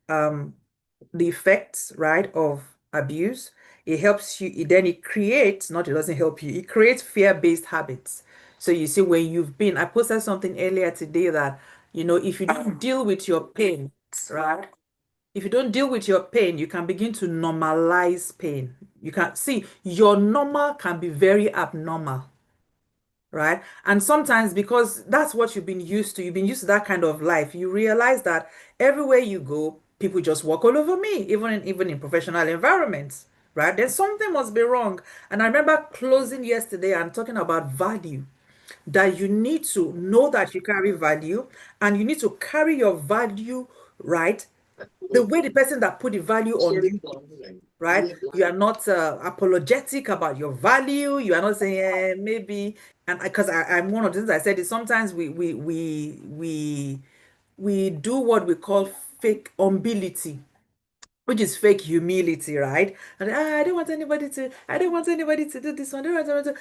the effects, right, of abuse. It helps you, it creates, not it doesn't help you, it creates fear-based habits. So you see, when you've been, I posted something earlier today that, if you don't deal with your pain, right? If you don't deal with your pain, you can begin to normalize pain. You can see your normal can be very abnormal, right? And sometimes because that's what you've been used to that kind of life, you realize that everywhere you go, people just walk all over me, even in professional environments, right? Then something must be wrong. And I remember closing yesterday and talking about value, that you need to know that you carry value and you need to carry your value, right? The way the person that put the value on you, right? You are not apologetic about your value. You are not saying maybe, and because I'm one of the things I said is sometimes we do what we call fake humility, which is fake humility, right? And I don't want anybody to do this one. I don't want anybody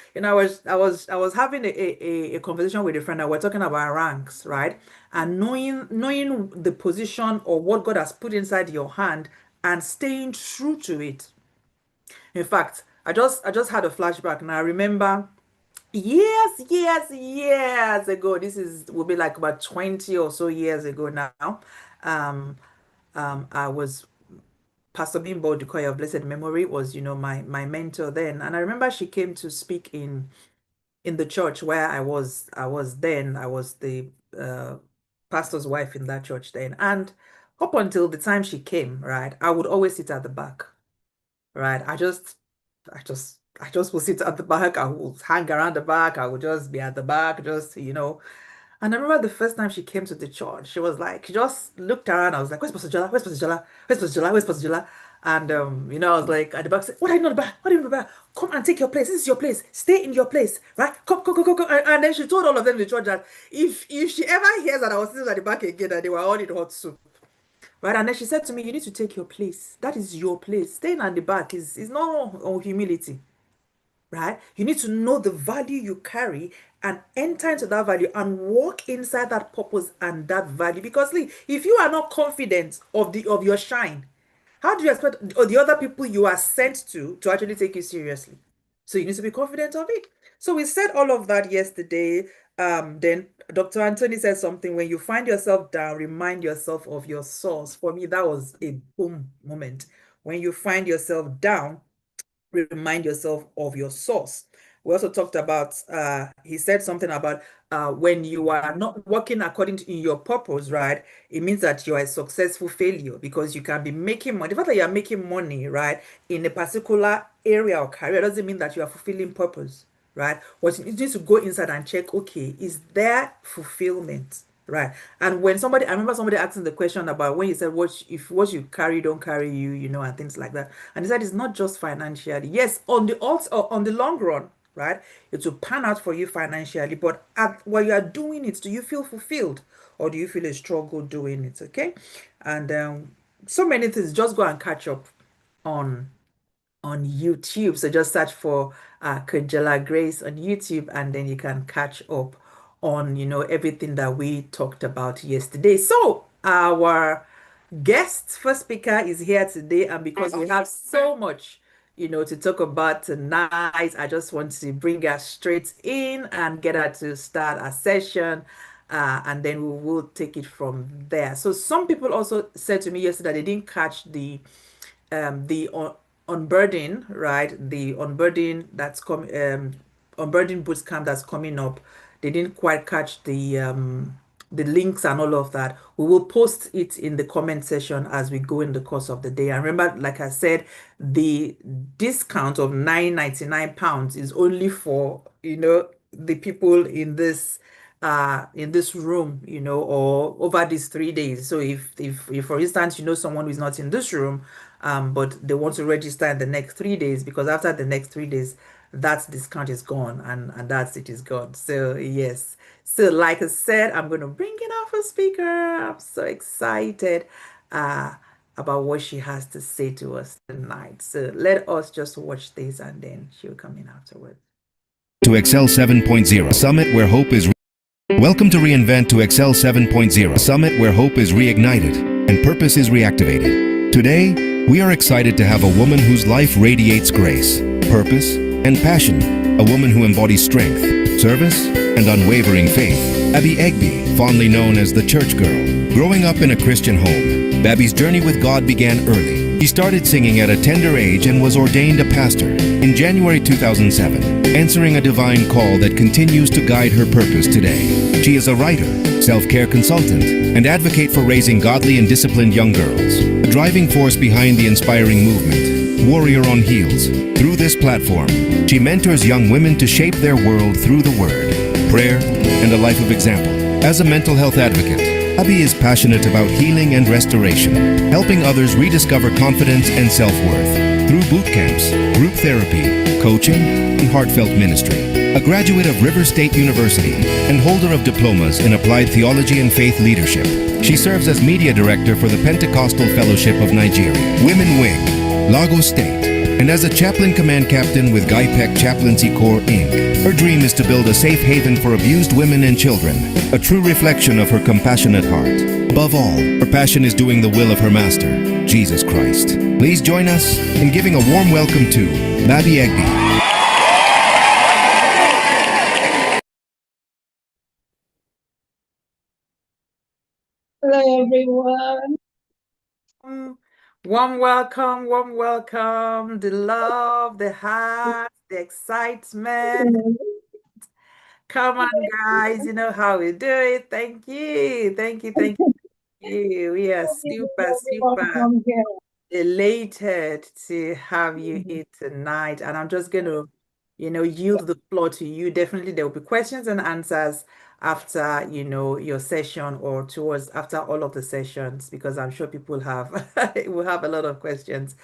to, I was having a conversation with a friend and we're talking about ranks, right? And knowing the position or what God has put inside your hand and staying true to it. In fact, I just had a flashback and I remember years ago. This will be like about 20 or so years ago now. Um, I was Pastor Bimbo Dukoya of blessed memory was, my mentor then. And I remember she came to speak in the church where I was the pastor's wife in that church then. And up until the time she came, right, I would always sit at the back, right? I just would sit at the back. I would hang around the back. I would just be at the back, just. And I remember the first time she came to the church, she was like, she just looked around. I was like, where's Pastor Jola? Where's Pastor Jola? Where's Pastor Jola? Where's Pastor Jola? And I was like at the back, say, what are you doing at the back? What are you doing at the back? Come and take your place. This is your place. Stay in your place, right? Come. And then she told all of them in the church that if she ever hears that I was sitting at the back again, that they were all in hot soup. Right. And then she said to me, you need to take your place. That is your place. Staying at the back is not on humility, right? You need to know the value you carry and enter into that value and walk inside that purpose and that value. Because if you are not confident of your shine, how do you expect the other people you are sent to actually take you seriously? So you need to be confident of it. So we said all of that yesterday. Then Dr. Anthony said something, when you find yourself down, remind yourself of your source. For me, that was a boom moment. When you find yourself down, remind yourself of your source. We also talked about, he said something about when you are not working according to in your purpose, right? It means that you are a successful failure because you can be making money. The fact that you are making money, right, in a particular area or career doesn't mean that you are fulfilling purpose, right? What you need to go inside and check, okay, is there fulfillment? Right. And I remember somebody asking the question about when you said what you carry don't carry you, and things like that. And he said it's not just financially. Yes, on the long run, right? It will pan out for you financially, but while you are doing it, do you feel fulfilled or do you feel a struggle doing it? Okay. And so many things, just go and catch up on YouTube. So just search for Coach Jola-Grace on YouTube, and then you can catch up on everything that we talked about yesterday. So our first speaker is here today, and because we have so much to talk about tonight, I just want to bring her straight in and get her to start a session. And then we will take it from there. So some people also said to me yesterday they didn't catch the unburden, right? The unburden that's coming, unburden boot camp that's coming up. They didn't quite catch the links and all of that. We will post it in the comment section as we go in the course of the day. And remember, like I said, the discount of £9.99 is only for the people in this room, or over these 3 days. So if for instance someone who is not in this room, but they want to register in the next 3 days, because after the next 3 days that discount is gone, and that's it is gone. So yes, so like I said, I'm going to bring in our first speaker. I'm so excited about what she has to say to us tonight. So let us just watch this and then she'll come in afterwards. To Excel 7.0 Summit where hope is Welcome to Reinvent2Excel 7.0 Summit where hope is reignited. and purpose is reactivated. Today, we are excited to have a woman whose life radiates grace, purpose, and passion. A woman who embodies strength, service, and unwavering faith. Babbie Egbe, fondly known as the church girl. Growing up in a Christian home, Babbie's journey with God began early. She started singing at a tender age and was ordained a pastor in January 2007, answering a divine call that continues to guide her purpose today. She is a writer, self-care consultant, and advocate for raising godly and disciplined young girls, a driving force behind the inspiring movement, Warrior on Heels. Through this platform, she mentors young women to shape their world through the word, prayer, and a life of example. As a mental health advocate, Babbie is passionate about healing and restoration, helping others rediscover confidence and self-worth through boot camps, group therapy, coaching, and heartfelt ministry. A graduate of River State University and holder of diplomas in applied theology and faith leadership, she serves as media director for the Pentecostal Fellowship of Nigeria, Women Wing, Lagos State, and as a chaplain command captain with Guy Peck Chaplaincy Corps, Inc. Her dream is to build a safe haven for abused women and children, a true reflection of her compassionate heart. Above all, her passion is doing the will of her master, Jesus Christ. Please join us in giving a warm welcome to Babbie Egbe. Hello, everyone. Warm welcome, the love, the heart, the excitement. Come on, guys, you know how we do it. Thank you, thank you. We are Everyone super from here. elated to have you here tonight. And I'm just going to, yield the floor to you. Definitely, there will be questions and answers after, your session or towards after all of the sessions, because I'm sure people will have a lot of questions.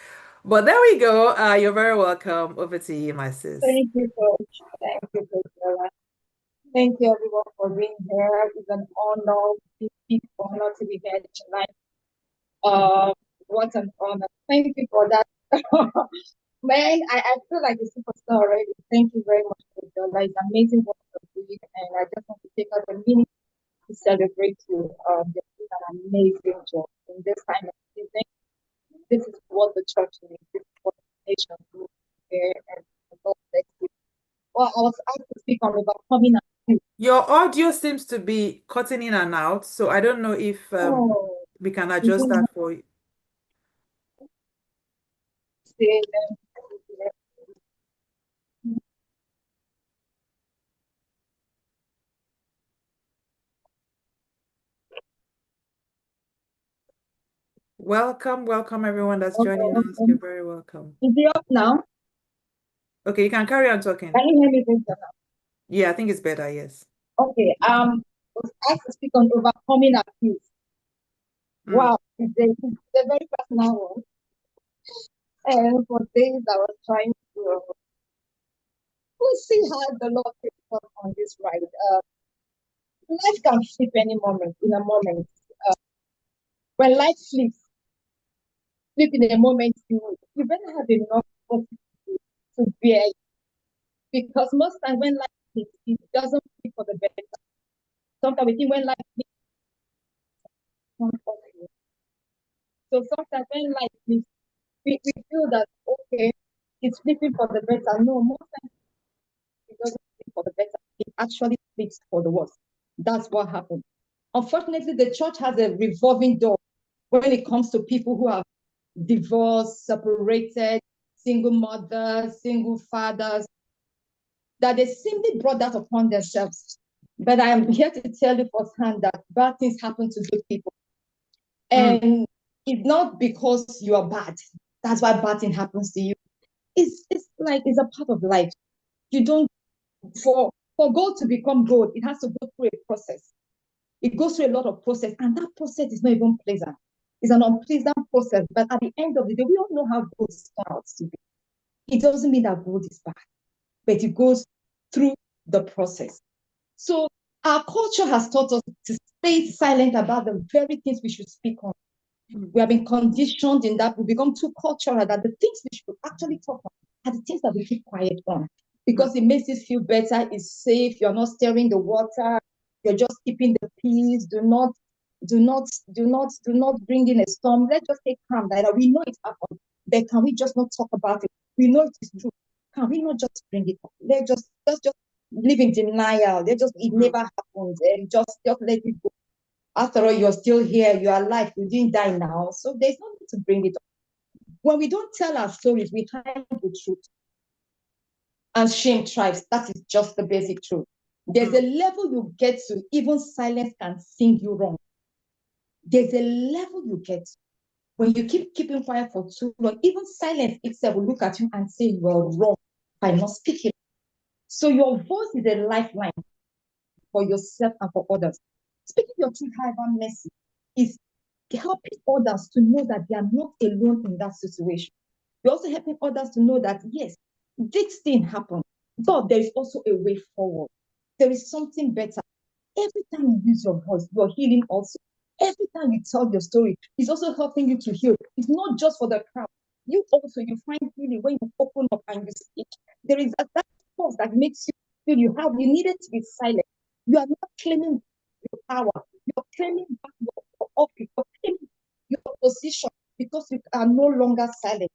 But there we go. You're very welcome. Over to you, my sis. Thank you, Coach. Thank you, Coach Jola. Thank you, everyone, for being here. It's an honor, big honor to be here tonight. What an honor. Thank you for that. Man, I feel like a superstar already. Thank you very much, Coach Jola. It's amazing what you're doing, and I just want to take out a minute to celebrate you. You're doing an amazing job in this time of season. This is what the church needs. This is what the nation needs here, and God bless you. Well, I was asked to speak on overcoming and Your audio seems to be cutting in and out, so I don't know if oh, we can you adjust don't that for you. say Welcome everyone that's joining us. okay. You're very welcome. Is it up now? Okay, you can carry on talking. Can you hear me better now? Yeah, I think it's better, yes. Okay. I was asked to speak on overcoming abuse. Mm. Wow, it's a very personal one. And for days I was trying to we'll see how the Lord takes us on this ride. Life can flip any moment, in a moment. Uh, when life flip in a moment, you better have enough fortitude to bear it. Because most times when life flips, it doesn't flip for the better. Sometimes we think when life flips, so sometimes when life flips, we feel that okay, it's flipping for the better. No, most times it doesn't flip for the better. It actually flips for the worse. That's what happened. Unfortunately, the church has a revolving door when it comes to people who have divorced, separated, single mothers, single fathers, that they simply brought that upon themselves. But I am here to tell you firsthand that bad things happen to good people. Mm. And it's not because you are bad. That's why bad thing happens to you. It's like it's a part of life. You don't for gold to become gold, it has to go through a process. It goes through a lot of process, and that process is not even pleasant. It's an unpleasant process, but at the end of the day, we all know how gold starts to be. It doesn't mean that gold is bad, but it goes through the process. So our culture has taught us to stay silent about the very things we should speak on. Mm. We have been conditioned in that we become too cultural that the things we should actually talk on are the things that we keep quiet on Mm. because it makes it feel better, it's safe, you're not stirring the water, you're just keeping the peace, do not Do not bring in a storm. Let's just stay calm. That we know it happened, but can we just not talk about it? We know it is true. Can we not just bring it up? Let's just live in denial. It never happened, and just let it go. After all, you're still here. You are alive. You didn't die now, so there's no need to bring it up. When we don't tell our stories, we hide the truth, and shame thrives. That is just the basic truth. There's a level you get to, even silence can sing you wrong. There's a level you get when you keep keeping quiet for too long. Even silence itself will look at you and say you are wrong by not speaking. So your voice is a lifeline for yourself and for others. Speaking your truth, however messy, is helping others to know that they are not alone in that situation. You're also helping others to know that, yes, this thing happened, but there is also a way forward. There is something better. Every time you use your voice, you're healing also. Every time you tell your story, it's also helping you to heal. It's not just for the crowd. You find healing when you open up and you speak. There is that force that makes you feel you needed to be silent. You are not claiming your power. You're claiming back your office. You're claiming your position because you are no longer silent.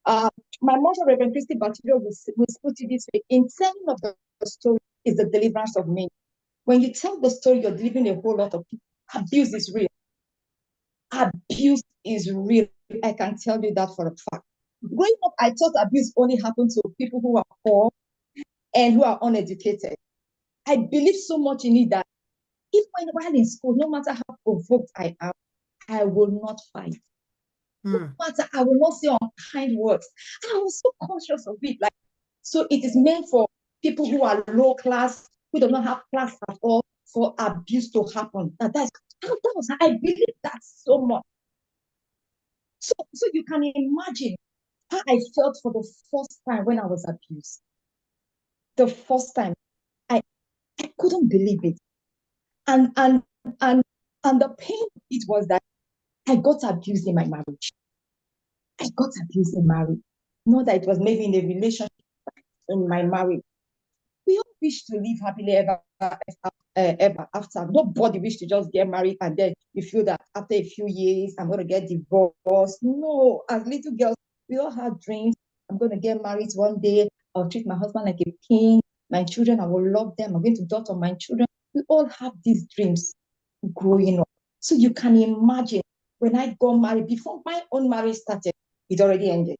My mother, Reverend Christy Batiro, will put it this way: in telling of the story is the deliverance of men. When you tell the story, you're delivering a whole lot of people. Abuse is real. Abuse is real. I can tell you that for a fact. Growing up, I thought abuse only happened to people who are poor and who are uneducated. I believe so much in it that while in school, no matter how provoked I am, I will not fight. No matter, I will not say unkind words. I was so conscious of it. So it is meant for people who are low class, who do not have class at all, for abuse to happen. I believe that so much. So you can imagine how I felt for the first time when I was abused. The first time, I couldn't believe it, and the pain it was that I got abused in my marriage. I got abused in marriage. Not that it was maybe in a relationship, in my marriage. We all wish to live happily ever after. Nobody wish to just get married and then you feel that after a few years I'm going to get divorced. No, as little girls, we all had dreams. I'm going to get married one day. I'll treat my husband like a king. My children, I will love them. I'm going to daughter my children. We all have these dreams growing up. So you can imagine when I got married, before my own marriage started, it already ended.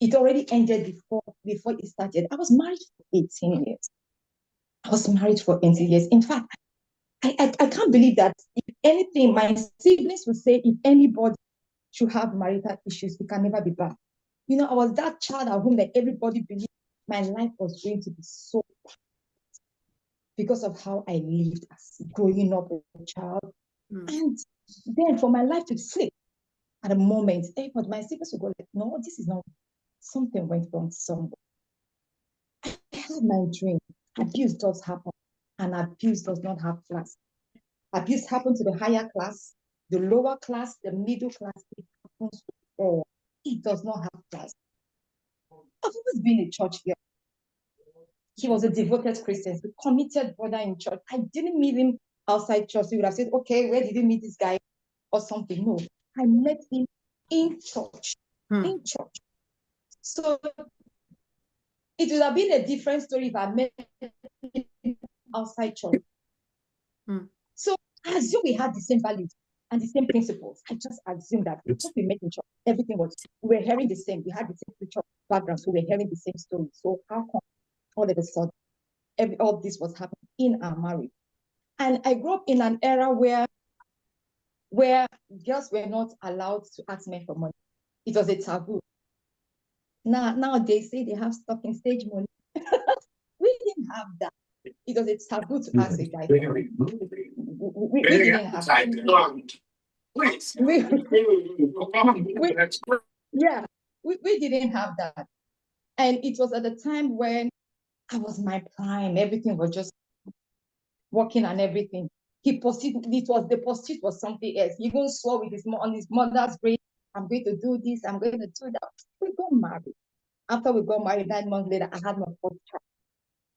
It already ended before it started. I was married for 18 years. I was married for 18 years. In fact, I can't believe that. If anything, my siblings would say if anybody should have marital issues, it can never be bad. I was that child at home that everybody believed my life was going to be so bad because of how I lived as growing up as a child. And then for my life to flip at a moment, but my siblings would go like, no, this is not, something went wrong somewhere. I had my dream. Abuse does happen, and abuse does not have class. Abuse happens to the higher class, the lower class, the middle class. It happens to all. It does not have class. I've always been a church girl. He was a devoted Christian, a committed brother in church. I didn't meet him outside church. You would have said, okay, where did you meet this guy or something? No, I met him in church. In church. So it would have been a different story if I met him outside church. So I assume we had the same values and the same principles. I just assumed that because we met in church, everything was, we were hearing the same. We had the same spiritual background, so we were hearing the same story. So how come all of a sudden all this was happening in our marriage? And I grew up in an era where girls were not allowed to ask men for money. It was a taboo. Now they say they have stocking stage money. We didn't have that. It was a taboo to ask a guy for money. We didn't have that. We didn't have that. And it was at the time when I was my prime. Everything was just working and everything. The pursuit was something else. He even swore with on his mother's grave, I'm going to do this, I'm going to do that. We got married. After we got married, 9 months later, I had my first child.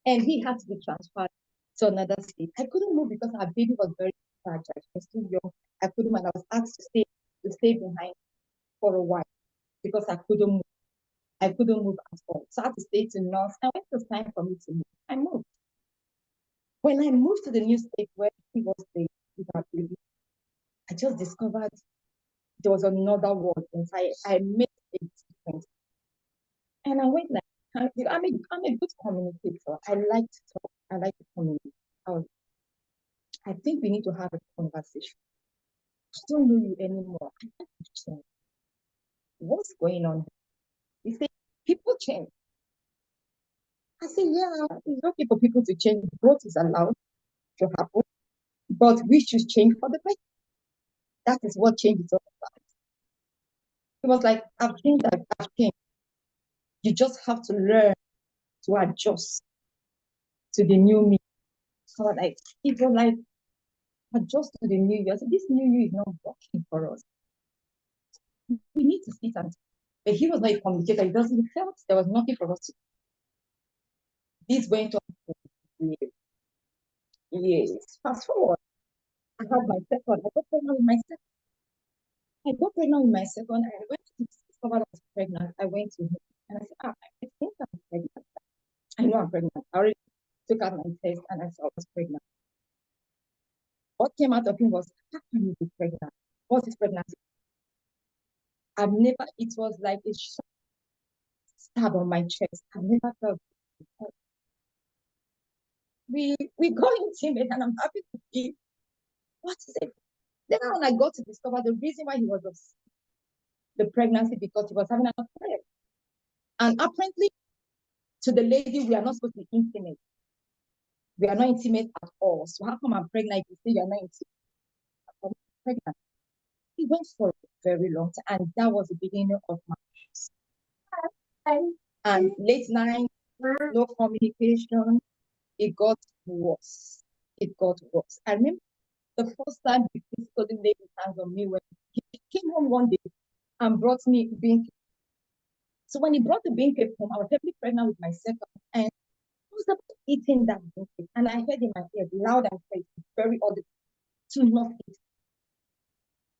And he had to be transferred to another state. I couldn't move because our baby was very fragile. She was too young. I couldn't, and I was asked to stay behind for a while because I couldn't move. I couldn't move at all. So I had to stay to nurse. And when it was time for me to move, I moved. When I moved to the new state where he was the baby, I just discovered there was another world inside. I made a difference. And I went like, I'm a good communicator. I like to talk. I like to communicate. I think we need to have a conversation. I don't know you anymore. I like to change. What's going on? He said, people change. I said, yeah, it's okay for people to change. Growth is allowed to happen, but we should change for the better. That is what change is all about. He was like, I've changed. You just have to learn to adjust to the new me. So like, it was like, adjust to the new you. I said, this new you is not working for us. We need to sit and, but he was not a communicator. He felt there was nothing for us to do. This went on for years. Fast forward, I had my second. I got pregnant with my second. And when I discovered I was pregnant, I went to him and I said, I think I'm pregnant. I know I'm pregnant. I already took out my test and I saw I was pregnant. What came out of him was, how can you be pregnant? What's this pregnancy? It was like a stab on my chest. I've never felt it. We got intimate and I'm happy to be. What is it? Then when I got to discover the reason why he was upset, the pregnancy, because he was having an affair. And apparently, to the lady, we are not supposed to be intimate. We are not intimate at all. So how come I'm pregnant if you say you're not intimate? I'm pregnant. He went for a very long time, and that was the beginning of my and late night, no communication. It got worse. It got worse. I remember the first time he physically laid his hands on me when he came home one day and brought me bean. So when he brought the bean cake home, I was heavily pregnant with my second, and I was about eating that bean cake, and I heard in my ear loud and clear, very audible, to not eat.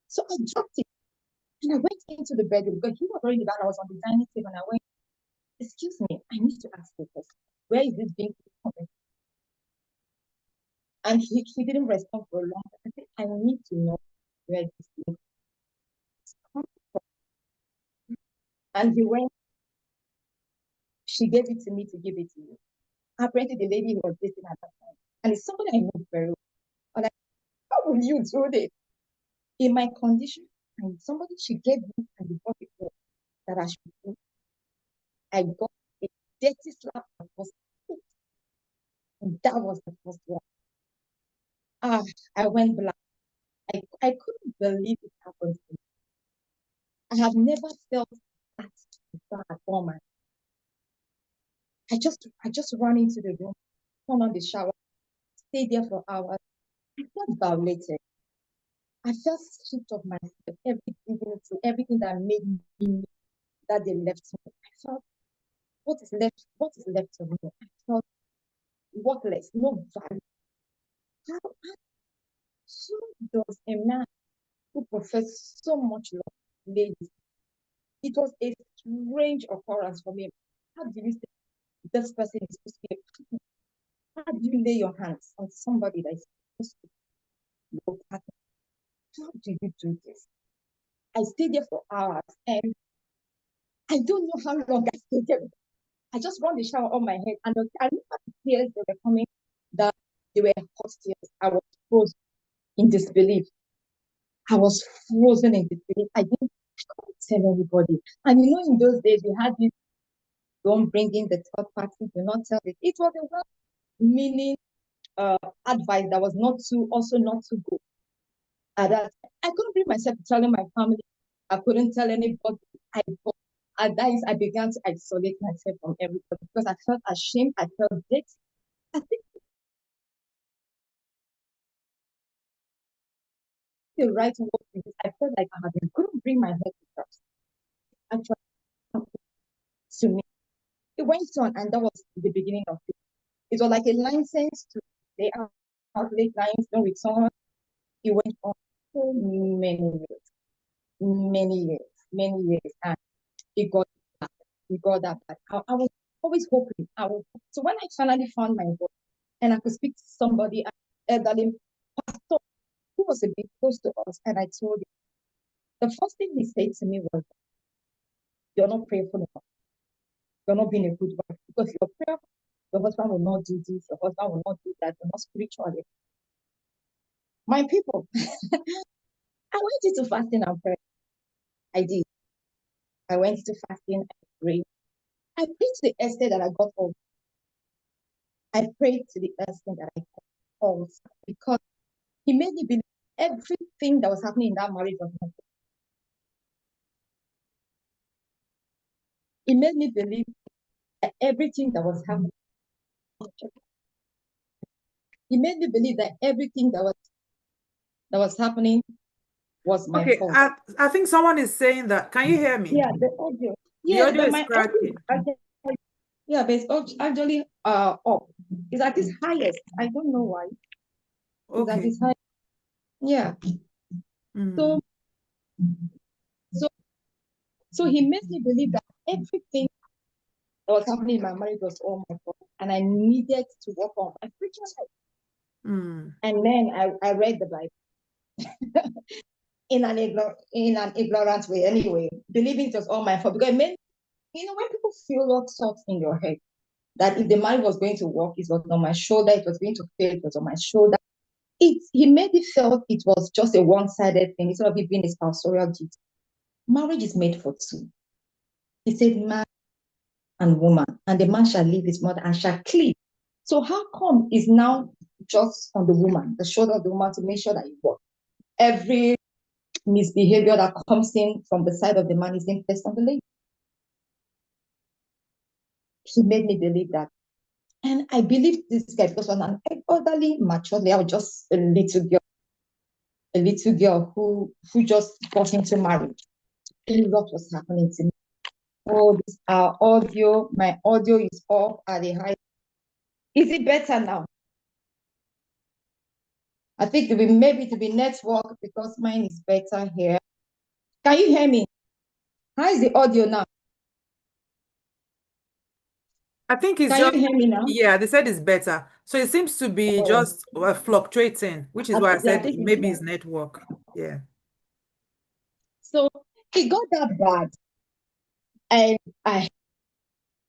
So I dropped it, and I went into the bedroom because he was already bad. I was on the dining table, and I went, "Excuse me, I need to ask you this. Where is this bean cake coming?" And he didn't respond for a long time. I said, "I need to know where this bean is coming from." And he went, "She gave it to me to give it to you." Apparently, the lady was dating at that time, and it's somebody I know very well. I'm like, how would you do this? In my condition, and somebody she gave me and the body that I should do. I got a dirty slap and was it. And that was the first one. I went black. I couldn't believe it happened to me. I have never felt that bad woman. I just ran into the room, turned on the shower, stayed there for hours. I felt violated. I felt stripped of myself, everything that made me that they left me. I felt what is left of me. I felt worthless, no value. How does a man who professes so much love ladies? It was a strange occurrence for me. How do you say this person is supposed to be? How do you lay your hands on somebody that is supposed to be your partner? How do you do this? I stayed there for hours and I don't know how long I stayed there. I just run the shower on my head and I remember the tears that were coming, that they were hot tears. I was frozen in disbelief. I was frozen in disbelief. I couldn't tell anybody. And you know, in those days, we had this don't bring in the third party, do not tell it. It was a well-meaning advice that was not too good. At that, I couldn't bring myself to telling my family. I couldn't tell anybody. At that, I began to isolate myself from everybody because I felt ashamed. I felt dirty. I think the right word is I felt like I couldn't bring my head to trust. Actually, to me, it went on, and that was the beginning of it. It was like a license to stay out late nights, don't return. so many years, and it got bad. It got that bad. I was always hoping. So when I finally found my voice and I could speak to somebody, an elderly pastor who was a bit close to us, and I told him, the first thing he said to me was, "You're not prayerful enough. You're not being a good wife because you're prayerful. Your husband will not do this. Your husband will not do that. You're not spiritual." My people, I went into fasting and prayer. I did. I went to fasting and prayed. I prayed to the extent that I got all. I prayed to the extent that I got all because he made me believe everything that was happening in that marriage was not. He made me believe that everything that was happening. He made me believe that everything that was happening was my Okay, fault. I think someone is saying that. Can you hear me? Yeah, the audio. The Yeah, audio is my audio cracking. is actually, yeah, but it's actually up. It's at its highest. I don't know why. It's at Okay. its highest. Yeah. Mm. So so so he made me believe that everything that was happening in my marriage was all my fault. And I needed to work on my spiritual life. Mm. And then I read the Bible in an ignorant way anyway, believing it was all my fault. Because it meant, when people feel what thoughts in your head, that if the marriage was going to work, it was on my shoulder, it was going to fail, it was on my shoulder. He made it felt it was just a one-sided thing instead of it being his pastoral duty. Marriage is made for two. He said, man and woman, and the man shall leave his mother and shall cleave. So how come is now just on the woman, the shoulder of the woman, to make sure that it works? Every misbehavior that comes in from the side of the man is being placed on the lady. He made me believe that. And I believe this guy because when an elderly, maturely, I was just a little girl who just got into marriage. A lot was happening to me. Oh, this audio, my audio is off at the high. Is it better now? I think maybe to be network because mine is better here. Can you hear me? How is the audio now? I think it's Can you just, hear me now? yeah, they said it's better. So it seems to be Oh, just fluctuating, which is why I yeah, I said think it's maybe more. it's network. Yeah. So it got that bad, and I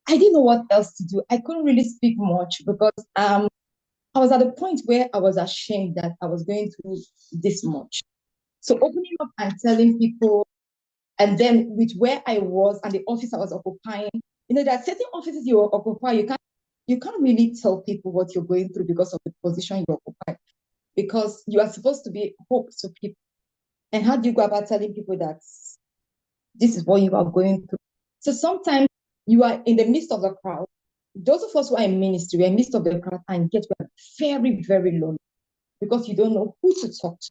didn't know what else to do. I couldn't really speak much because I was at a point where I was ashamed that I was going through this much. So opening up and telling people, and then with where I was and the office I was occupying, there are certain offices you occupy, you can't really tell people what you're going through because of the position you occupy, because you are supposed to be hope to people. And how do you go about telling people that this is what you are going through? So sometimes you are in the midst of the crowd. Those of us who are in ministry, we're in the midst of the crowd and get very, very lonely because you don't know who to talk to.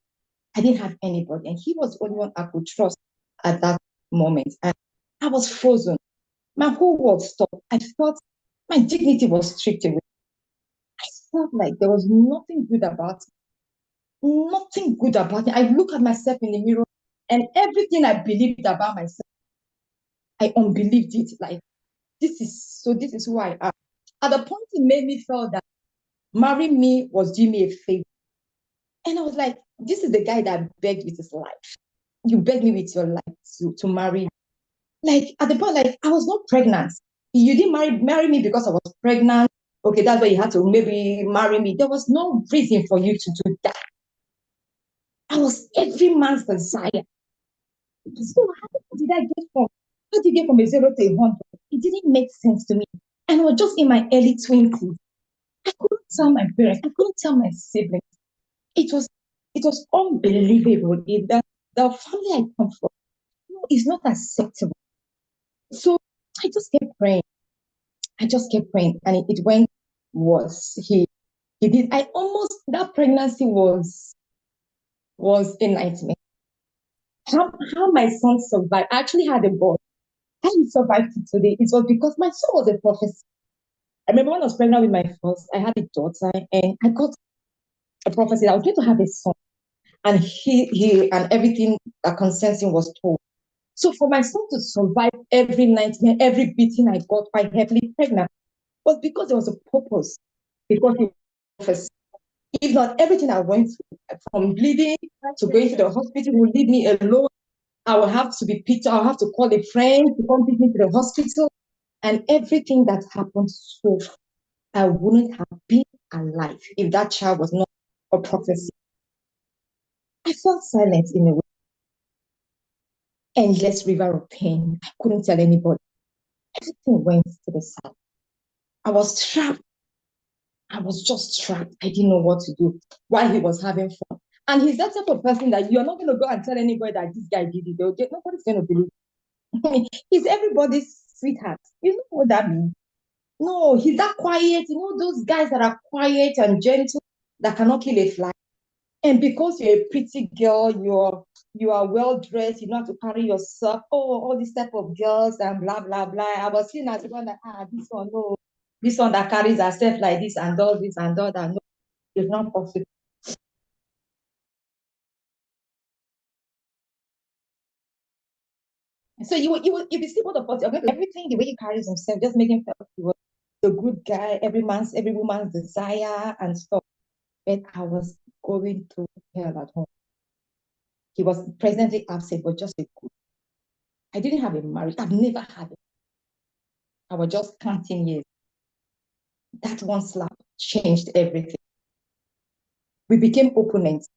I didn't have anybody, and he was the only one I could trust at that moment. And I was frozen. My whole world stopped. I felt my dignity was stripped away. I felt like there was nothing good about it. Nothing good about it. I look at myself in the mirror, and everything I believed about myself, I unbelieved it. Like, this is who I am. At the point it made me feel that marrying me was doing me a favor. And I was like, this is the guy that begged with his life. You begged me with your life to marry. Like at the point, like I was not pregnant. You didn't marry me because I was pregnant. Okay, that's why you had to maybe marry me. There was no reason for you to do that. I was every man's desire. So how did I get from? How did you get from a 0 to 100? It didn't make sense to me. And I was just in my early 20s. I couldn't tell my parents. I couldn't tell my siblings. It was unbelievable. The family I come from, is not acceptable. So I just kept praying. I just kept praying, and it went worse. He did. I almost that pregnancy was a nightmare. How my son survived. I actually had a boy. How he survived to today. It was because my son was a prophet. I remember when I was pregnant with my first, I had a daughter, and I got a prophecy that I was going to have a son. and he and everything that concerns him was told. So for my son to survive every nightmare, every beating I got by heavily pregnant was because there was a purpose. Because he was, if not everything I went through, from bleeding to going to the hospital, would leave me alone. I will have to be picked. I'll have to call a friend to come pick me to the hospital, and everything that happened. So I wouldn't have been alive if that child was not a prophecy. I felt silent in a way, endless river of pain. I couldn't tell anybody. Everything went to the side. I was trapped. I was just trapped. I didn't know what to do while he was having fun. And he's that type of person that you're not going to go and tell anybody that this guy did it. Nobody's going to believe. He's everybody's sweetheart. You know what that means? No, he's that quiet. You know those guys that are quiet and gentle that cannot kill a fly. And because you're a pretty girl, you are well dressed, you know how to carry yourself. Oh, all these type of girls and blah blah blah. I was seeing as one that this one, no, this one that carries herself like this and does this and does that. No, it's not possible. So if you see both of us, you're going to everything the way he carries himself, just making him feel he was the good guy, every woman's desire and stuff. But I was going through hell at home. He was presently absent, but just a good. I didn't have a marriage. I've never had it. I was just counting years. That one slap changed everything. We became opponents.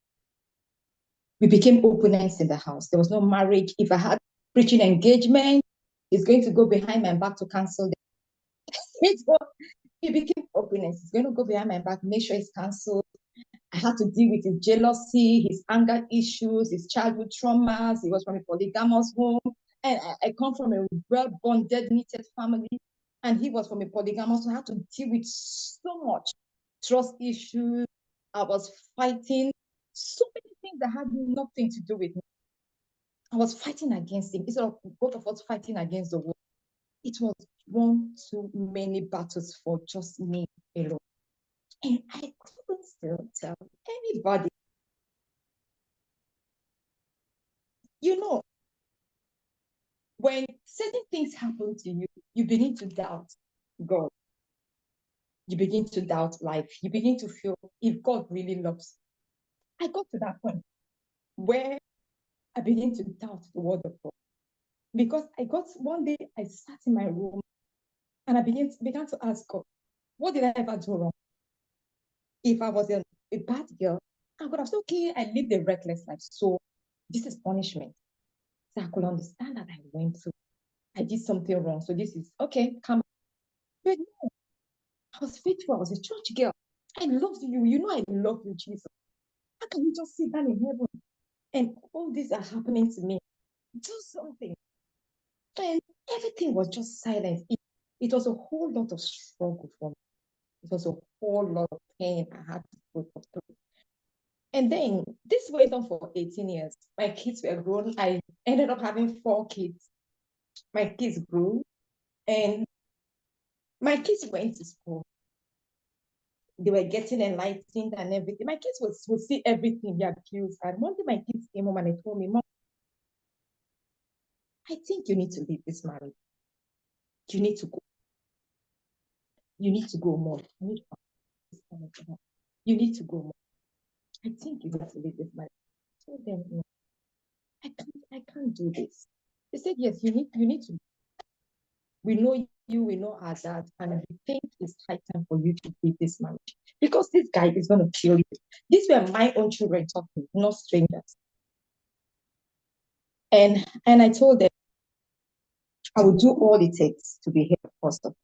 We became opponents in the house. There was no marriage. If I had preaching engagement, he's going to go behind my back to cancel them. He became opponents. He's going to go behind my back, make sure it's canceled. I had to deal with his jealousy, his anger issues, his childhood traumas. He was from a polygamous home. And I come from a well-bonded, knitted family. And he was from a polygamous. So I had to deal with so much trust issues. I was fighting so many things that had nothing to do with me. I was fighting against him. Instead of both of us fighting against the world, it was one too many battles for just me alone. And I couldn't still tell anybody. You know, when certain things happen to you, you begin to doubt God. You begin to doubt life. You begin to feel if God really loves you. I got to that point where I began to doubt the word of God. Because I got one day, I sat in my room and I began to ask God, what did I ever do wrong? If I was a bad girl, I would have said, okay, I lived a reckless life. So this is punishment. So I could understand that I went through. I did something wrong. So this is okay, come. But no, I was faithful. I was a church girl. I loved you. You know I love you, Jesus. How can you just sit down in heaven and all these are happening to me? Do something. And everything was just silent. It was a whole lot of struggle for me. It was a whole lot of pain I had to go through. And then this went on for 18 years. My kids were grown. I ended up having 4 kids. My kids grew and my kids went to school. They were getting enlightened and everything. My kids would see everything they abused. And one day my kids came home and they told me, Mom, I think you need to leave this marriage. You need to go. You need to go more. You need to go more. I think you need to leave this marriage. I told them, no, I can't do this. They said, yes, you need to. We know you, we know our dad, and we think it's high time for you to leave this marriage. Because this guy is going to kill you. These were my own children talking, not strangers. And I told them, I will do all it takes to be here first of all.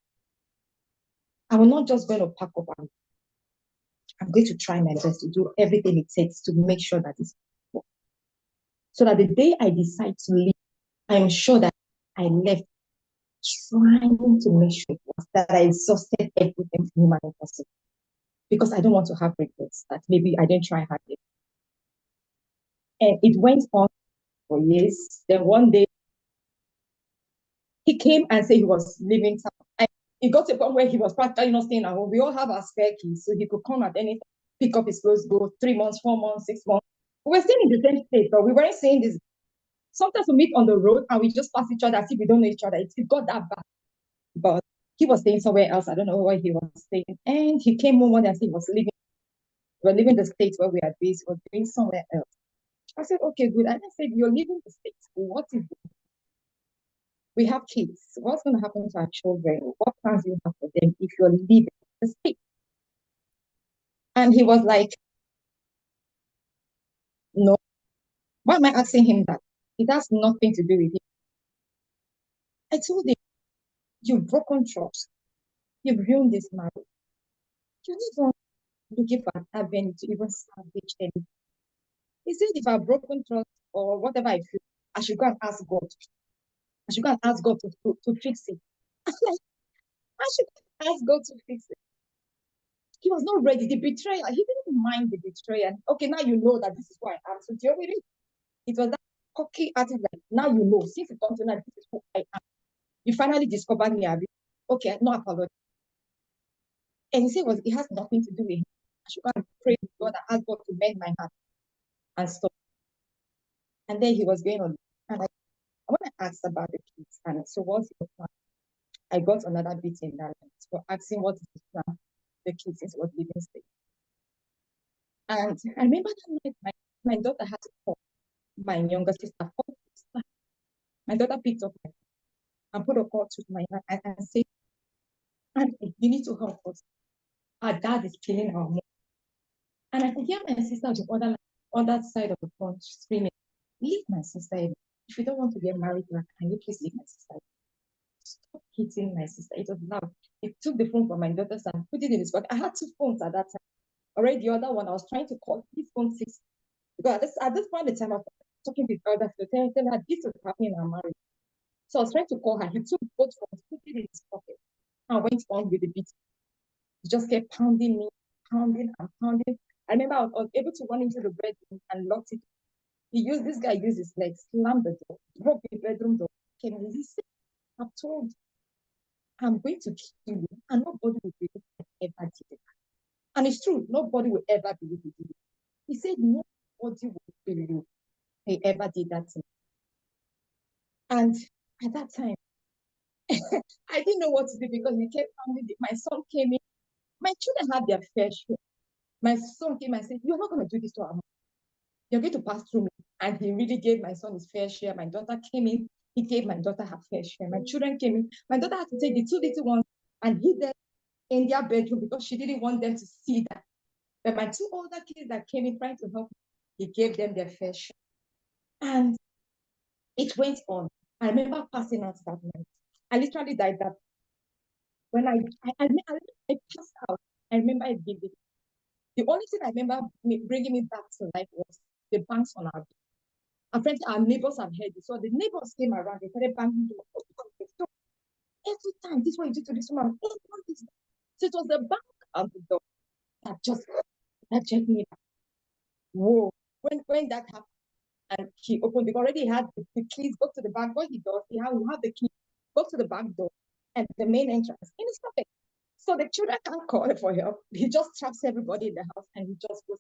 I will not just going to pack up and I'm going to try my best to do everything it takes to make sure that it's so that the day I decide to leave, I am sure that I left trying to make sure that I exhausted everything humanly possible. Because I don't want to have regrets that maybe I didn't try hard enough. And it went on for years. Then one day he came and said he was leaving town. And it got to a point where he was practically not staying at home. We all have our spare keys, so he could come at any time, pick up his clothes, go 3 months, 4 months, 6 months. We were staying in the same state, but we weren't saying this. Sometimes we meet on the road and we just pass each other as if we don't know each other. It got that bad. But he was staying somewhere else. I don't know where he was staying. And he came home one day and said he was leaving. We were leaving the state where we had been. He was going somewhere else. I said, okay, good. And I said, you're leaving the state. What is it? We have kids. What's going to happen to our children? What plans do you have for them if you're leaving the state? And he was like, no. Why am I asking him that? It has nothing to do with him. I told him, you've broken trust. You've ruined this marriage. You're not even looking for an avenue to even salvage anything. He said, if I've broken trust or whatever I feel, I should go and ask God. I should go and ask God to fix it. I'm like, I should ask God to fix it. He was not ready. The betrayal, he didn't mind the betrayal. Okay, now you know that this is who I am. So deal with it. It was that cocky attitude, like, now you know, since you come to know this is who I am. You finally discovered me. Okay, no apology. And he said it has nothing to do with him. I should go and pray to God and ask God to mend my heart and stop. And then he was going on. And when I asked about the kids, and so what's your plan? I got another bit in that for asking what is the plan, the kids since was living state. And I remember that night, my daughter had to call my younger sister. My daughter picked up my phone and put a call to my aunt and said, Auntie, you need to help us. Our dad is killing our mom. And I could hear my sister on the other side of the phone screaming, leave my sister. If you don't want to get married, can you please leave my sister? Stop hitting my sister. It was loud. He took the phone from my daughter's and put it in his pocket. I had two phones at that time. Already the other one, I was trying to call his phone 6. Because at this point in time, I was talking to his elder to tell her this was happening in our marriage. So I was trying to call her. He took both phones, put it in his pocket, and went on with the beat. He just kept pounding me, pounding and pounding. I remember I was able to run into the bedroom and locked it. This guy used his legs, slammed the door, broke the bedroom door. He said, I've told you, I'm going to kill you, and nobody will believe I ever did it. And it's true, nobody will ever believe he did it. He said, nobody will believe I ever did that to me. And at that time, I didn't know what to do because he kept pounding. My son came in. My children had their fair share. My son came and said, you're not going to do this to our mom. You're going to pass through me. And he really gave my son his fair share. My daughter came in. He gave my daughter her fair share. My children came in. My daughter had to take the two little ones and hid them in their bedroom because she didn't want them to see that. But my two older kids that came in trying to help me, he gave them their fair share. And it went on. I remember passing out that night. I literally died that. When I passed out, I remember it vividly. The only thing I remember bringing me back to life was the bangs on our door. Apparently, our neighbors have heard it. So the neighbors came around, they started banging the door. Every time, this is what you do to this woman. So it was the bang on the door that just checked me back. Whoa. When that happened, and he opened, because already had the keys, go to the back. What he does, he have the key, go to the back door and the main entrance. And it's perfect. So the children can't call for help. He just traps everybody in the house and he just goes,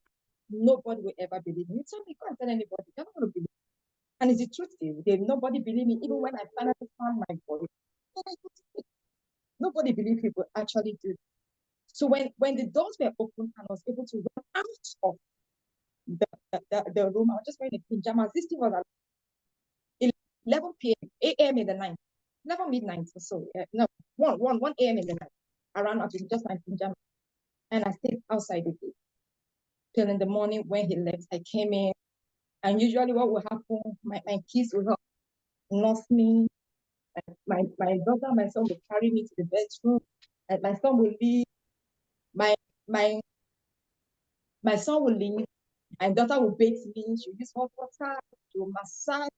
nobody will ever believe me. So he can't tell anybody. They're not going to believe me. And it's the truth. Nobody believed me, even when I finally found my voice. Nobody believed people actually do. So when the doors were open and I was able to run out of the room, I was just wearing a pajamas. This thing was at 11 p.m., 8 a.m. in the night, 11 midnight or so. No, 1 a.m. in the night. I ran out in just my pajamas. And I stayed outside the gate. Till in the morning when he left, I came in. And usually what will happen, my kids will help nurse me. My daughter, my son will carry me to the bedroom. And my son will leave. My son will leave. My daughter will bathe me. She'll use hot water. She'll massage.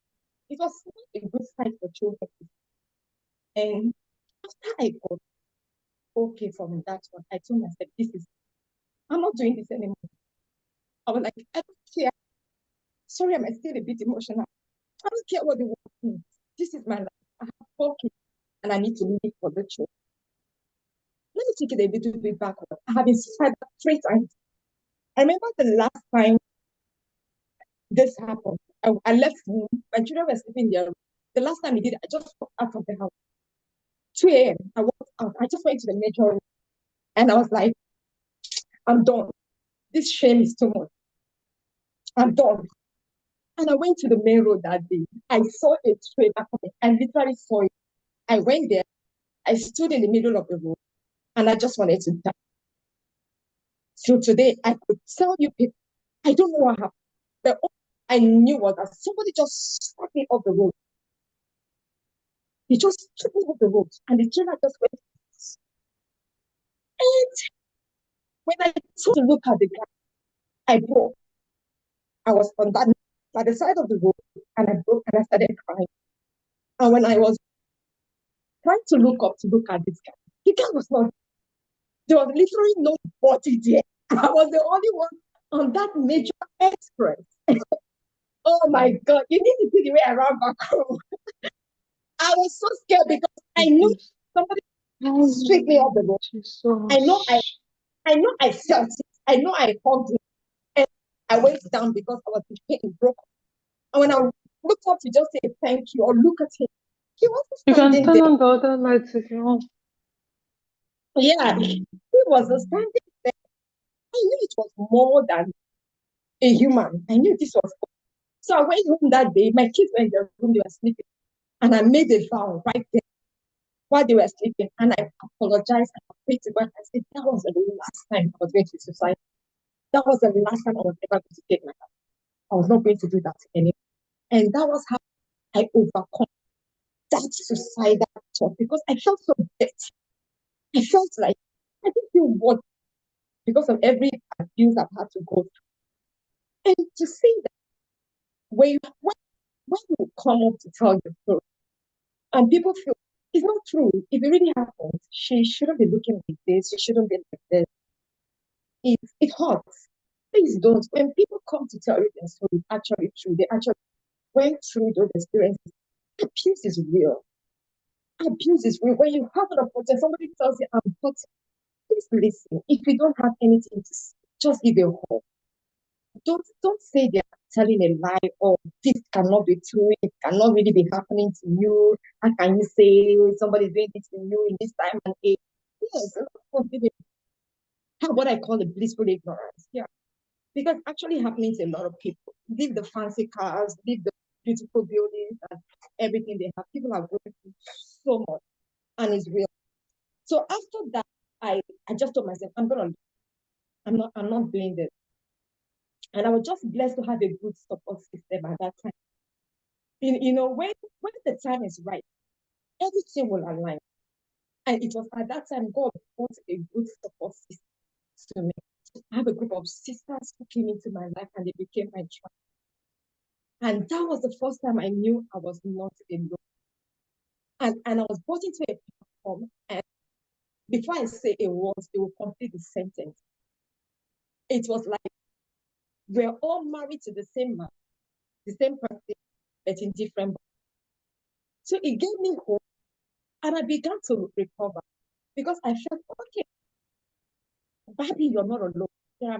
It was a good sight for children. And after I got okay from that one, I told myself, I'm not doing this anymore. I was like, I don't care. Sorry, I'm still a bit emotional. I don't care what the world thinks. This is my life. I have 4 kids and I need to live for the children. Let me take it a little bit backward. I have been suicidal 3 times. I remember the last time this happened. I left home. My children were sleeping there. The last time he did it, I just walked out of the house. 2 a.m. I walked out. I just went to the major room and I was like, I'm done. This shame is too much. I'm done. And I went to the main road that day. I saw a trailer coming. I literally saw it. I went there. I stood in the middle of the road and I just wanted to die. So today, I could tell you people, I don't know what happened. But all I knew was that somebody just struck me off the road. He just took me off the road and the trailer just went. And when I took to look at the guy, I broke. I was on that by the side of the road and I broke and I started crying. And when I was trying to look up to look at this guy, the guy was not, there was literally no body there. I was the only one on that major express. Oh my God, you need to see the way I ran back home. I was so scared because I knew somebody swept me off the road. I know I felt it. I know I hugged him. And I went down because I was in pain, broke. And when I looked up to just say thank you or look at him, he wasn't You can standing turn there. on the other lights if you want. Yeah, he was standing there. I knew it was more than a human. I knew this was. So I went home that day. My kids were in their room, they were sleeping. And I made a vow right there while they were sleeping. And I apologized and I prayed to God. I said, that was the last time I was going to suicide. That was the last time I was ever going to take my life. I was not going to do that anymore. And that was how I overcome that suicidal thought because I felt so dirty. I felt like I didn't feel worthy because of every abuse I've had to go through. And to see that when you come up to tell your story and people feel it's not true. If it really happened, she shouldn't be looking like this. She shouldn't be like this. It hurts. Please don't. When people come to tell you their story, it's actually true. They actually went through those experiences. Abuse is real. Abuse is real. When you have an opportunity, somebody tells you, I'm hurt, please listen. If you don't have anything to say, just give a hope. Don't say they're telling a lie or this cannot be true, it cannot really be happening to you. How can you say somebody's doing this to you in this time and age? Yes, have what I call the blissful ignorance. Yeah. Because actually happening to a lot of people. Leave the fancy cars, leave the beautiful buildings and everything they have. People are going through so much and it's real. So after that, I just told myself, I'm not doing this. And I was just blessed to have a good support system at that time. When the time is right, everything will align. And it was at that time God brought a good support system to me. I have a group of sisters who came into my life and they became my tribe. And that was the first time I knew I was not alone. And I was brought into a platform, and before I say a word, they will complete the sentence. It was like we're all married to the same man, the same person, but in different bodies. So it gave me hope, and I began to recover because I felt, okay, Babbie, you're not alone. There are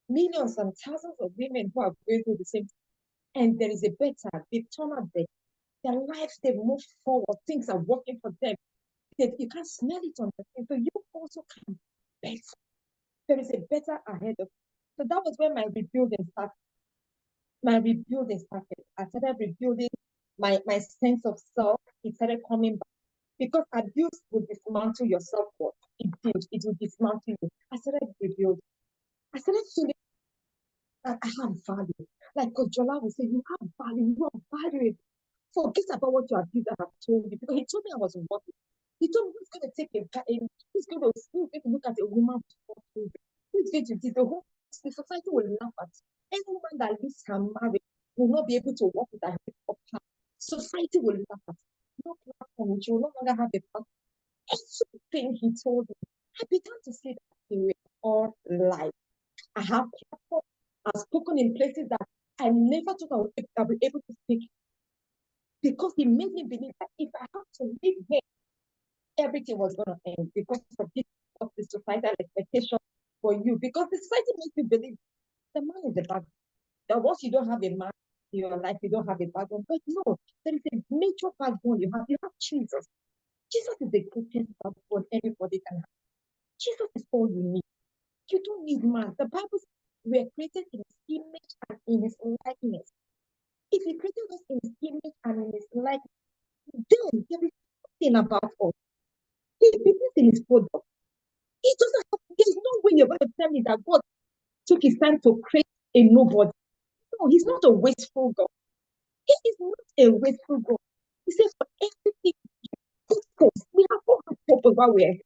millions and thousands of women who are going through the same thing, and there is a better, they've turned out better. Their lives, they've moved forward, things are working for them. You can smell it on the thing, so you also can better. There is a better ahead of you. So that was when my rebuilding started. I started rebuilding my sense of self. It started coming back because abuse will dismantle your self-worth. It will dismantle you. I started rebuilding. I started feeling that I have value. Like Coach Jola would say, you have value, you are valuable. Forget about what your abuser have told you because he told me I was worth it. He told me he's going to take he's going to look at a woman who's going to do the society will laugh at. Any woman that leaves her marriage will not be able to walk with her head up high. Society will laugh at. No platform, she will no longer have a platform. Everything he told me, I began to see that they were all life. I have platform. I've spoken in places that I never thought I would be able to speak because he made me believe that if I have to leave here, everything was going to end because of the societal expectation for you. Because the society makes you believe the man is the bad. that once you don't have a man in your life, you don't have a backbone. But no, there is a major backbone you have. You have Jesus. Jesus is the greatest backbone anybody can have. Jesus is all you need. You don't need man. The Bible says we are created in his image and in his likeness. If he created us in his image and in his likeness, then there is something about us. He believes in his product. He doesn't have, there's no way you're going to tell me that God took his time to create a nobody. No, he's not a wasteful God. He is not a wasteful God. He says for everything, purpose. We have all purpose while we're here.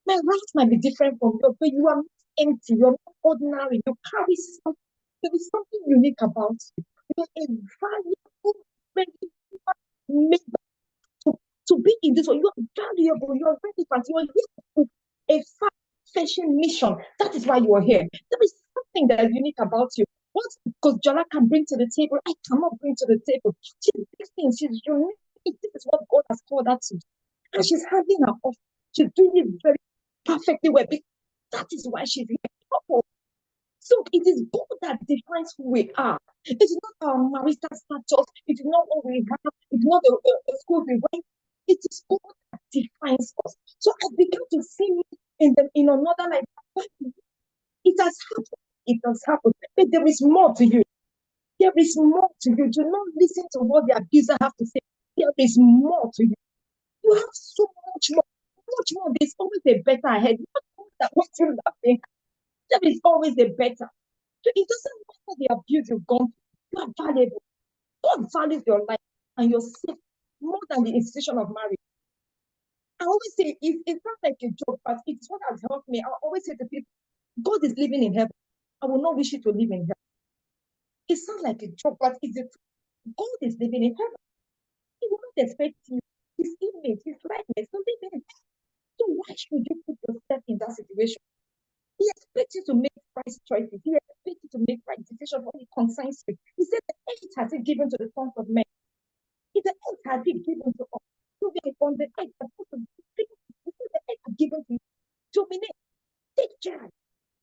My life might be different from yours, but you are not empty. You're not ordinary. You carry something. There is something unique about you. You're a valuable, made to be in this one. You are valuable. You are relevant. You are here with a fashion mission. That is why you are here. There is something that is unique about you. What because Jola can bring to the table, I cannot bring to the table. She's different. She's unique. This is what God has called her to do. And she's having her off. She's doing it very perfectly well. That is why she's here. So it is God that defines who we are. It is not our marital status. It is not what we have. It is not the school we went. It is God that defines us. So I began to see me in another life. It has happened. It has happened. But there is more to you. There is more to you. Do not listen to what the abuser have to say. There is more to you. You have so much more. Much more. There's always a better ahead. What you laughing? There is always a better. So it doesn't matter the abuse you've gone through. You are valuable. God values your life and your safe more than the institution of marriage. I always say it sounds like a joke, but it's what has helped me. I always say to people, God is living in heaven. I will not wish you to live in heaven. It sounds like a joke, but it's the truth. God is living in heaven. He will not expect you, his image, his likeness to live in. So why should you put yourself in that situation? He expects you to make right choices. He expects you to make right decisions when it concerns you. He said, the earth has it given to the sons of men. If the earth has it given to us, to be on the earth, the earth has given to you. Dominate, take charge.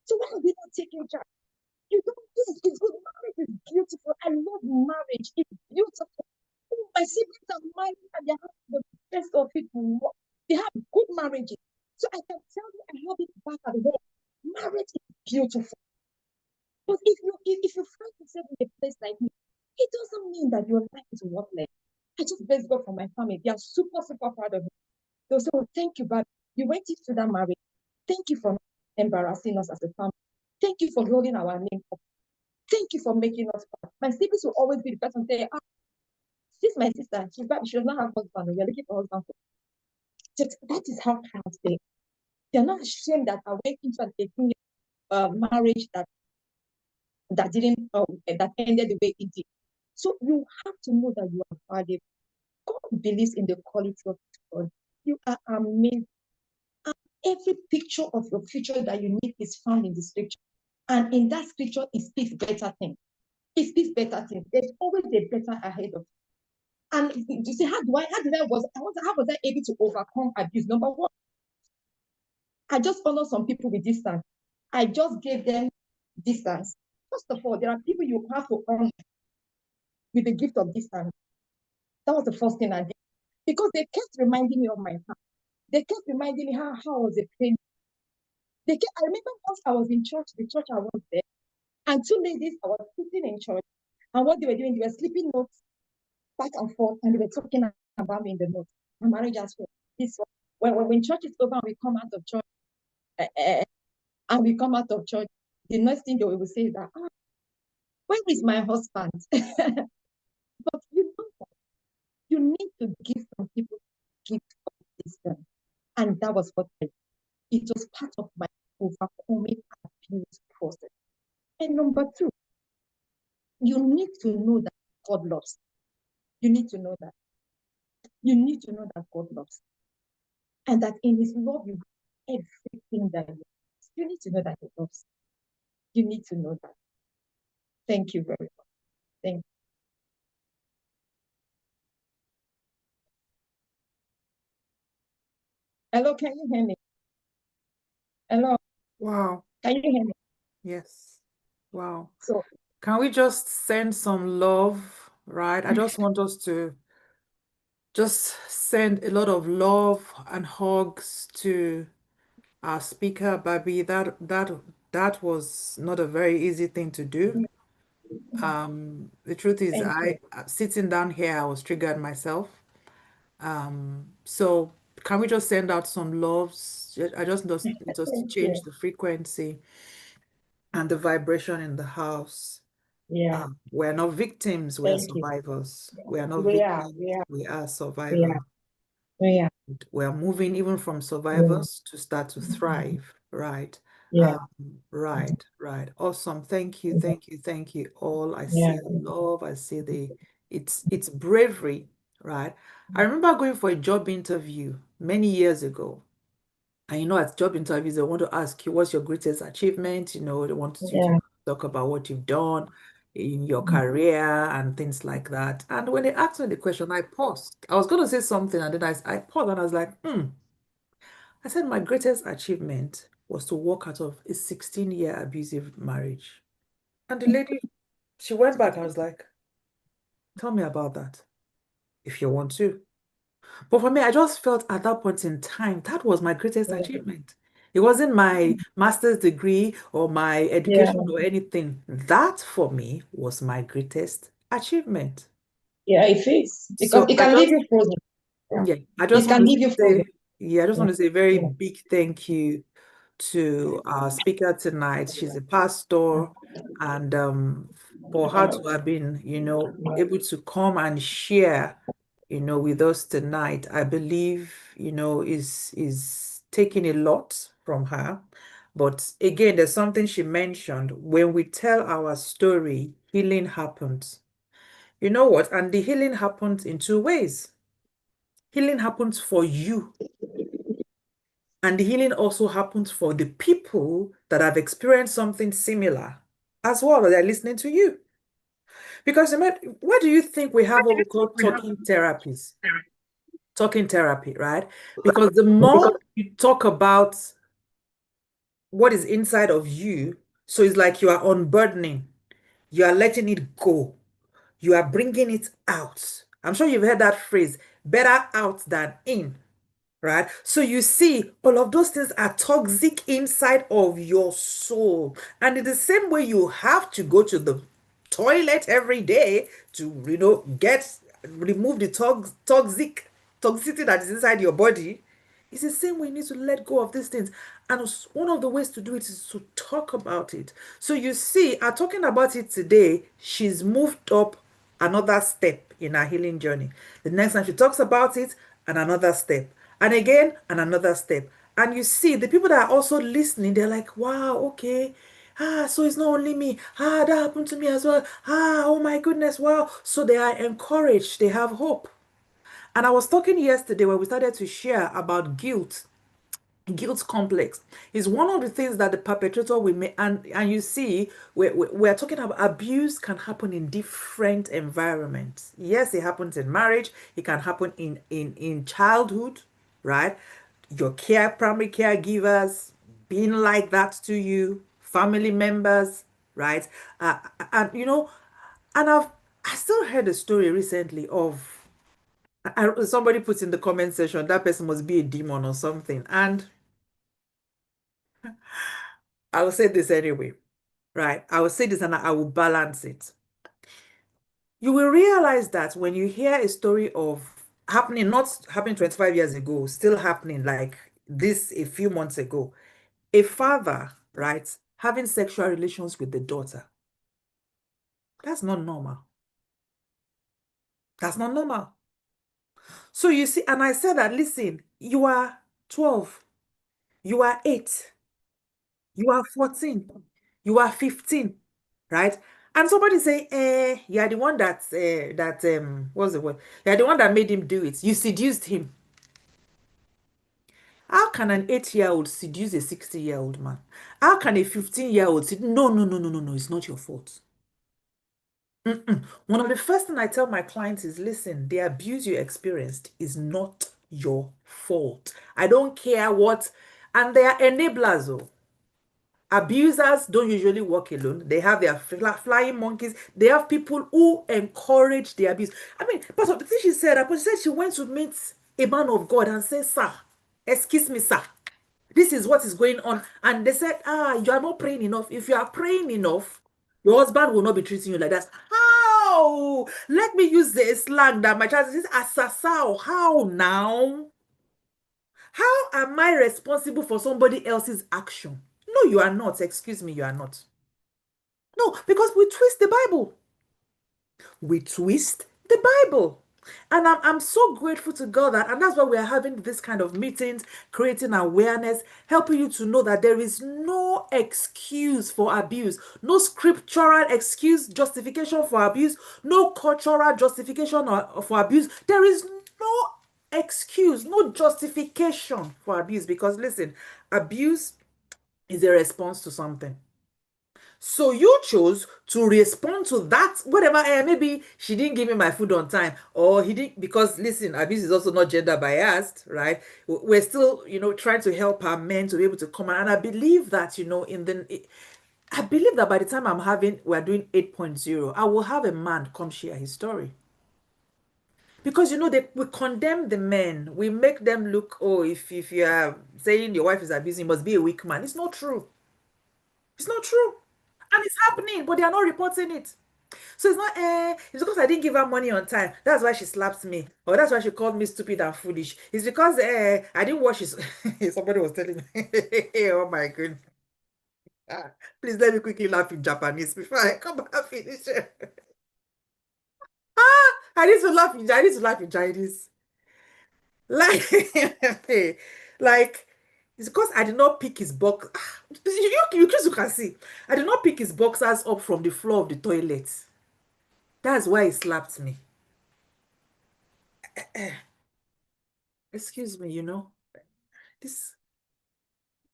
So why are we not taking charge? You don't think it's good. Marriage is beautiful. I love marriage. It's beautiful. My siblings are married and they have the best of it. They have good marriages. So I can tell you, I have it back at home. Marriage is beautiful. But if you find yourself in a place like me, it doesn't mean that your life is worthless. I just bless God for my family. They are super, super proud of me. They'll say, oh, thank you, Babbie. You went into that marriage. Thank you for not embarrassing us as a family. Thank you for holding our name up. Thank you for making us proud. My siblings will always be the person say, this is my sister. She does not have husband. We are looking for husband. That is how proud they are. They're not ashamed that I went into an 18-year marriage that didn't that ended the way it did. So you have to know that you are valuable. God believes in the quality of God. You are amazing. And every picture of your future that you need is found in the scripture. And in that scripture, it speaks better things. It speaks better things. There's always a better ahead of you. And you say, how was I able to overcome abuse? Number one, I just honor some people with distance. I just gave them distance. First of all, there are people you have to honor with the gift of distance. That was the first thing I did. Because they kept reminding me of my past. They kept reminding me how I was a pain. I remember once I was in church, the church I was there, and two ladies, I was sitting in church, and what they were doing, they were slipping notes back and forth, and they were talking about me in the notes. My marriage as well. This one. When church is over and we come out of church, the next thing they will say is that, where is my husband? But you know, you need to give some people gift of wisdom. And that was what I did. It was part of my overcoming abuse process. And number two, you need to know that God loves. You need to know that. You need to know that God loves. And that in his love, you have everything that you need to know that he loves. You need to know that. Thank you very much. Thank you. Hello, can you hear me? Hello. Wow. Can you hear me? Yes. Wow. So Can we just send some love, right? I just want us to just send a lot of love and hugs to our speaker, Babbie. That was not a very easy thing to do. The truth is, Thank you. I sitting down here, I was triggered myself. So can we just send out some loves? I just need us to Thank you. change the frequency and the vibration in the house. Yeah. We're not victims, we are Thank you. survivors. We are not We are. victims, We are. we are We survivors. are. We are. We are moving even from Yeah. survivors to start to thrive, right? Yeah. Right. Awesome. Thank you, thank you, thank you all. I Yeah. see love, I see it's bravery, right? I remember going for a job interview many years ago. And at job interviews, they want to ask you what's your greatest achievement. They want you to Yeah. talk about what you've done in your career and things like that. And when they asked me the question, I paused. I was going to say something, and then I paused and I was like, I said, my greatest achievement was to walk out of a 16-year abusive marriage. And the lady, she went back and was like, tell me about that if you want to. But for me, I just felt at that point in time, that was my greatest achievement. It wasn't my master's degree or my Yeah. education or anything. That for me was my greatest achievement. Yeah. It is because So it I can leave just, you frozen. Yeah. yeah, I just It want can to leave you frozen. say, yeah, I just Yeah. want to say a very Yeah. big thank you to our speaker tonight. She's a pastor, and for her to have been, able to come and share, with us tonight, I believe, is taking a lot from her. But again, there's something she mentioned. When we tell our story, healing happens. You know what? And the healing happens in two ways. Healing happens for you, and the healing also happens for the people that have experienced something similar as well, that they're listening to you. Because why do you think we have what we call talking therapies? Talking therapy, right? Because the more you talk about what is inside of you, so it's like you are unburdening, you are letting it go, you are bringing it out. I'm sure you've heard that phrase, better out than in. Right? So you see, all of those things are toxic inside of your soul. And in the same way, you have to go to the toilet every day to, remove the toxicity that is inside your body. It's the same way you need to let go of these things. And one of the ways to do it is to talk about it. So you see, talking about it today, she's moved up another step in her healing journey. The next time she talks about it, and another step. And again, and another step. And you see, the people that are also listening, they're like, wow, okay. So it's not only me. That happened to me as well. Oh my goodness, wow. So they are encouraged, they have hope. And I was talking yesterday when we started to share about guilt. Guilt complex is one of the things that the perpetrator will make. And you see, we're talking about abuse can happen in different environments. Yes, it happens in marriage, it can happen in childhood, right? Your primary caregivers being like that to you, family members, right? And and I still heard a story recently of, somebody put in the comment section that person must be a demon or something. And I will say this anyway, right? I will say this and I will balance it. You will realize that when you hear a story of happening, not happening 25 years ago, still happening like this a few months ago, a father, right, having sexual relations with the daughter, that's not normal. That's not normal. So you see, and I said that, listen, you are 12, you are 8, you are 14, you are 15, right? And somebody say, you are the one what's the word? You are the one that made him do it. You seduced him. How can an 8-year-old seduce a 60-year-old man? How can a 15-year-old say, no, no, no, no, no, no, it's not your fault. One of the first thing I tell my clients is, listen, the abuse you experienced is not your fault. I don't care what, and they are enablers, oh. Abusers don't usually walk alone. They have their flying monkeys. They have people who encourage the abuse. I mean, but the thing she said, she said she went to meet a man of God and said, "Sir, excuse me, sir. This is what is going on." And they said, you are not praying enough. If you are praying enough, your husband will not be treating you like that. How? Let me use the slang that my child says, "Asasao." How now? How am I responsible for somebody else's action? No, you are not. Excuse me, you are not. No, because we twist the Bible. We twist the Bible. And I'm so grateful to God that, and that's why we are having this kind of meetings, creating awareness, helping you to know that there is no excuse for abuse, no scriptural excuse, justification for abuse, no cultural justification for abuse. There is no excuse, no justification for abuse, because listen, abuse is a response to something. So you chose to respond to that, whatever, maybe she didn't give me my food on time, or he didn't, because listen, abuse is also not gender biased, right? We're still, trying to help our men to be able to come and I believe that, I believe that by the time we're doing 8.0, I will have a man come share his story. Because we condemn the men, we make them look, oh, if you are saying your wife is abusing, you must be a weak man. It's not true. It's not true. And it's happening, but they are not reporting it. So it's not, it's because I didn't give her money on time. That's why she slapped me. Or that's why she called me stupid and foolish. It's because I didn't wash his. Somebody was telling me, oh my goodness. Ah, please let me quickly laugh in Japanese before I come and finish. I need to laugh in Chinese. Like, like, it's because I did not pick his box. You can see. I did not pick his boxers up from the floor of the toilet. That's why he slapped me. Excuse me, this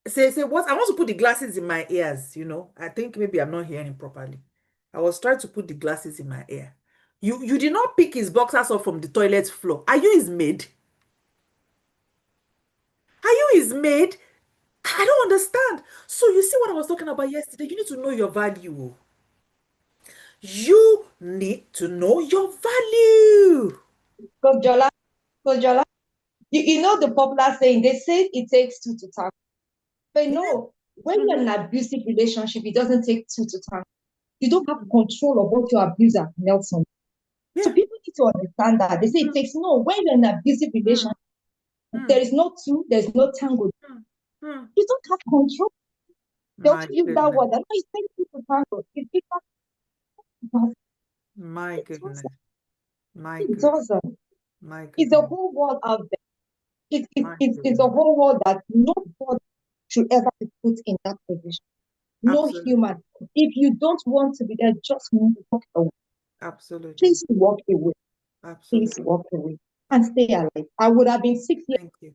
say what? I want to put the glasses in my ears. I think maybe I'm not hearing properly. I was trying to put the glasses in my ear. You did not pick his boxers up from the toilet floor. Are you his maid? Are you his maid? I don't understand. So you see what I was talking about yesterday? You need to know your value. You need to know your value. Coach Jola, Coach Jola, you know the popular saying, they say it takes two to tango. But Yeah. no, when you're in Mm-hmm. an abusive relationship, it doesn't take two to tango. You don't have control of what your abuser melts on. So Yeah. people need to understand that. They say it takes no. When you're in an abusive Mm-hmm. relationship, there is no two, there's no tango. Mm-hmm. You don't have control. They also My use that goodness. word. I know it takes two to tango. My It goodness. doesn't. My It goodness. doesn't. My It's a goodness. whole world out there. My It's a goodness. whole world that nobody should ever be put in that position. No Absolutely. human. If you don't want to be there, just walk away. Absolutely. Please walk away. Please Absolutely. walk away and stay alive. I would have been 6 years Thank you.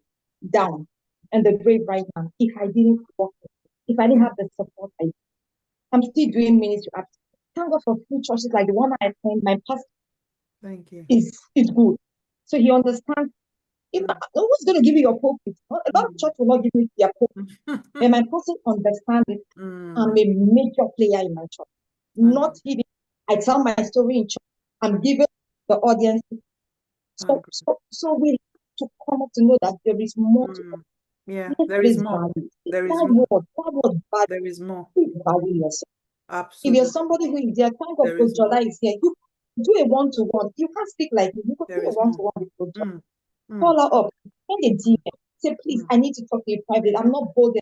down in the grave right now if I didn't walk away, if I didn't Yeah. have the support I'm still doing ministry. Thank God for few churches like the one I attend. My pastor Thank you. is good. So he understands. If Mm, no one's going to give you your pulpit. A lot of mm, church will not give me their pulpit. mm. And my pastor understands it. I'm Mm, a major player in my church. thank Not you. hidden. I tell my story in church. I'm giving the audience. So, Thank you. so, so we have to come up to know that there is more to Mm, yeah, yes, there there is is more. value. There is more. That word value, There is more. please value yourself. If you're Absolutely. somebody who is there, thank God There Coach is more. Jola is here. You do a one-to-one. You can't speak like me. You can There do a is more. one-to-one with Coach Jola. Mm, mm, Call her up. Send a DM. Say, please, mm. I need to talk to you private. I'm not bold.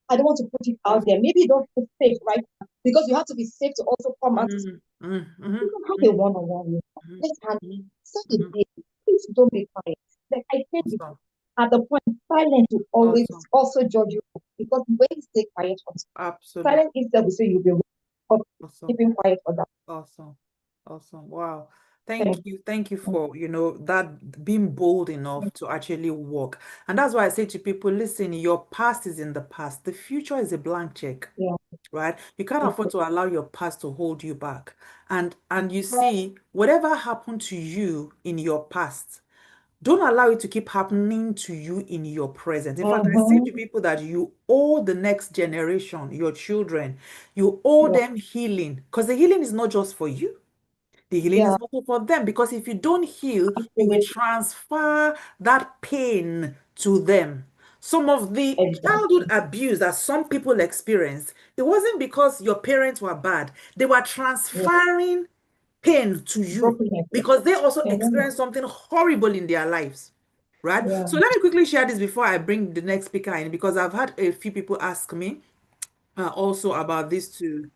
I don't want to put it out Yes. there. Maybe you don't feel safe right now because you have to be safe to also come out. Mm, mm, You mm, can have a mm, one-on-one with her. mm, Let's have mm, send a mm. DM. Please don't be quiet. Like I said before, Awesome. at the point, silence will always Awesome. also judge you because when you stay quiet, Absolutely. silence itself will say you'll be but Awesome. keeping quiet for that. Awesome. Awesome. Wow. Thank Thank you. Thank you you. for, that being bold enough to actually walk. And that's why I say to people, listen, your past is in the past. The future is a blank check, Yeah. right? You can't afford Okay. to allow your past to hold you back. And you see, whatever happened to you in your past, Don't allow it to keep happening to you in your present. In fact, I say to Mm-hmm. people that you owe the next generation, your children, you owe Yeah. them healing, because the healing is not just for you. The healing is Yeah. also for them, because if you don't heal, you will Absolutely. transfer that pain to them. Some of the childhood Exactly. abuse that some people experience, it wasn't because your parents were bad. They were Yeah. transferring pain to you Brokenness. because they also Mm-hmm. experienced something horrible in their lives. Right? Yeah. So let me quickly share this before I bring the next speaker in, because I've had a few people ask me also about this too.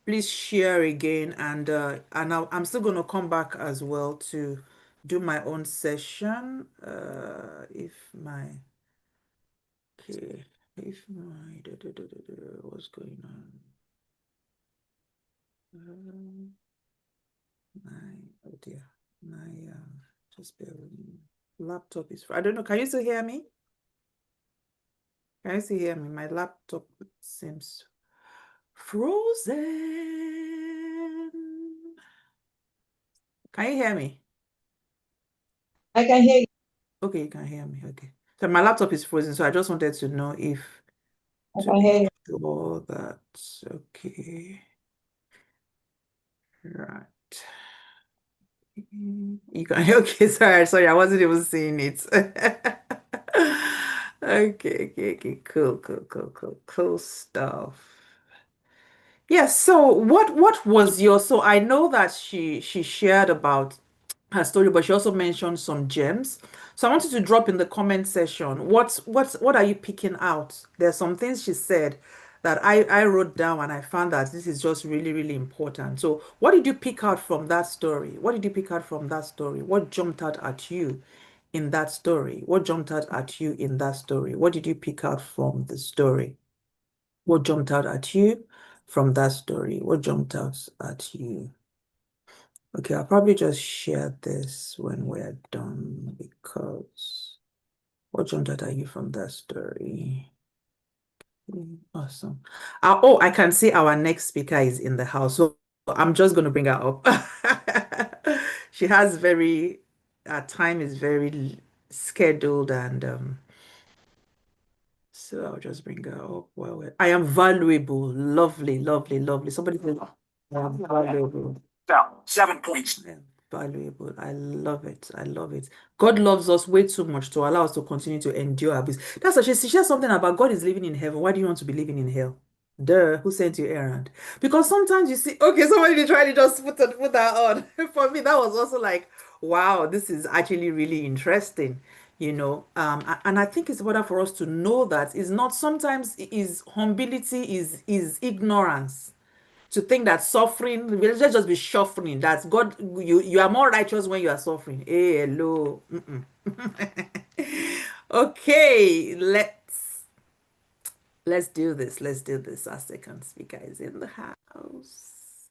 Please share again, and I'm still going to come back as well to do my own session. If my Okay, if my what's going on? Um, my oh dear, my just bear with me. Laptop is. I don't know. Can you still hear me? Can you still hear me? My laptop seems frozen. Can you hear me? I can hear you. Okay, you can hear me. Okay. So my laptop is frozen, so I just wanted to know if I to can be hear you. sure that okay. Right. You can okay, sorry, I wasn't even seeing it. Okay, cool stuff. Yes, so what was your so I know that she shared about her story, but she also mentioned some gems. So I wanted to drop in the comment section. What are you picking out? There's some things she said that I wrote down and I found that this is just really, really important. So what did you pick out from that story? What did you pick out from that story? What jumped out at you in that story? What jumped out at you in that story? What did you pick out from the story? What jumped out at you from that story? What jumped out at you? Okay, I'll probably just share this when we're done because what jumped out at you from that story? Awesome. Oh, I can see our next speaker is in the house, so I'm just going to bring her up. She has her time is very scheduled and so I'll just bring her up. I am valuable. Lovely, lovely, lovely. Somebody said, I am valuable. 7 points. I am valuable. I love it. I love it. God loves us way too much to allow us to continue to endure abuse. That's what she shares something about God is living in heaven. Why do you want to be living in hell? Duh, who sent you errand? Because sometimes you see, okay, somebody trying to just put that on. For me, that was also like, wow, this is actually really interesting, and I think it's better for us to know that it's not sometimes is humility is ignorance to think that suffering, let's just be suffering, that God, you are more righteous when you are suffering. Hey, hello. Okay, let's do this. Let's do this. Our second speaker is in the house.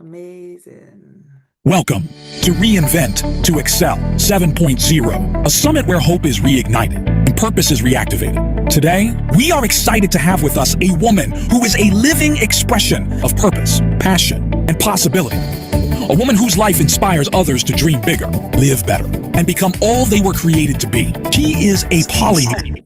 Amazing. Welcome to Reinvent2Excel 7.0, a summit where hope is reignited and purpose is reactivated. Today, we are excited to have with us a woman who is a living expression of purpose, passion, and possibility. A woman whose life inspires others to dream bigger, live better, and become all they were created to be. She is a polymath,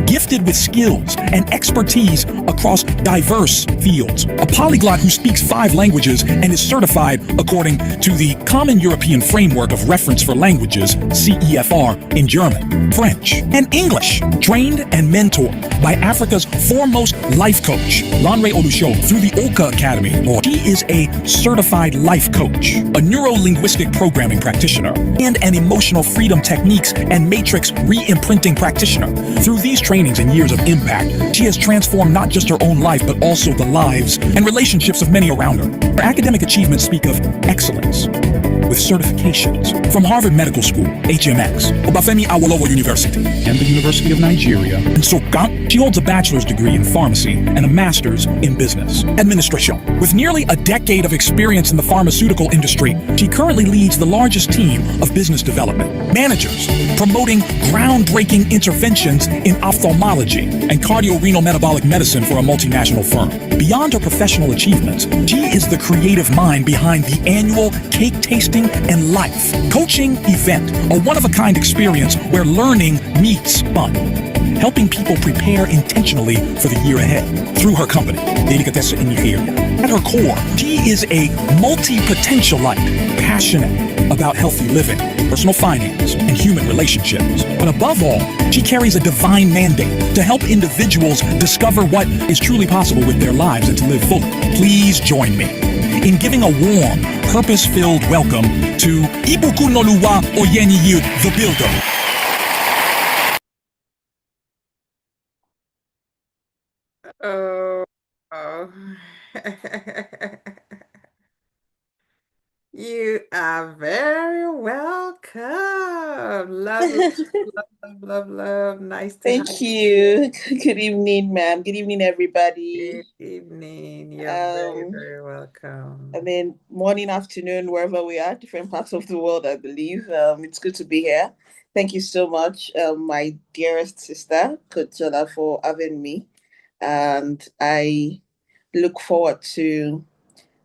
gifted with skills and expertise across diverse fields. A polyglot who speaks 5 languages and is certified according to the Common European Framework of Reference for Languages, CEFR, in German, French, and English. Trained and mentored by Africa's foremost life coach, Lanre Olusho, through the Oka Academy. She is a certified life coach, a neuro-linguistic programming practitioner, and an emotional freedom techniques and matrix re-imprinting practitioner. Through these trainings and years of impact, she has transformed not just her own life, but also the lives and relationships of many around her. Her academic achievements speak of excellence, with certifications from Harvard Medical School, HMX, Obafemi Awolowo University, and the University of Nigeria, and Nsukka She holds a bachelor's degree in pharmacy and a master's in business administration. With nearly a decade of experience in the pharmaceutical industry, she currently leads the largest team of business development managers, promoting groundbreaking interventions in ophthalmology and cardiorenal metabolic medicine for a multinational firm. Beyond her professional achievements, she is the creative mind behind the annual Cake Tasting and Life coaching event, a one-of-a-kind experience where learning meets fun, helping people prepare intentionally for the year ahead through her company, Reignited. At her core, she is a multi-potentialite, passionate about healthy living, personal finance, and human relationships. But above all, she carries a divine mandate to help individuals discover what is truly possible with their lives and to live fully. Please join me in giving a warm, purpose-filled welcome to Ibukunoluwa Oyeniyi, the Builder. Oh, oh. You are very welcome. Love, love, love, love, love, love. Nice to have Thank you. Good evening, ma'am. Good evening, you. everybody. Good evening. You're very, Um, very I welcome. mean, morning, afternoon, wherever we are, different parts of the world, I believe. It's good to be here. Thank you so much, my dearest sister, Coach Jola, for having me. And I look forward to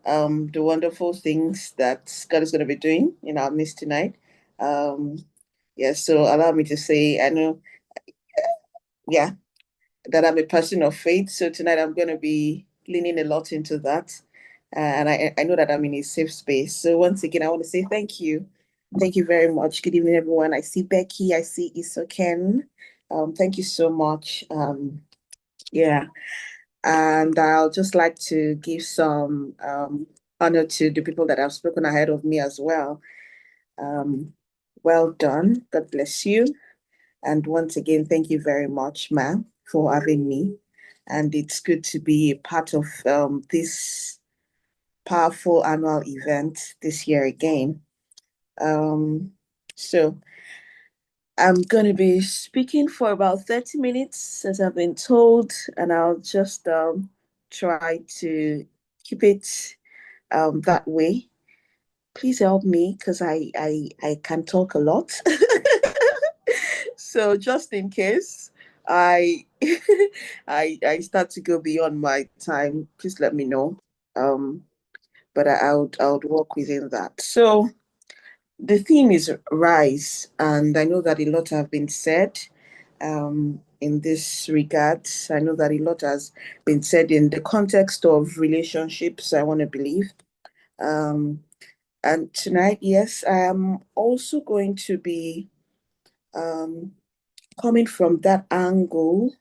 the wonderful things that God is going to be doing in our midst tonight. Um, yeah, so allow me to say, I know, yeah, that I'm a person of faith. So tonight I'm going to be leaning a lot into that. And I know that I'm in a safe space. So once again, I want to say thank you. Thank you very much. Good evening, everyone. I see Becky. I see Isoken. Thank you so much. Yeah. And I'll just like to give some honor to the people that have spoken ahead of me as well. Um, well done. God bless you. And once again, thank you very much, ma'am, for having me. And it's good to be a part of this powerful annual event this year again. Um, so I'm going to be speaking for about 30 minutes, as I've been told, and I'll just try to keep it that way. Please help me because I can talk a lot. So just in case I I start to go beyond my time, please let me know. Um, but I would work within that. So the theme is rise, and I know that a lot have been said in this regard. I know that a lot has been said in the context of relationships, I want to believe. Um, and tonight, yes, I am also going to be um, coming from that angle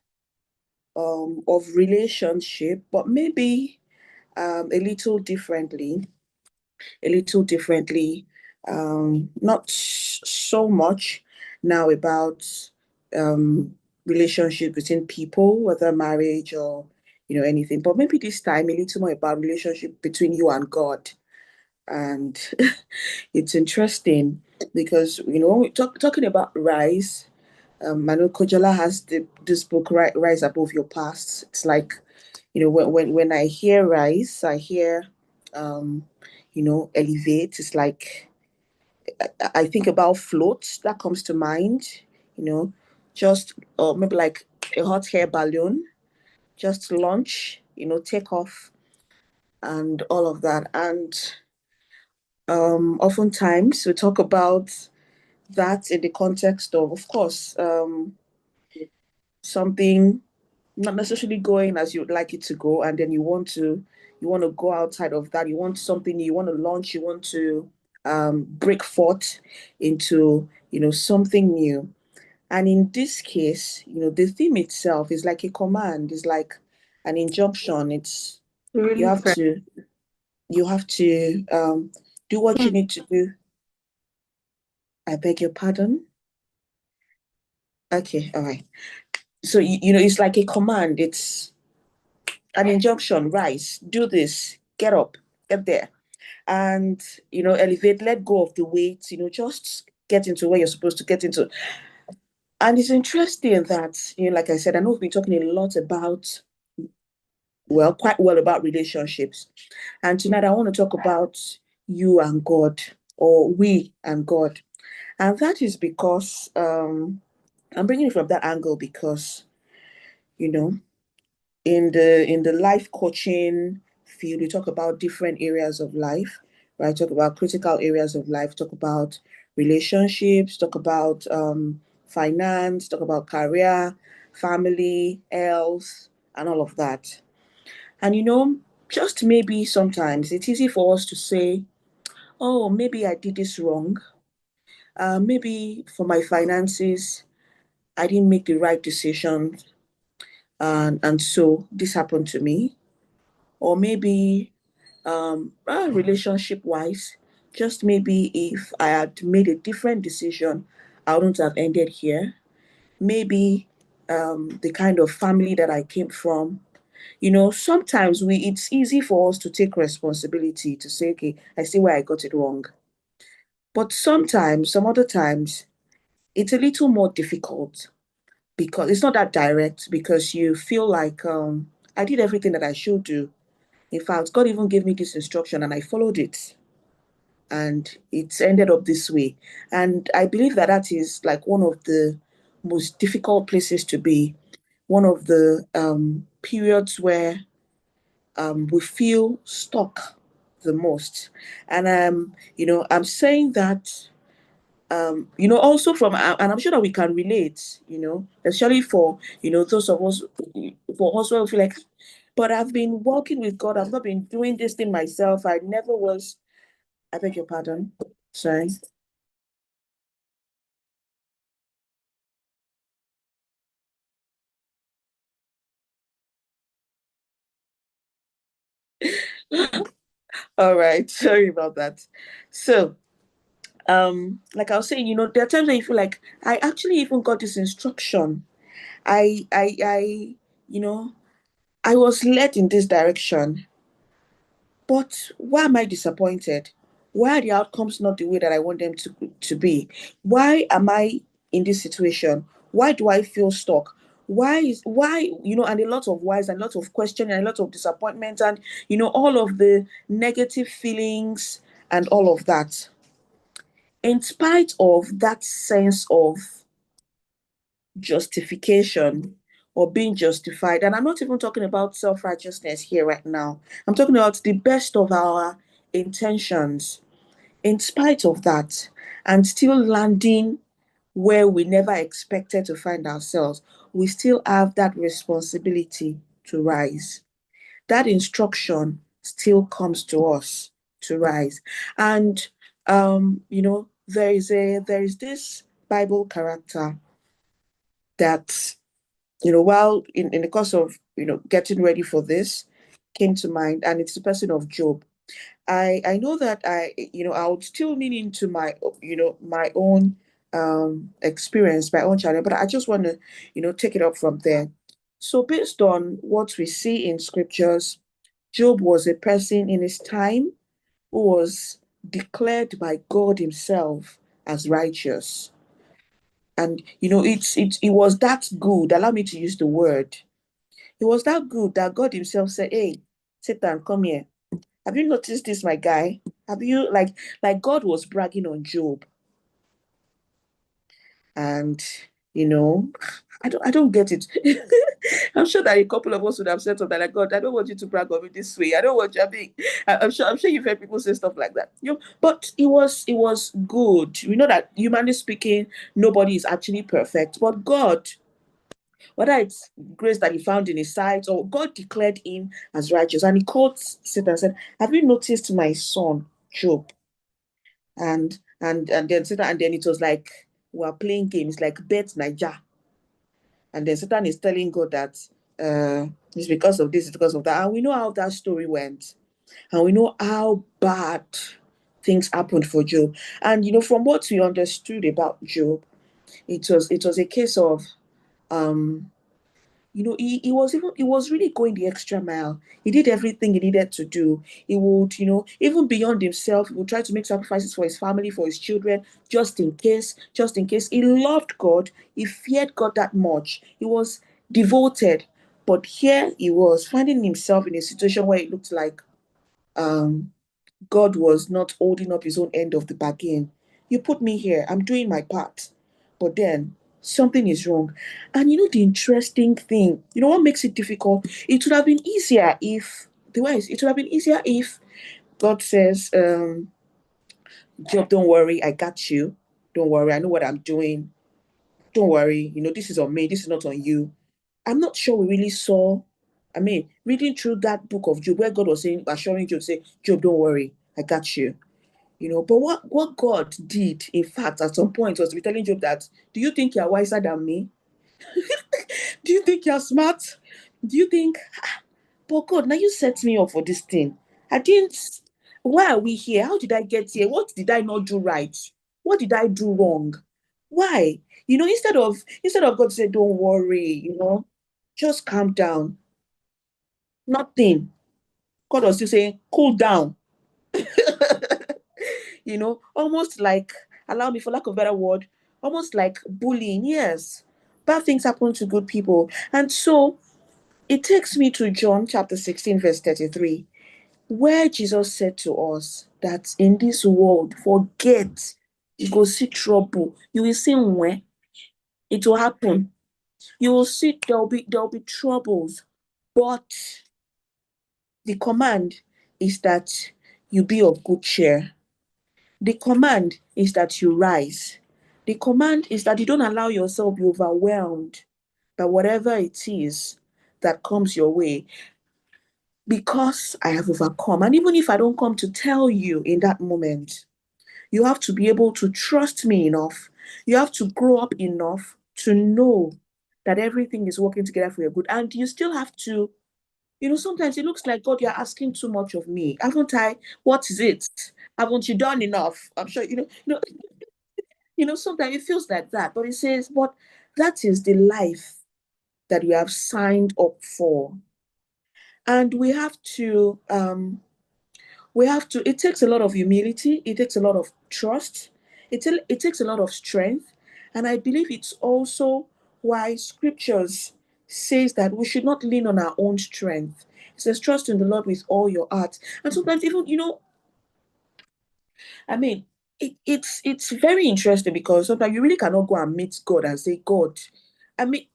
of relationship, but maybe a little differently, not so much now about um, relationship between people, whether marriage or anything, but maybe this time a little more about relationship between you and God. And it's interesting because when we talking about rise. I know Kojola has this book, Rise Above Your Past. It's like, when I hear rise, I hear, elevate. It's like, I think about floats, that comes to mind, you know, just, or maybe like a hot air balloon, just launch, take off and all of that. And oftentimes we talk about that in the context of course, something not necessarily going as you'd like it to go, and then you want to go outside of that. You want something new, you want to launch, you want to break forth into something new. And in this case, the theme itself is like a command, is like an injunction. It's you Really have fair. to you have to do what you need to do. I beg your pardon. Okay, all right. So it's like a command. It's an injunction: rise, do this, get up, get there, and elevate, let go of the weight, just get into where you're supposed to get into. And it's interesting that, like I said, I know we've been talking a lot about, quite well about relationships. And tonight I want to talk about you and God, or we and God. And that is because I'm bringing it from that angle because, you know, in the life coaching field, we talk about different areas of life, right? Talk about critical areas of life, talk about relationships, talk about finance, talk about career, family, health, and all of that. And just maybe sometimes it's easy for us to say, oh, maybe I did this wrong. Maybe for my finances, I didn't make the right decision. And so this happened to me. Or maybe relationship wise, just maybe if I had made a different decision, I wouldn't have ended here. Maybe the kind of family that I came from, sometimes it's easy for us to take responsibility to say, okay, I see where I got it wrong. But sometimes, some other times, it's a little more difficult because it's not that direct, because you feel like I did everything that I should do. In fact, God even gave me this instruction and I followed it. And it's ended up this way. And I believe that that is like one of the most difficult places to be, one of the periods where we feel stuck the most. And I'm saying that also from, and I'm sure that we can relate, especially for, those of us, for us who feel like, but I've been walking with God. I've not been doing this thing myself. I never was. I beg your pardon. Sorry. All right. Sorry about that. So, like I was saying, there are times when you feel like I actually even got this instruction. I you know, I was led in this direction. But why am I disappointed? Why are the outcomes not the way that I want them to be? Why am I in this situation? Why do I feel stuck? And a lot of whys and a lot of questioning and a lot of disappointment and all of the negative feelings and all of that. In spite of that sense of justification or being justified, and I'm not even talking about self-righteousness here right now. I'm talking about the best of our intentions. In spite of that, and still landing where we never expected to find ourselves, we still have that responsibility to rise. That instruction still comes to us to rise. And there is this Bible character that, while in the course of getting ready for this, came to mind, and it's the person of Job. I know that I would still lean into my my own experience, my own channel, but I just want to take it up from there. So based on what we see in scriptures, Job was a person in his time who was declared by God himself as righteous. And it was that good, allow me to use the word. It was that good that God himself said, hey, Satan, come here. Have you noticed this, my guy? Have you like God was bragging on Job? And you know, I don't get it. I'm sure that a couple of us would have said something like, God, I don't want you to brag on me this way. I don't want you. I'm sure you've heard people say stuff like that. But it was good. We know that humanly speaking, nobody is actually perfect, but God, whether it's grace that he found in his sight or God declared him as righteous. And he called Satan and said, have you noticed my son, Job? And then Satan, and then it was like we're playing games like Bet Niger. And then Satan is telling God that it's because of this, it's because of that. And we know how that story went. And we know how bad things happened for Job. And from what we understood about Job, it was a case of He was really going the extra mile. He did everything he needed to do. He would, even beyond himself, he would try to make sacrifices for his family, for his children, just in case, just in case. He loved God. He feared God that much. He was devoted. But here he was finding himself in a situation where it looked like um God was not holding up his own end of the bargain. You put me here, I'm doing my part. But then something is wrong. And the interesting thing, what makes it difficult? It would have been easier if, the way it would have been easier if God says, Job, don't worry, I got you. Don't worry, I know what I'm doing. Don't worry, this is on me, this is not on you. I'm not sure we really saw, reading through that book of Job, where God was saying, assuring Job, say, Job, don't worry, I got you. But what God did, in fact, at some point was to be telling Job that, do you think you're wiser than me? Do you think you're smart? Do you think, but God, now you set me up for this thing. I didn't, why are we here? How did I get here? What did I not do right? What did I do wrong? Why? Instead of God to say, don't worry, just calm down. Nothing. God was still saying, cool down. Almost like, allow me for lack of a better word, almost like bullying. Yes, bad things happen to good people. And so it takes me to John chapter 16, verse 33, where Jesus said to us that in this world, forget, you go see trouble. You will see when it will happen. You will see there'll be troubles. But the command is that you be of good cheer. The command is that you rise. The command is that you don't allow yourself be overwhelmed by whatever it is that comes your way, because I have overcome. And even if I don't come to tell you in that moment, you have to be able to trust me enough. You have to grow up enough to know that everything is working together for your good. And you still have to, sometimes it looks like, God, you're asking too much of me. Haven't I? What is it? Haven't you done enough? I'm sure, sometimes it feels like that, but it says, but that is the life that we have signed up for. And it takes a lot of humility, it takes a lot of trust, it takes a lot of strength. And I believe it's also why scriptures says that we should not lean on our own strength. It says, trust in the Lord with all your heart. And sometimes even, I mean, it's very interesting, because sometimes you really cannot go and meet God and say, God, I mean,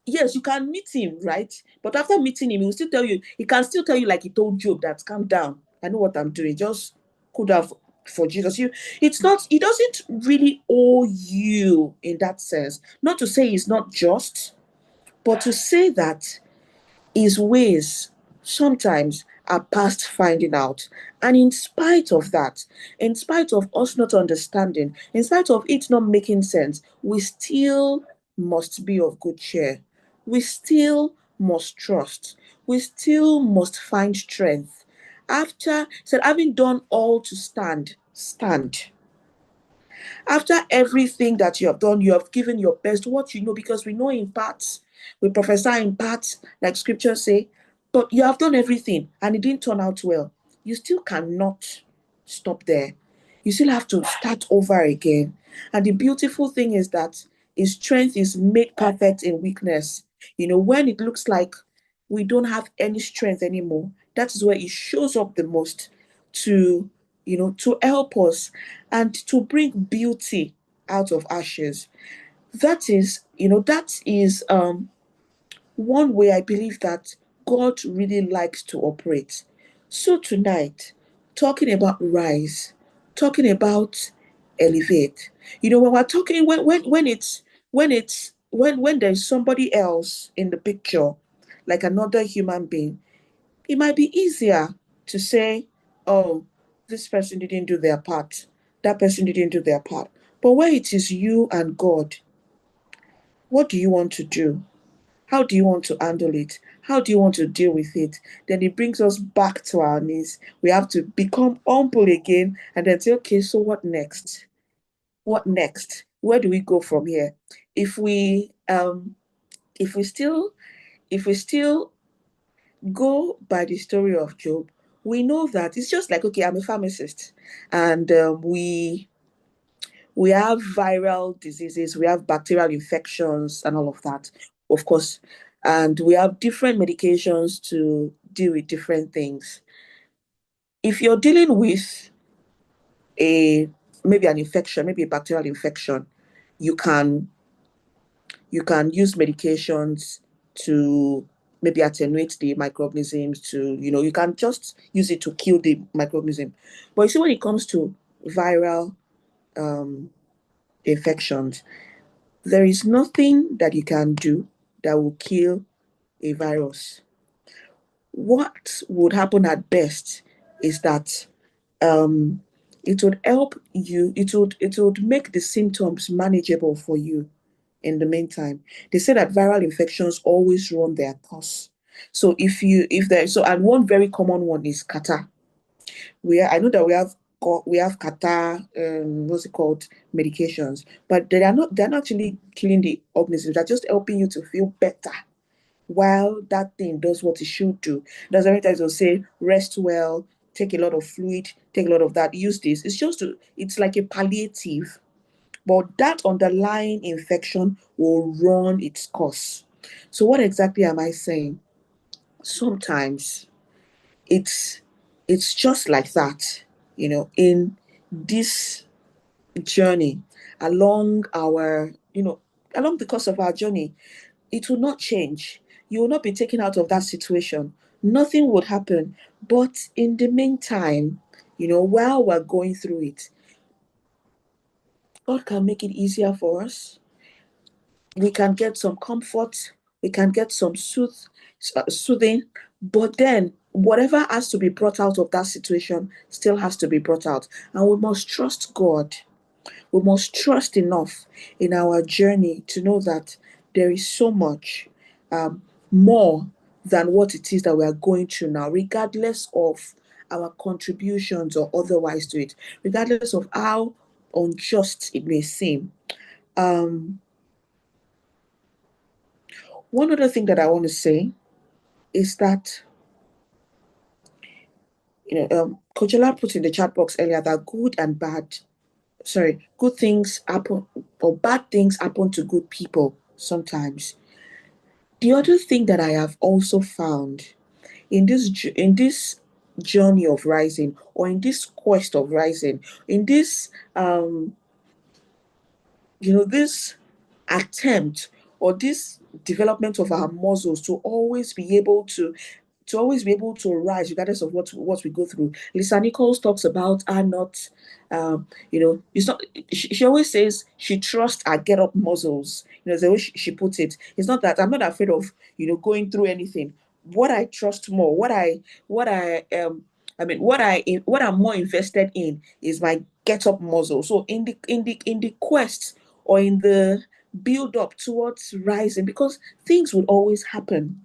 yes, you can meet him, right? But after meeting him, he can still tell you, like he told Job, that calm down. I know what I'm doing. Just could have for Jesus. He doesn't really owe you in that sense. Not to say he's not just, but to say that his ways sometimes are past finding out. And in spite of that, in spite of us not understanding, in spite of it not making sense, we still must be of good cheer. We still must trust. We still must find strength. After said, having done all to stand, stand. After everything that you have done, you have given your best, what you know, because we know in parts, we prophesy in parts, like scriptures say, but you have done everything and it didn't turn out well. You still cannot stop there. You still have to start over again. And the beautiful thing is that his strength is made perfect in weakness. When it looks like we don't have any strength anymore, that is where it shows up the most to to help us and to bring beauty out of ashes. That is one way I believe that God really likes to operate. So tonight, talking about rise, talking about elevate. When we're talking, when there's somebody else in the picture, like another human being, it might be easier to say, oh, this person didn't do their part, that person didn't do their part. But where it is you and God, what do you want to do? How do you want to handle it? How do you want to deal with it? Then it brings us back to our knees. We have to become humble again and then say, okay, so what next? What next? Where do we go from here? If we still if we still go by the story of Job, we know that it's just like, okay, I'm a pharmacist, and we have viral diseases, we have bacterial infections, and all of that, of course, and we have different medications to deal with different things. If you're dealing with a maybe an infection, maybe a bacterial infection, you can use medications to maybe attenuate the microorganisms, to, you can just use it to kill the microorganism. But you see, when it comes to viral infections, there is nothing that you can do that will kill a virus. What would happen at best is that it would help you, it would make the symptoms manageable for you in the meantime. They say that viral infections always run their course. So and one very common one is catarrh. I know that we have catarrh, what's it called, medications, but they're not actually killing the organisms. They're just helping you to feel better while that thing does what it should do. That's every time they'll say rest well, take a lot of fluid, take a lot of that, use this. It's like a palliative, but that underlying infection will run its course. So what exactly am I saying? Sometimes it's just like that, in this journey, along the course of our journey, it will not change. You will not be taken out of that situation. Nothing would happen. But in the meantime, while we're going through it, God can make it easier for us. We can get some comfort. We can get some soothing. But then, whatever has to be brought out of that situation still has to be brought out. And we must trust God. We must trust enough in our journey to know that there is so much more than what it is that we are going through now, regardless of our contributions or otherwise to it, regardless of how unjust it may seem. One other thing that I want to say is that, Coach Ola put in the chat box earlier that good things happen, or bad things happen to good people sometimes. The other thing that I have also found in this journey of rising, or in this quest of rising, in this this attempt, or this development of our muscles to always be able to rise regardless of what we go through. Lisa Nichols talks about her not, it's not. She always says she trusts her get up muscles. The way she puts it. It's not that I'm not afraid of going through anything. What I trust more, what I'm more invested in is my get up muscle. So in the quest, or in the build up towards rising, because things will always happen,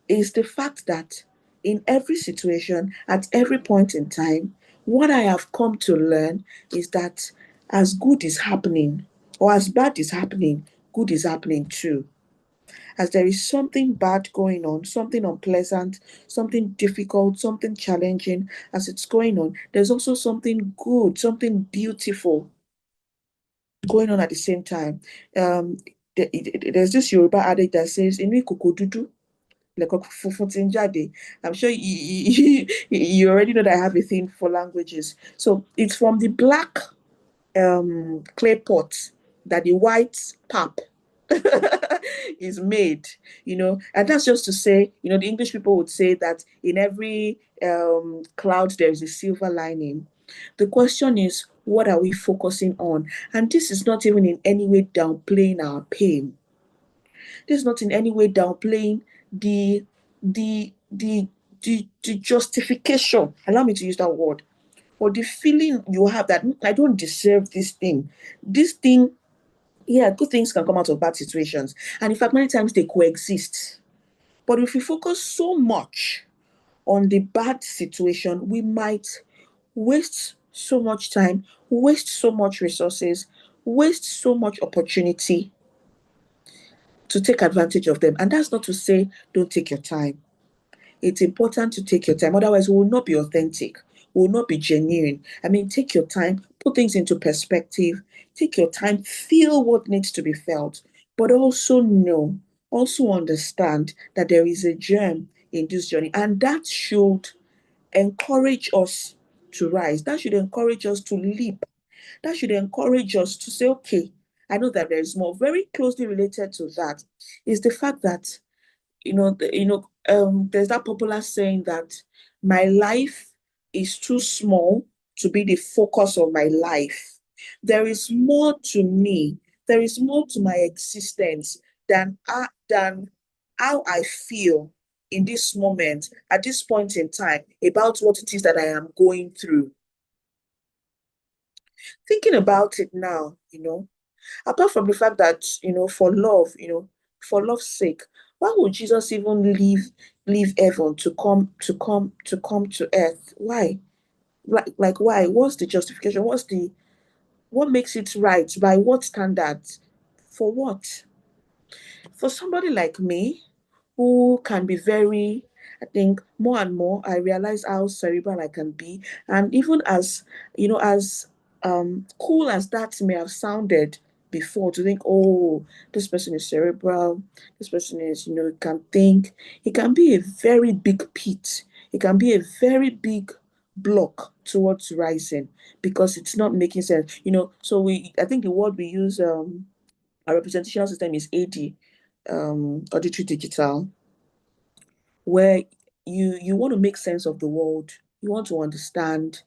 is the fact that in every situation, at every point in time, what I have come to learn is that as good is happening, or as bad is happening, good is happening too. As there is something bad going on, something unpleasant, something difficult, something challenging, as it's going on, there's also something good, something beautiful going on at the same time. There's this Yoruba adage that says, "Inu ikoko dudu, lẹ̀kọ́ funfun tí ń jáde." I'm sure you already know that I have a thing for languages. So it's from the black clay pot that the white pap is made, and that's just to say, the English people would say that in every cloud there is a silver lining. The question is, what are we focusing on? And this is not even in any way downplaying our pain. This is not in any way downplaying the justification, allow me to use that word, or the feeling you have that I don't deserve this thing. This thing, yeah, good things can come out of bad situations. And in fact, many times they coexist. But if we focus so much on the bad situation, we might waste so much time, waste so much resources, waste so much opportunity to take advantage of them. And that's not to say don't take your time. It's important to take your time. Otherwise, we will not be authentic. We will not be genuine. I mean, take your time, put things into perspective, take your time, feel what needs to be felt, but also know, also understand that there is a germ in this journey. And that should encourage us to rise. That should encourage us to leap. That should encourage us to say, okay, I know that there is more. Very closely related to that is the fact that there's that popular saying that my life is too small to be the focus of my life. There is more to me. There is more to my existence than how I feel in this moment, at this point in time, about what it is that I am going through. Thinking about it now, apart from the fact that, for love's sake, why would Jesus even leave heaven to come to earth? Why? Like why? What's the justification? What makes it right? By what standards? For what? For somebody like me, who can be very, I think more and more, I realize how cerebral I can be. And even as cool as that may have sounded before, to think, oh, this person is cerebral, this person is, can think, it can be a very big pit. It can be a very big block towards rising because it's not making sense. So I think the word we use, our representational system is AD, auditory digital, where you want to make sense of the world, you want to understand.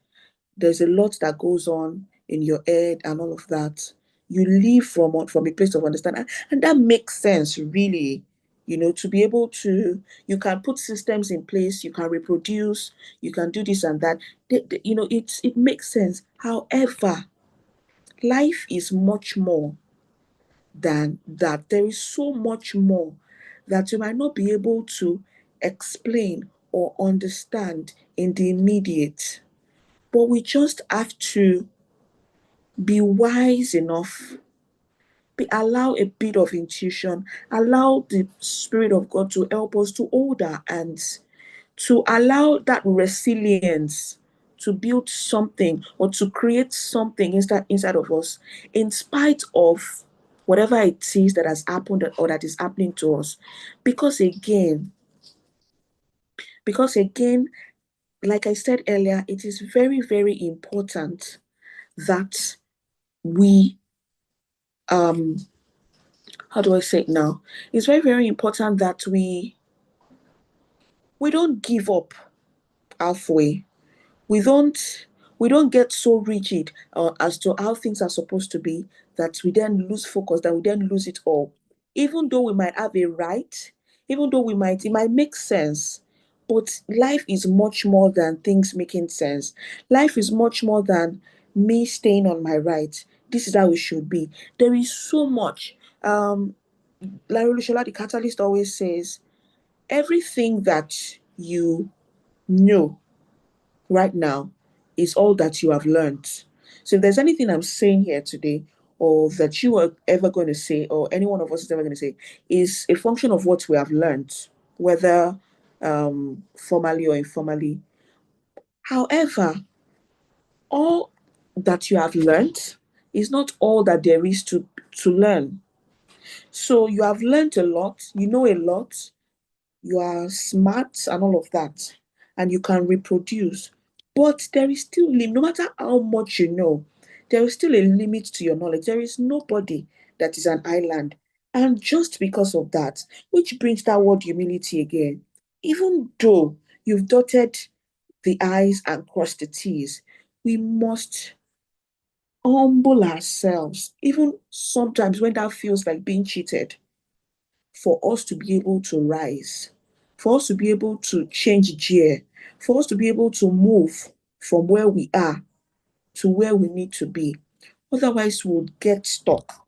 There's a lot that goes on in your head and all of that. You live from a place of understanding, and that makes sense, really. To be able to, you can put systems in place, you can reproduce, you can do this and that. It makes sense. However, life is much more than that. There is so much more that you might not be able to explain or understand in the immediate. But we just have to be wise enough, allow a bit of intuition, allow the Spirit of God to help us to hold our hands, to allow that resilience to build something or to create something inside of us, in spite of whatever it is that has happened or that is happening to us. Because again, like I said earlier, it is very, very important that we, how do I say it now? It's very, very important that we don't give up halfway. We don't get so rigid as to how things are supposed to be, that we then lose focus, that we then lose it all. Even though we might have a right, even though it might make sense, but life is much more than things making sense. Life is much more than me staying on my right. This is how it should be. There is so much. Larry Lushola, the catalyst, always says, everything that you know right now is all that you have learned. So if there's anything I'm saying here today, or that you are ever going to say, or any one of us is ever going to say, is a function of what we have learned, whether formally or informally. However, all that you have learned is not all that there is to learn. So you have learned a lot, you know a lot, you are smart and all of that, and you can reproduce. But there is still limit. No matter how much you know, there is still a limit to your knowledge. There is nobody that is an island. And just because of that, which brings that word humility again, even though you've dotted the I's and crossed the T's, we must humble ourselves, even sometimes when that feels like being cheated, for us to be able to rise, for us to be able to change gear, for us to be able to move from where we are to where we need to be. Otherwise, we'll get stuck.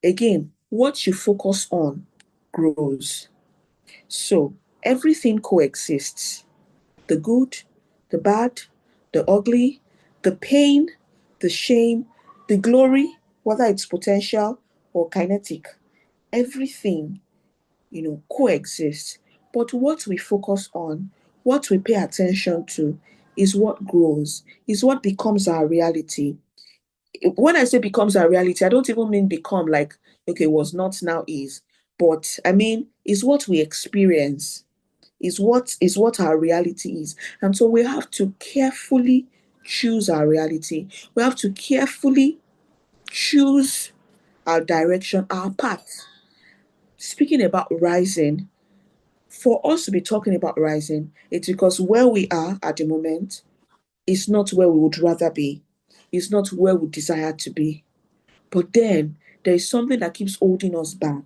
Again, what you focus on grows. So everything coexists: the good, the bad, the ugly, the pain, the shame, the glory, whether it's potential or kinetic, everything, coexists. But what we focus on, what we pay attention to, is what grows, is what becomes our reality. When I say becomes our reality, I don't even mean become like, okay, was not, now is. But I mean, is what we experience, is what our reality is. And so we have to carefully choose our reality. We have to carefully choose our direction, our path. Speaking about rising, for us to be talking about rising, it's because where we are at the moment is not where we would rather be. It's not where we desire to be. But then there is something that keeps holding us back.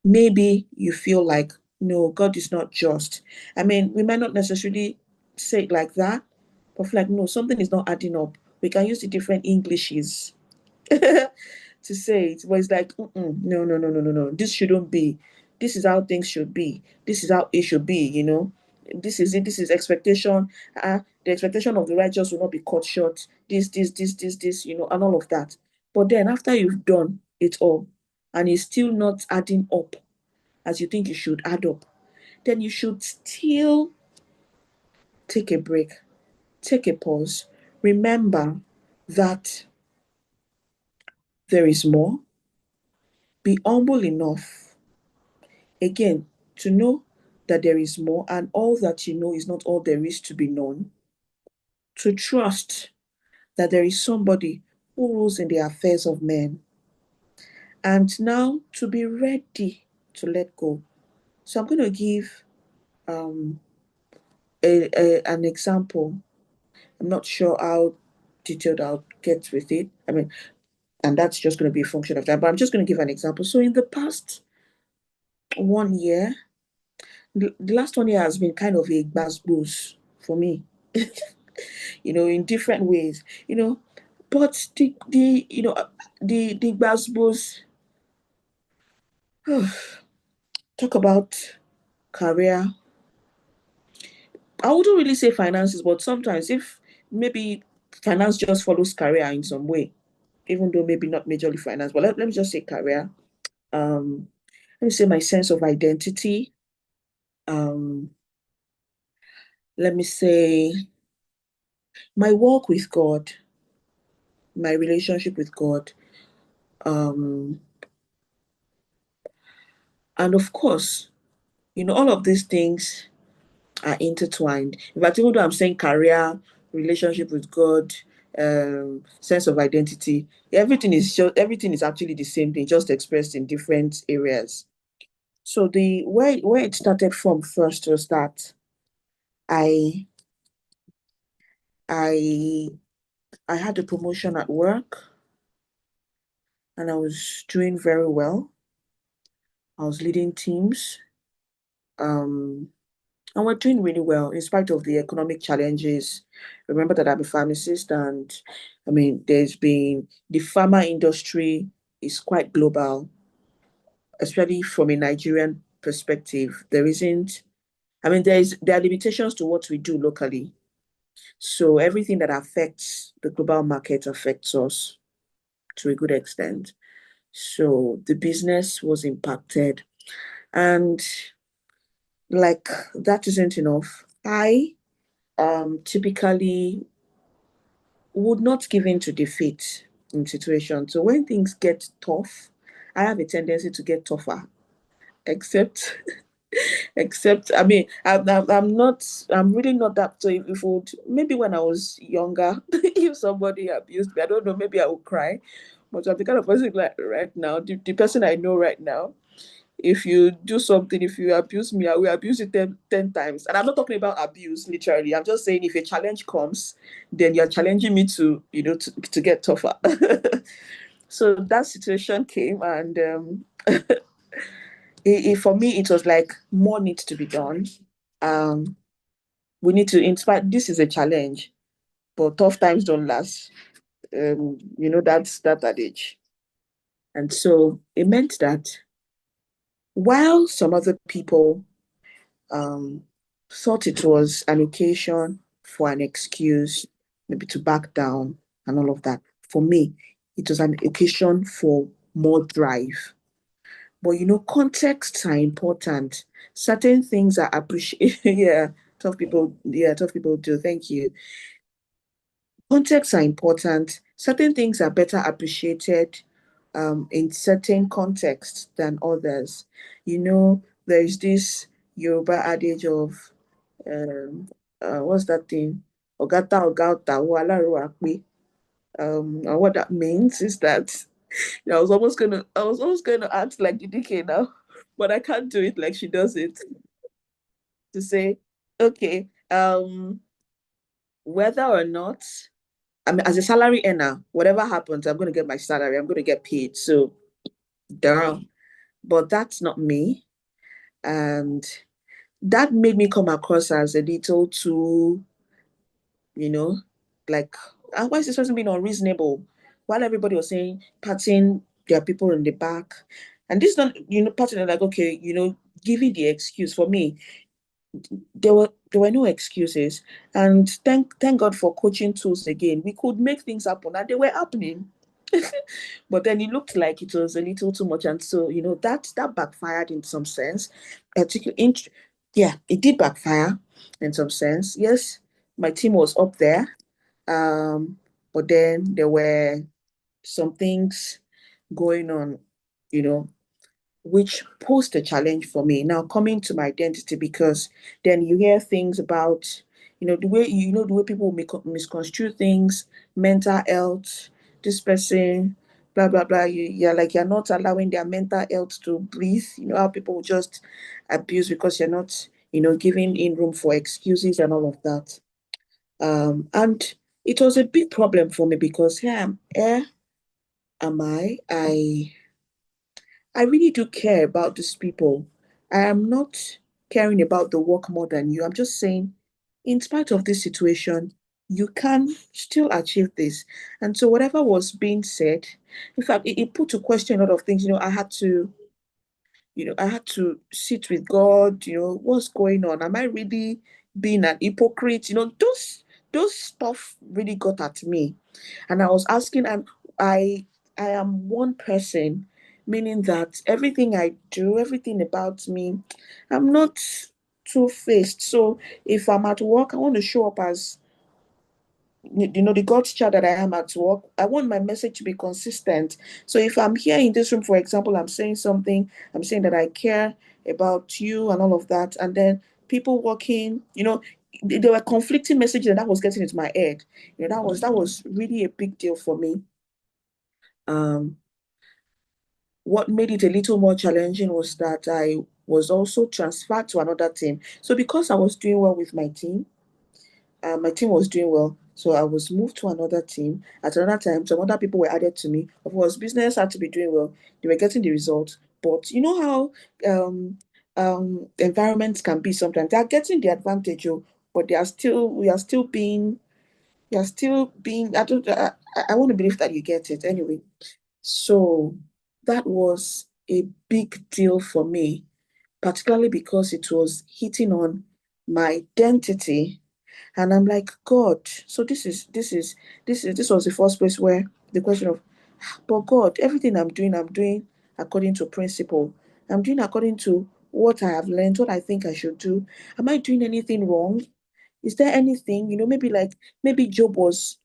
Maybe you feel like, no, God is not just. I mean, we might not necessarily say it like that, but feel like, no, something is not adding up. We can use the different Englishes to say it, but it's like, no, no, no, no, no, no. This shouldn't be. This is how things should be. This is how it should be. This is it. This is expectation. The expectation of the righteous will not be cut short. This, and all of that. But then after you've done it all, and it's still not adding up as you think it should add up, then you should still take a break, take a pause. Remember that there is more. Be humble enough, again, to know that there is more, and all that you know is not all there is to be known. To trust that there is somebody who rules in the affairs of men. And now to be ready to let go. So I'm going to give an example. I'm not sure how detailed I'll get with it. I mean, and that's just going to be a function of that. But I'm just going to give an example. So in the past 1 year, the last 1 year has been kind of a boost for me, in different ways, But the boost, talk about career. I wouldn't really say finances, but sometimes if maybe finance just follows career in some way, even though maybe not majorly finance, but let me just say career. Let me say my sense of identity. Um, let me say my walk with God, my relationship with God. And of course, all of these things are intertwined. In fact, even though I'm saying career, relationship with God, sense of identity, everything is actually the same thing, just expressed in different areas. So the where it started from first was that I I I had a promotion at work and I was doing very well. I was leading teams. And we're doing really well in spite of the economic challenges. Remember that I'm a pharmacist, and I mean, the pharma industry is quite global, especially from a Nigerian perspective. There are limitations to what we do locally. So everything that affects the global market affects us to a good extent. So the business was impacted. And like that isn't enough. I typically would not give in to defeat in situations. So when things get tough, I have a tendency to get tougher. Except, I mean, I'm really not that. So if would maybe when I was younger, if somebody abused me, I don't know, maybe I would cry. But I'm the kind of person like right now, the person I know right now, if you do something, if you abuse me, I will abuse it 10 times. And I'm not talking about abuse, literally. I'm just saying if a challenge comes, then you're challenging me to get tougher. So that situation came, and for me, it was like more needs to be done. Um, we need to inspire. This is a challenge, but tough times don't last. That's that adage. And so it meant that while some other people um, thought it was an occasion for an excuse, maybe to back down and all of that. For me, it was an occasion for more drive. But contexts are important. Certain things are appreciated. Yeah, tough people. Yeah, tough people do. Thank you. Contexts are important. Certain things are better appreciated in certain contexts than others. There's this Yoruba adage of what's that thing? Ogata ogata wala akpi. And what that means is that I was almost gonna act like DK now, but I can't do it like she does it. To say, okay, whether or not, I mean, as a salary earner, whatever happens, I'm gonna get my salary. I'm gonna get paid. So, duh. But that's not me, and that made me come across as a little too, like, why is this person being unreasonable? While everybody was saying, patting their people in the back. And this is not, patting, like, okay, giving the excuse. For me, there were no excuses. And thank God for coaching tools again. We could make things happen, and they were happening. But then it looked like it was a little too much. And so, that backfired in some sense. Yeah, it did backfire in some sense. Yes, my team was up there. But then there were some things going on, you know, which posed a challenge for me. Now coming to my identity, because then you hear things about, the way people misconstrue things, mental health, this person, blah blah blah. You're not allowing their mental health to breathe. You know how people just abuse because you're not, giving in room for excuses and all of that. And it was a big problem for me because here am I really do care about these people. I am not caring about the work more than you. I'm just saying, in spite of this situation, you can still achieve this. And so whatever was being said, in fact, it put to question a lot of things. I had to sit with God, what's going on? Am I really being an hypocrite? Those stuff really got at me. And I was asking, and I am one person, meaning that everything I do, everything about me, I'm not two-faced. So if I'm at work, I want to show up as the God's child that I am at work. I want my message to be consistent. So if I'm here in this room, for example, I'm saying something, I'm saying that I care about you and all of that, and then people walking, there were conflicting messages and that was getting into my head. That was really a big deal for me. What made it a little more challenging was that I was also transferred to another team. So because I was doing well with my team was doing well. So I was moved to another team. At another time, some other people were added to me. Of course, business had to be doing well. They were getting the results. But you know how environments can be sometimes. They are getting the advantage, but we are still being, I want to believe that you get it anyway. So that was a big deal for me, particularly because it was hitting on my identity. And I'm like, God, so this was the first place where the question of, but God, everything I'm doing according to principle. I'm doing according to what I have learned, what I think I should do. Am I doing anything wrong? Is there anything, maybe Job was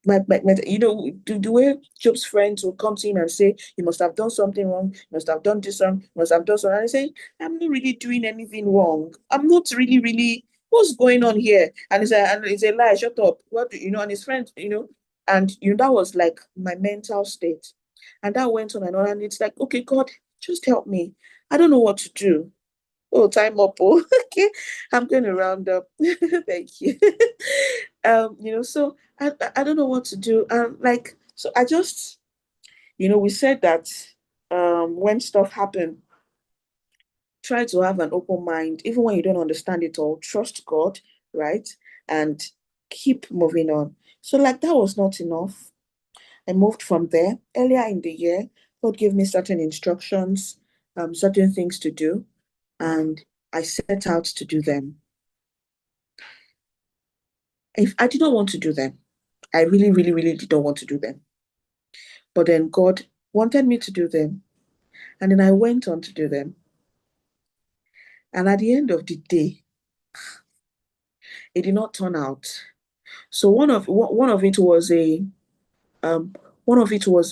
the way Job's friends will come to him and say, you must have done something wrong, you must have done this wrong, you must have done something. And I say, I'm not really doing anything wrong. I'm not really, what's going on here? And it's a lie, shut up. And his friends, and that was like my mental state. And that went on and on. And it's like, okay, God, just help me. I don't know what to do. Oh, time up. Oh, okay. I'm going to round up. Thank you. So I don't know what to do. So I just, we said that when stuff happen, try to have an open mind, even when you don't understand it all, trust God, right? And keep moving on. So like that was not enough. I moved from there. Earlier in the year, God gave me certain instructions, certain things to do, and I set out to do them. If I did not want to do them, I really, really, really did not want to do them. But then God wanted me to do them. And then I went on to do them. And at the end of the day, it did not turn out. So one of it was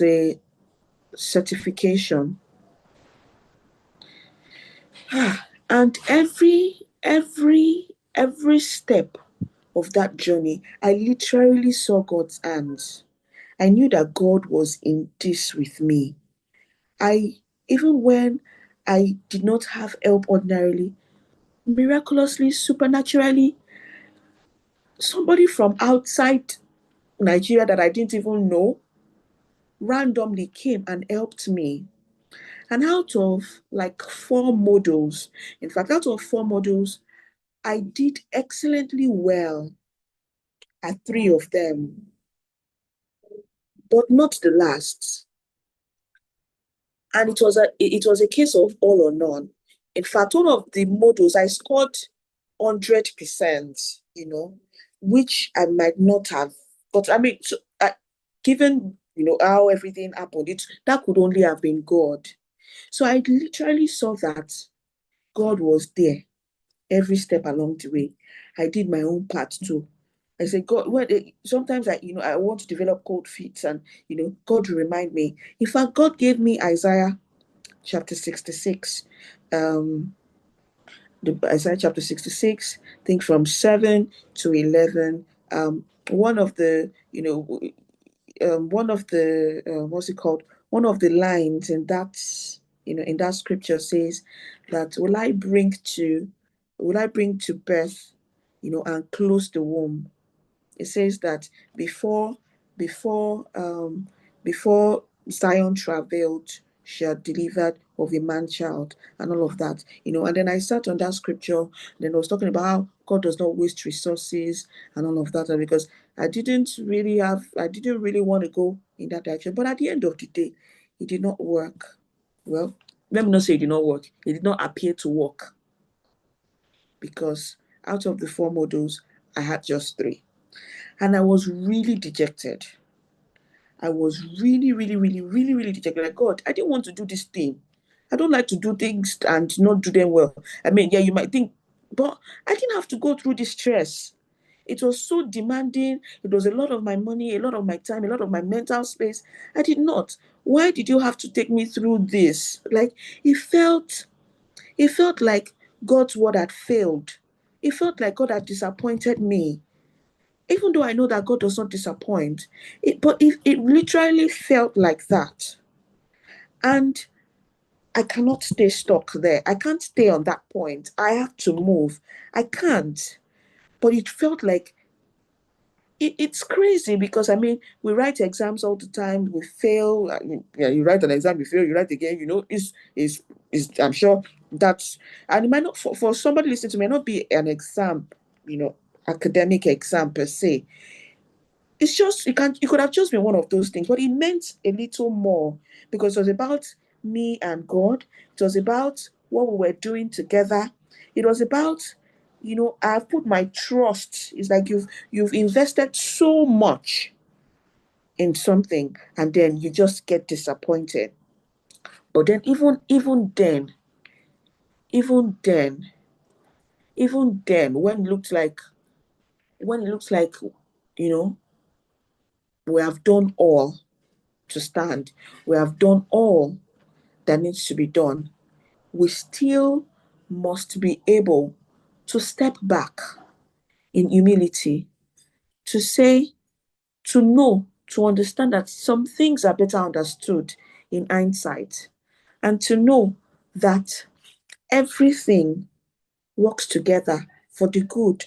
a certification. And every step of that journey, I literally saw God's hands. I knew that God was in this with me. Even when I did not have help ordinarily, miraculously, supernaturally, somebody from outside Nigeria that I didn't even know randomly came and helped me. And out of like 4 modules, in fact, out of 4 modules, I did excellently well at 3 of them, but not the last. And it was a case of all or none. In fact, one of the modules I scored 100%, which I might not have. But I mean, given how everything happened, that could only have been God. So I literally saw that God was there every step along the way. I did my own part too. I said, God, sometimes I want to develop cold feet, and God will remind me. In fact, God gave me Isaiah chapter 66. Isaiah chapter 66, I think from 7 to 11. One of the, what's it called? One of the lines in that scripture says that will I bring to birth, and close the womb. It says that before um before Zion travailed, she had delivered of a man child, and all of that. And then I sat on that scripture, and then I was talking about how God does not waste resources and all of that. And because I didn't really want to go in that direction. But at the end of the day, it did not work. Well, let me not say it did not work. It did not appear to work, because out of the 4 modules, I had just 3. And I was really dejected. I was really, really, really, really, really dejected. Like, God, I didn't want to do this thing. I don't like to do things and not do them well. I mean, yeah, you might think, but I didn't have to go through this stress. It was so demanding. It was a lot of my money, a lot of my time, a lot of my mental space. I did not. Why did you have to take me through this? Like, it felt like God's word had failed. It felt like God had disappointed me. Even though I know that God does not disappoint, but it literally felt like that. And I cannot stay stuck there. I can't stay on that point. I have to move. I can't. But it felt like it's crazy, because I mean, we write exams all the time, we fail. I mean, yeah, you write an exam, you fail, you write again. Is I'm sure that's, and it might not, for somebody listening to me, not be an exam, academic exam per se. It's just, it could have just been one of those things, but it meant a little more, because it was about me and God. It was about what we were doing together. It was about, I've put my trust. It's like you've invested so much in something, and then you just get disappointed. But then even then, when it looks like, you know, we have done all to stand, we have done all that needs to be done, we still must be able to step back in humility, to say, to know, to understand that some things are better understood in hindsight, and to know that everything works together for the good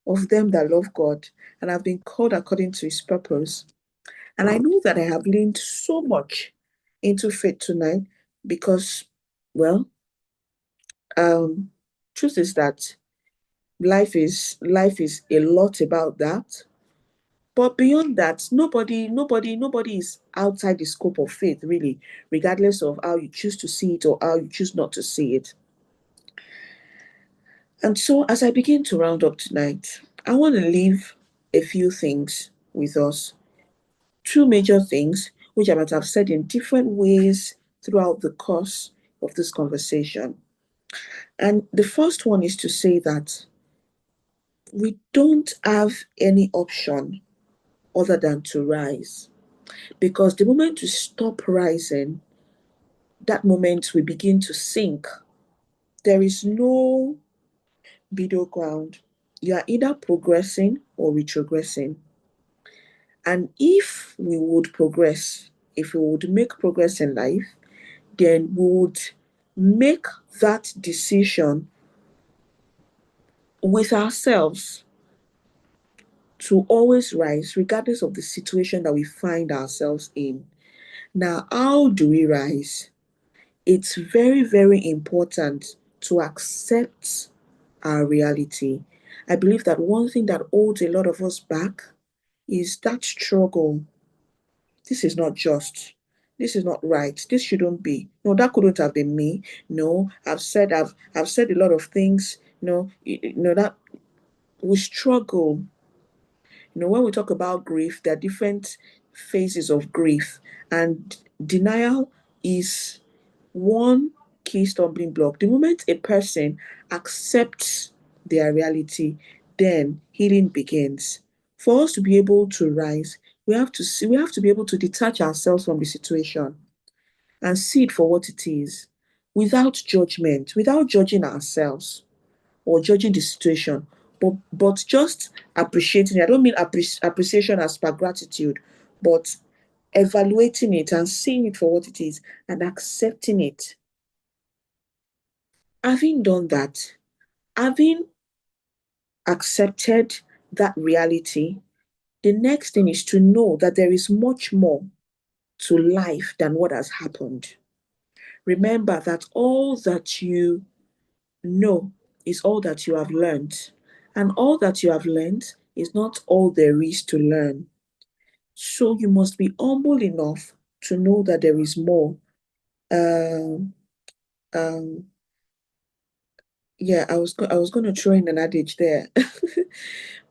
of them that love God and have been called according to his purpose. And I know that I have leaned so much into faith tonight because, well, truth is that life is a lot about that. But beyond that, nobody is outside the scope of faith, really, regardless of how you choose to see it or how you choose not to see it. And so, as I begin to round up tonight, I want to leave a few things with us. 2 major things. which I might have said in different ways throughout the course of this conversation. And the first one is to say that we don't have any option other than to rise. Because the moment we stop rising, that moment we begin to sink. There is no middle ground. You are either progressing or retrogressing. And if we would progress, if we would make progress in life, then we would make that decision with ourselves to always rise, regardless of the situation that we find ourselves in. Now, how do we rise? It's very, very important to accept our reality. I believe that one thing that holds a lot of us back is that struggle. This is not just. This is not right. This shouldn't be. No, that couldn't have been me. No, I've said a lot of things. No, that we struggle. When we talk about grief, there are different phases of grief, and denial is one key stumbling block. The moment a person accepts their reality, then healing begins. For us to be able to rise, we have to be able to detach ourselves from the situation and see it for what it is, without judgment, without judging ourselves or judging the situation, but just appreciating it. I don't mean appreciation as per gratitude, but evaluating it and seeing it for what it is and accepting it. Having done that, having accepted that reality, the next thing is to know that there is much more to life than what has happened. Remember that all that you know is all that you have learned, and all that you have learned is not all there is to learn. So you must be humble enough to know that there is more. Um, um, yeah, I was going to throw in an adage there,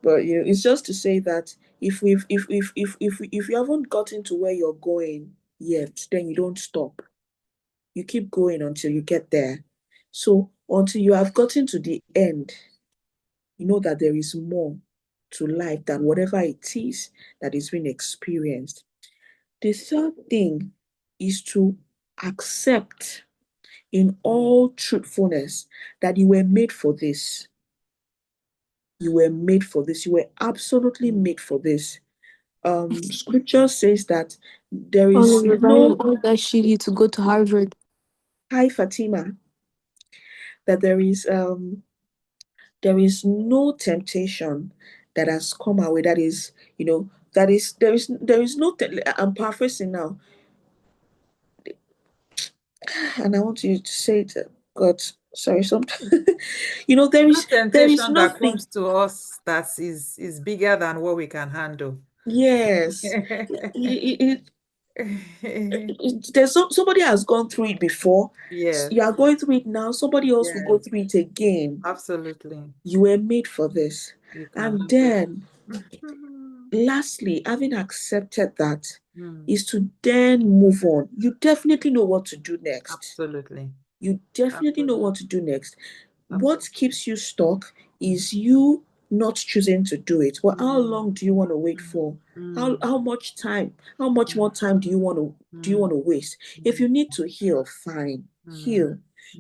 but it's just to say that if you haven't gotten to where you're going yet, then you don't stop. You keep going until you get there. So until you have gotten to the end, you know that there is more to life than whatever it is that is being experienced. The third thing is to accept in all truthfulness that you were made for this. You were made for this. You were absolutely made for this. Scripture says that there is no, Actually, to go to Harvard. hi Fatima, that there is no temptation that has come our way that is, there is no, I'm paraphrasing now, and I want you to say it, God, sorry, sometimes, there No is temptation that nothing, comes to us that is bigger than what we can handle. yes, there's somebody has gone through it before. Yes, You are going through it now. Somebody else will go yes, through it again. absolutely. You were made for this. You can And handle then, it. lastly, having accepted that, Mm, is to then move on. You definitely know what to do next. absolutely. You definitely know Absolutely. what to do next. What Absolutely. keeps you stuck is you not choosing to do it. Well, how long do you want to wait for? How much time? How much more time do you want to waste? If you need to heal, fine, heal.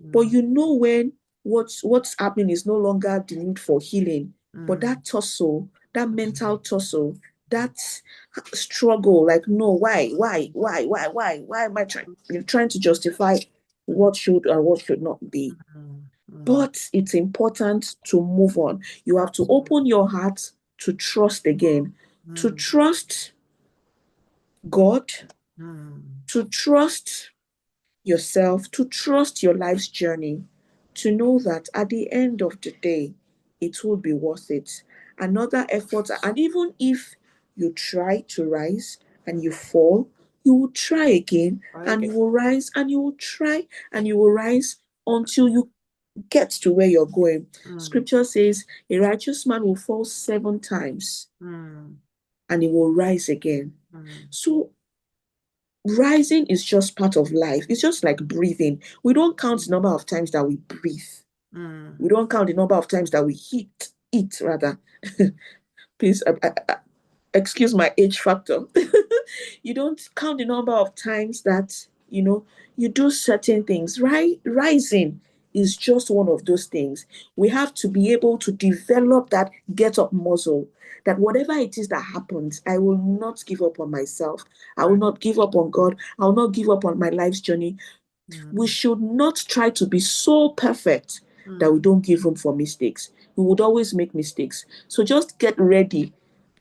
But you know when what's happening is no longer the need for healing, but that tussle, that mental tussle, that struggle, like, no, why am I trying? You're trying to justify what should and what should not be. But it's important to move on. You have to open your heart to trust again, to trust God, to trust yourself, to trust your life's journey, to know that at the end of the day, it will be worth it. Another effort, and even if you try to rise and you fall, you will try again and you will rise and you will try and you will rise until you get to where you're going. Scripture says a righteous man will fall 7 times and he will rise again. So rising is just part of life. It's just like breathing. We don't count the number of times that we breathe. Mm. We don't count the number of times that we eat rather. Please, excuse my age factor. You don't count the number of times that, you do certain things. Right? Rising is just one of those things. We have to be able to develop that get up muscle, that whatever it is that happens, I will not give up on myself. I will Right. not give up on God. I will not give up on my life's journey. We Mm. should not try to be so perfect that we Mm. don't give room for mistakes. We would always make mistakes. So just get ready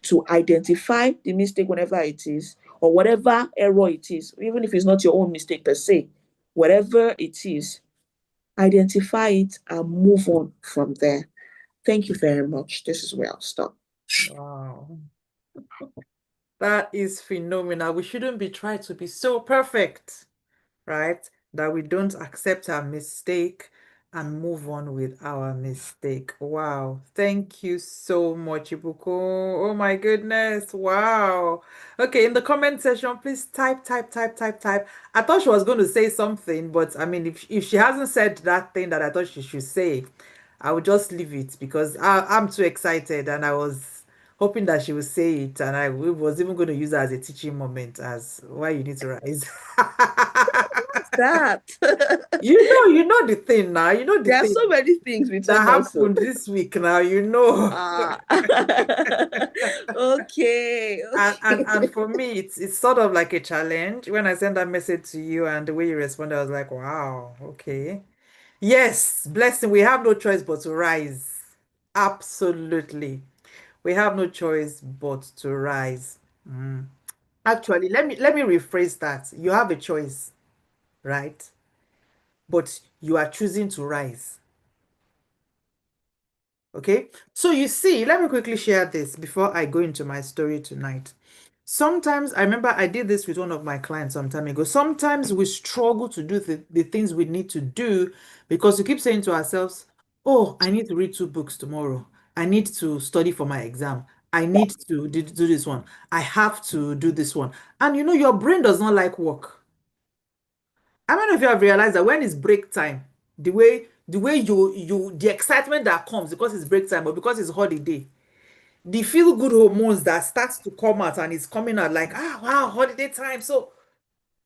to identify the mistake whenever it is, or whatever error it is, even if it's not your own mistake per se, whatever it is, identify it and move on from there. Thank you very much. This is where I'll stop. Wow. That is phenomenal. We shouldn't be trying to be so perfect, right? That we don't accept our mistake and move on with our mistake. Wow. Thank you so much, Ibuko. Oh my goodness. Wow. Okay, in the comment section, please type, type, type, type, type. I thought she was going to say something, but I mean, if she hasn't said that thing that I thought she should say, I will just leave it because I'm too excited and I was hoping that she would say it, and I was even going to use it as a teaching moment as why you need to rise. That. You know the thing now. You know the There are thing so many things that between us. So. happened this week now, you know. Ah. Okay. And Okay. for me, it's sort of like a challenge. When I sent that message to you and the way you responded, I was like, wow, okay. Yes, blessing. We have no choice but to rise. Absolutely. We have no choice but to rise. Mm. Actually, let me rephrase that. You have a choice, right? But you are choosing to rise. Okay? So you see, let me quickly share this before I go into my story tonight. Sometimes I remember I did this with one of my clients some time ago. Sometimes we struggle to do the things we need to do because we keep saying to ourselves, oh, I need to read 2 books tomorrow. I need to study for my exam. I need to do this one. I have to do this one. And your brain does not like work. I don't know if you have realized that when it's break time, the way the excitement that comes because it's break time or because it's holiday, the feel good hormones that starts to come out and it's coming out like, wow, holiday time. So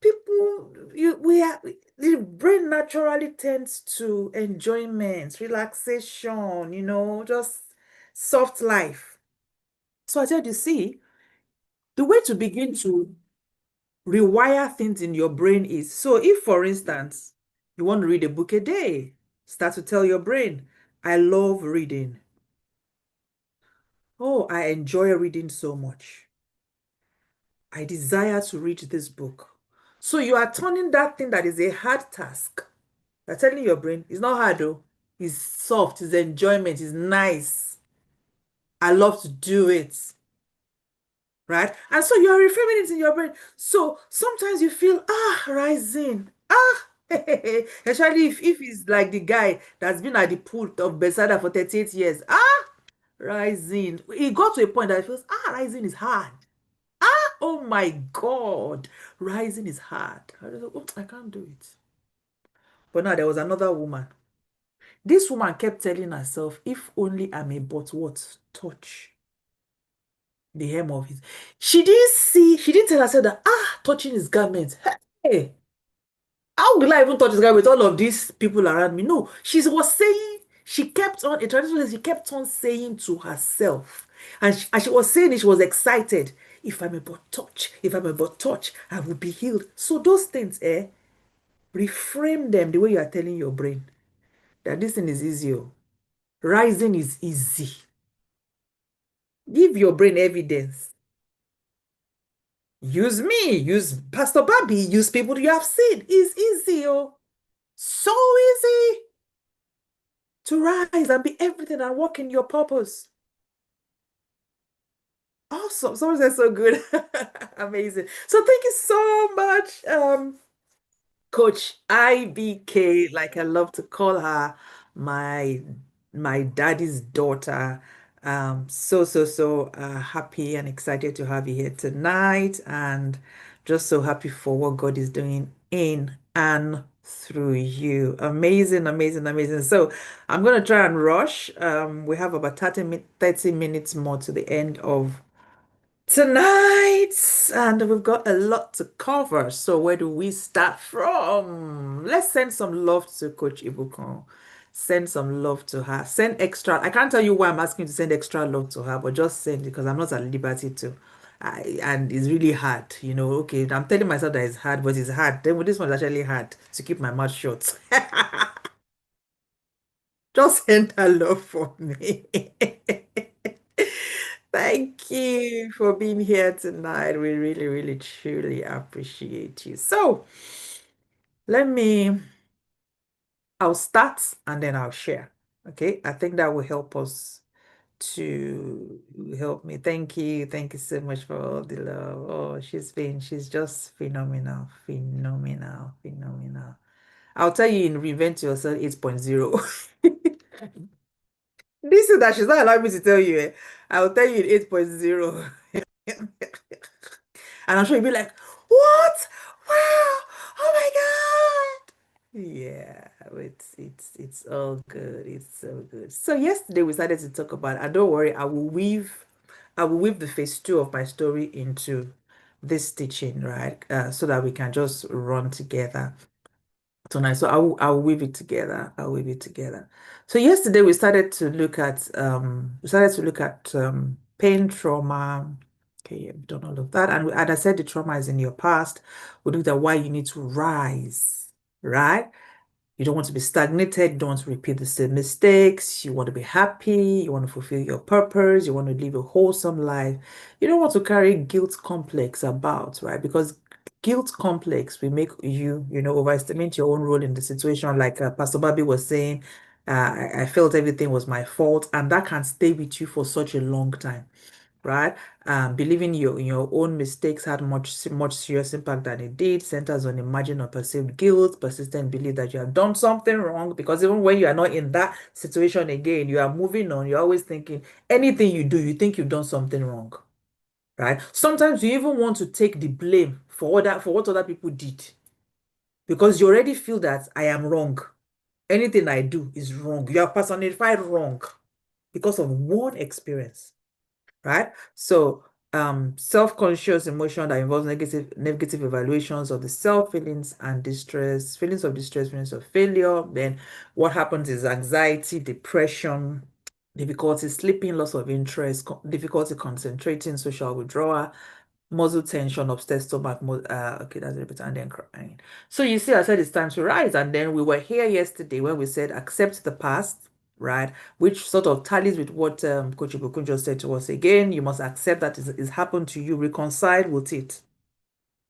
people, the brain naturally tends to enjoyment, relaxation, just soft life. So I said, you see, the way to begin to rewire things in your brain is, so if, for instance, you want to read a book a day, start to tell your brain, I love reading. Oh, I enjoy reading so much. I desire to read this book. So you are turning that thing that is a hard task. You're telling your brain, it's not hard though. It's soft, it's enjoyment, it's nice. I love to do it. Right? And so you're reframing it in your brain. So sometimes you feel, rising. Especially if it's like the guy that's been at the pool of Bethesda for 38 years. Rising. He got to a point that he feels, rising is hard. Oh my God. Rising is hard. I was like, oh, I can't do it. But now there was another woman. This woman kept telling herself, if only I may but what? Touch the hem of his. She didn't tell herself that, touching his garment. Hey, how will I even touch his garment with all of these people around me? No, she was saying, she kept on, a traditional, she kept on saying to herself, and she was saying it, she was excited. If I may but touch, if I may but touch, I will be healed. So those things, reframe them the way you are telling your brain that this thing is easy. Oh. Rising is easy. Give your brain evidence. Use me, use Pastor Babbie, use people you have seen. It's easy, oh. So easy to rise and be everything and walk in your purpose. Awesome. Someone said so good. Amazing. So thank you so much, Coach IBK, like I love to call her, my my daddy's daughter. So happy and excited to have you here tonight. And Just so happy for what God is doing in and through you. Amazing, amazing, amazing. So I'm going to try and rush. We have about 30 minutes more to the end of tonight, and we've got a lot to cover. So where do we start from? Let's send some love to Coach Ibukun. Send some love to her. Send extra. I can't tell you why I'm asking you to send extra love to her, but just send it because I'm not at liberty to. And it's really hard, Okay, I'm telling myself that it's hard, but it's hard. Then this one is actually hard to keep my mouth shut. Just send her love for me. Thank you for being here tonight. We really, really, truly appreciate you. So I'll start and then I'll share. Okay, I think that will help us to help me. Thank you. Thank you so much for all the love. Oh, she's just phenomenal, phenomenal, phenomenal. I'll tell you in Reinvent2Excel 8.0. This is that she's not allowing me to tell you. I'll tell you in 8.0. And I'm sure you'll be like, what? Wow! Oh my God! Yeah, it's all good. It's so good. So yesterday we started to talk about, and don't worry, I will weave the phase two of my story into this teaching, right? So that we can just run together tonight. So I'll weave it together. I'll weave it together. So yesterday we started to look at pain, trauma. Okay, I've done all of that. And I said the trauma is in your past. We looked at why you need to rise, right? You don't want to be stagnated. You don't want to repeat the same mistakes. You want to be happy. You want to fulfill your purpose. You want to live a wholesome life. You don't want to carry guilt complex about, right? Because guilt complex will make you, overestimate your own role in the situation. Like Pastor Babbie was saying, I felt everything was my fault, and that can stay with you for such a long time, right? Believing your own mistakes had much serious impact than it did, centers on imagined or perceived guilt, persistent belief that you have done something wrong, because even when you are not in that situation again, you are moving on, you're always thinking anything you do, you think you've done something wrong, right? Sometimes you even want to take the blame for what other people did, because you already feel that I am wrong. Anything I do is wrong. You are personified wrong because of one experience, right? So self-conscious emotion that involves negative evaluations of the self, feelings and distress, feelings of distress, feelings of failure. Then what happens is anxiety, depression, difficulty sleeping, loss of interest, difficulty concentrating, social withdrawal, muscle tension, upset stomach, okay, that's a bit, and then crying. So you see, I said it's time to rise, and then we were here yesterday when we said accept the past, right? Which sort of tallies with what Coach Ibukun just said to us again. You must accept that it's happened to you, reconcile with it.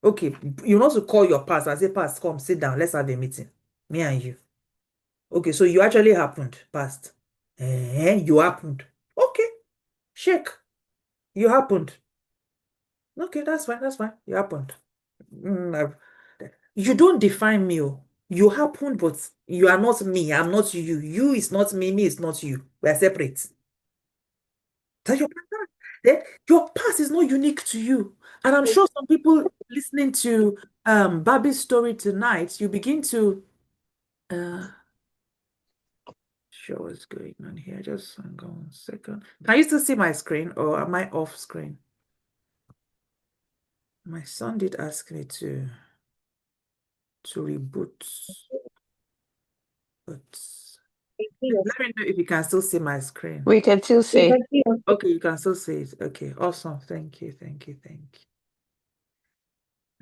Okay, you want to call your past and say, past, come sit down, let's have a meeting, me and you. Okay, so you actually happened, past. You happened. Okay, shake. You happened. Okay, that's fine, that's fine. You happened. You don't define me. Oh. You happened, but you are not me. I'm not you. You is not me. Me is not you. We are separate. That's your pattern. Then your past is not unique to you. And I'm sure some people listening to Babbie's story tonight, you begin to uh show what's going on here. Just hang on 1 second. Can you still see my screen or am I off screen? My son did ask me to reboot, but let me know if you can still see my screen. We can still say. Okay, you can still see it. Okay, awesome. Thank you, thank you, thank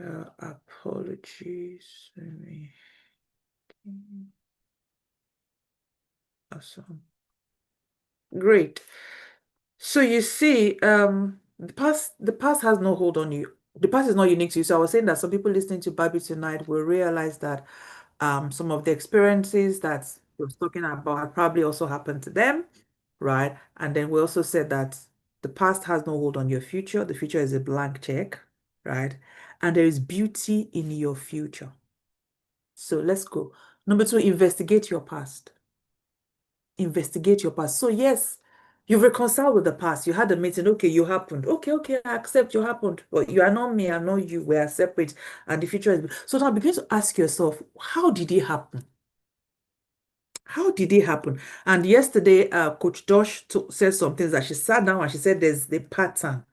you. Apologies. Let me. Awesome. Great. So you see, the past has no hold on you. The past is not unique to you. So I was saying that some people listening to Babbie tonight will realize that some of the experiences that we was talking about have probably also happened to them, right? And then we also said that the past has no hold on your future. The future is a blank check, right? And there is beauty in your future. So let's go. Number two, investigate your past. Investigate your past. So yes, You've reconciled with the past. You had a meeting. Okay, you happened. Okay, I accept you happened. But you are not me, I'm not you. We are separate. And the future is. So now begin to ask yourself, how did it happen? How did it happen? And yesterday, Coach Josh said some things that she sat down and she said, there's the pattern.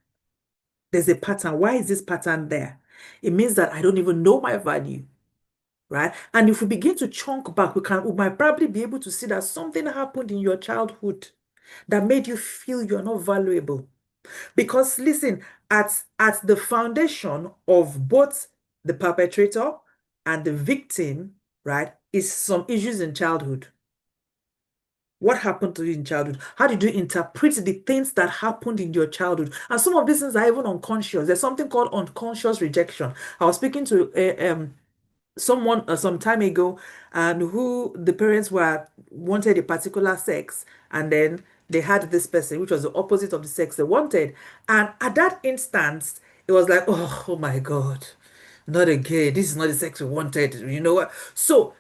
There's a pattern. Why is this pattern there? It means that I don't even know my value, right? And if we begin to chunk back, we might probably be able to see that something happened in your childhood that made you feel you're not valuable. Because listen, at the foundation of both the perpetrator and the victim, right, is some issues in childhood. What happened to you in childhood? How did you interpret the things that happened in your childhood? And some of these things are even unconscious. There's something called unconscious rejection. I was speaking to someone some time ago, and who the parents wanted a particular sex, and then they had this person, which was the opposite of the sex they wanted. And at that instance, it was like, oh my God, not again. This is not the sex we wanted. You know what? So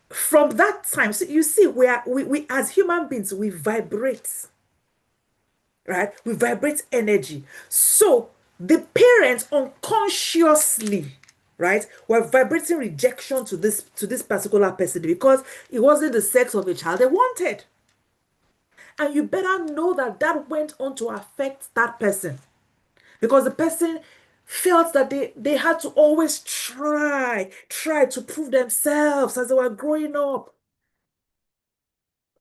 from that time, so you see, we as human beings, we vibrate, right? We vibrate energy. So the parents unconsciously, right, were vibrating rejection to this particular person because it wasn't the sex of the child they wanted. And you better know that that went on to affect that person because the person felt that they had to always try to prove themselves as they were growing up,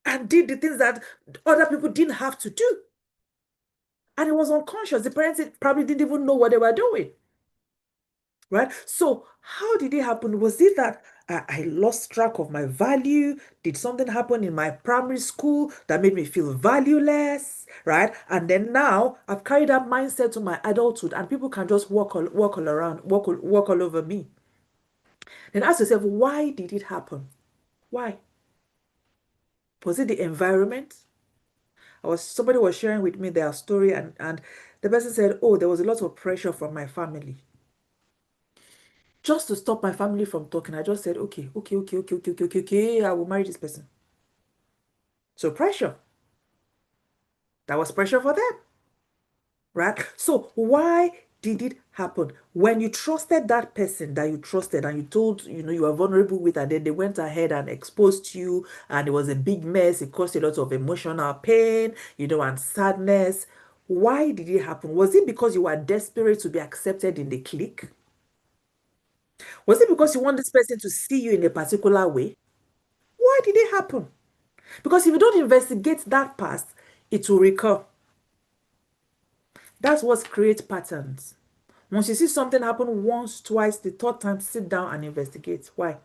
and did the things that other people didn't have to do. And it was unconscious. The parents probably didn't even know what they were doing. Right? So, how did it happen? Was it that I lost track of my value? Did something happen in my primary school that made me feel valueless? Right? And then now I've carried that mindset to my adulthood, and people can just walk all around, walk all over me. Then ask yourself, why did it happen? Why? Was it the environment? Somebody was sharing with me their story, and the person said, oh, there was a lot of pressure from my family. Just to stop my family from talking, I just said, okay, I will marry this person. So pressure. That was pressure for them, right? So why did it happen? When you trusted that person that you trusted and you told, you were vulnerable with, and then they went ahead and exposed you, and it was a big mess. It caused a lot of emotional pain, and sadness. Why did it happen? Was it because you were desperate to be accepted in the clique? Was it because you want this person to see you in a particular way? Why did it happen? Because if you don't investigate that past, it will recur. That's what creates patterns. Once you see something happen once, twice, the third time, sit down and investigate. Why?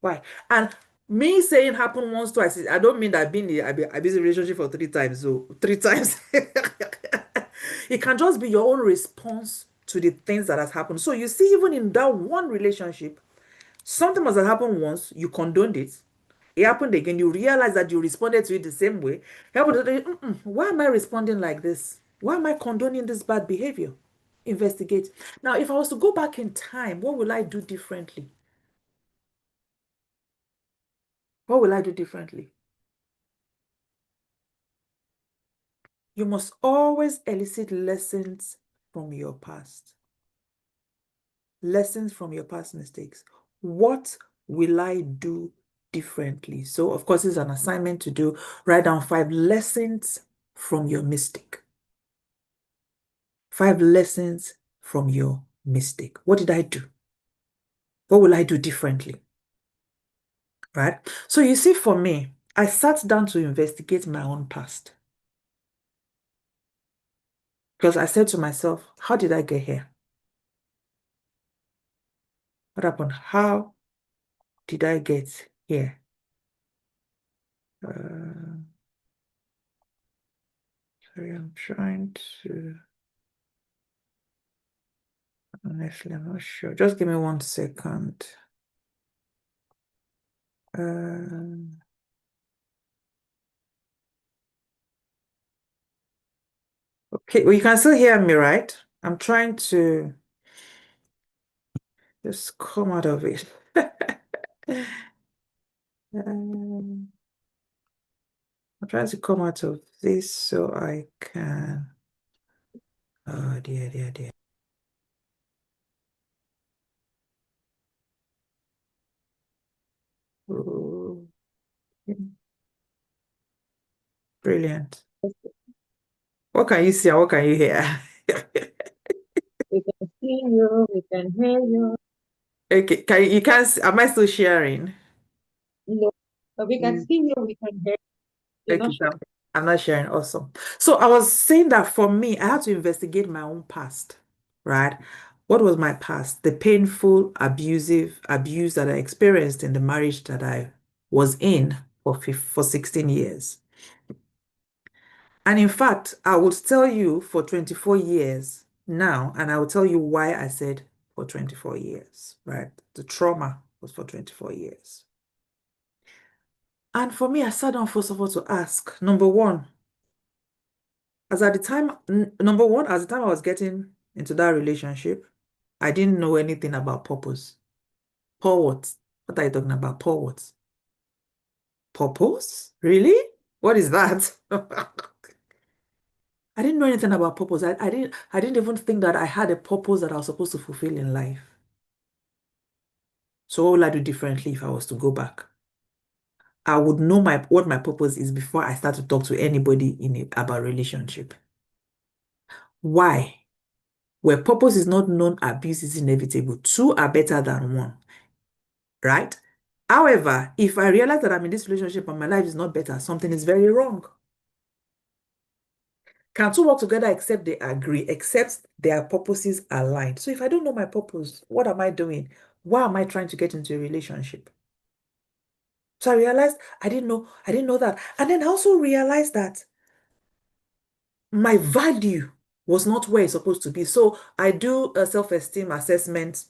Why? And me saying happen once, twice, I don't mean that I've been in a abusive relationship for 3 times. So 3 times. It can just be your own response to the things that has happened. So you see, even in that one relationship, something must have happened once, you condoned it. It happened again, you realize that you responded to it the same way. Why am I responding like this? Why am I condoning this bad behavior? Investigate. Now, if I was to go back in time, what will I do differently? What will I do differently? You must always elicit lessons from your past. Lessons from your past mistakes. What will I do differently? So, of course, it's an assignment to do. Write down 5 lessons from your mistake. 5 lessons from your mistake. What did I do? What will I do differently? Right? So you see, for me, I sat down to investigate my own past. Because I said to myself, how did I get here? What happened? How did I get here? Sorry, I'm trying to... Honestly, I'm not sure. Just give me 1 second. Okay, well, you can still hear me, right? I'm trying to just come out of it. trying to come out of this so I can. Oh, dear, dear, dear. Oh, brilliant. What can you see and what can you hear? We can see you, we can hear you. Okay, you can't am I still sharing? No, but we can see you, we can hear you. You're Okay, not sure. I'm not sharing. Awesome. So I was saying that for me, I had to investigate my own past, right? What was my past? The painful, abusive abuse that I experienced in the marriage that I was in for 16 years. And in fact, I would tell you for 24 years now, and I will tell you why I said for 24 years, right? The trauma was for 24 years. And for me, I sat down first of all to ask, number one, as at the time, number one, as the time I was getting into that relationship, I didn't know anything about purpose. Pour what? What are you talking about? Pour what? Purpose? Really? What is that? I didn't know anything about purpose. I didn't even think that I had a purpose that I was supposed to fulfill in life. So what would I do differently if I was to go back? I would know what my purpose is before I start to talk to anybody about relationship. Why? Where purpose is not known, abuse is inevitable. Two are better than one, right? However, if I realize that I'm in this relationship and my life is not better, something is very wrong. Can two work together except they agree, except their purposes aligned? So if I don't know my purpose, what am I doing? Why am I trying to get into a relationship? So I realized I didn't know that. And then I also realized that my value was not where it's supposed to be. So I do a self-esteem assessment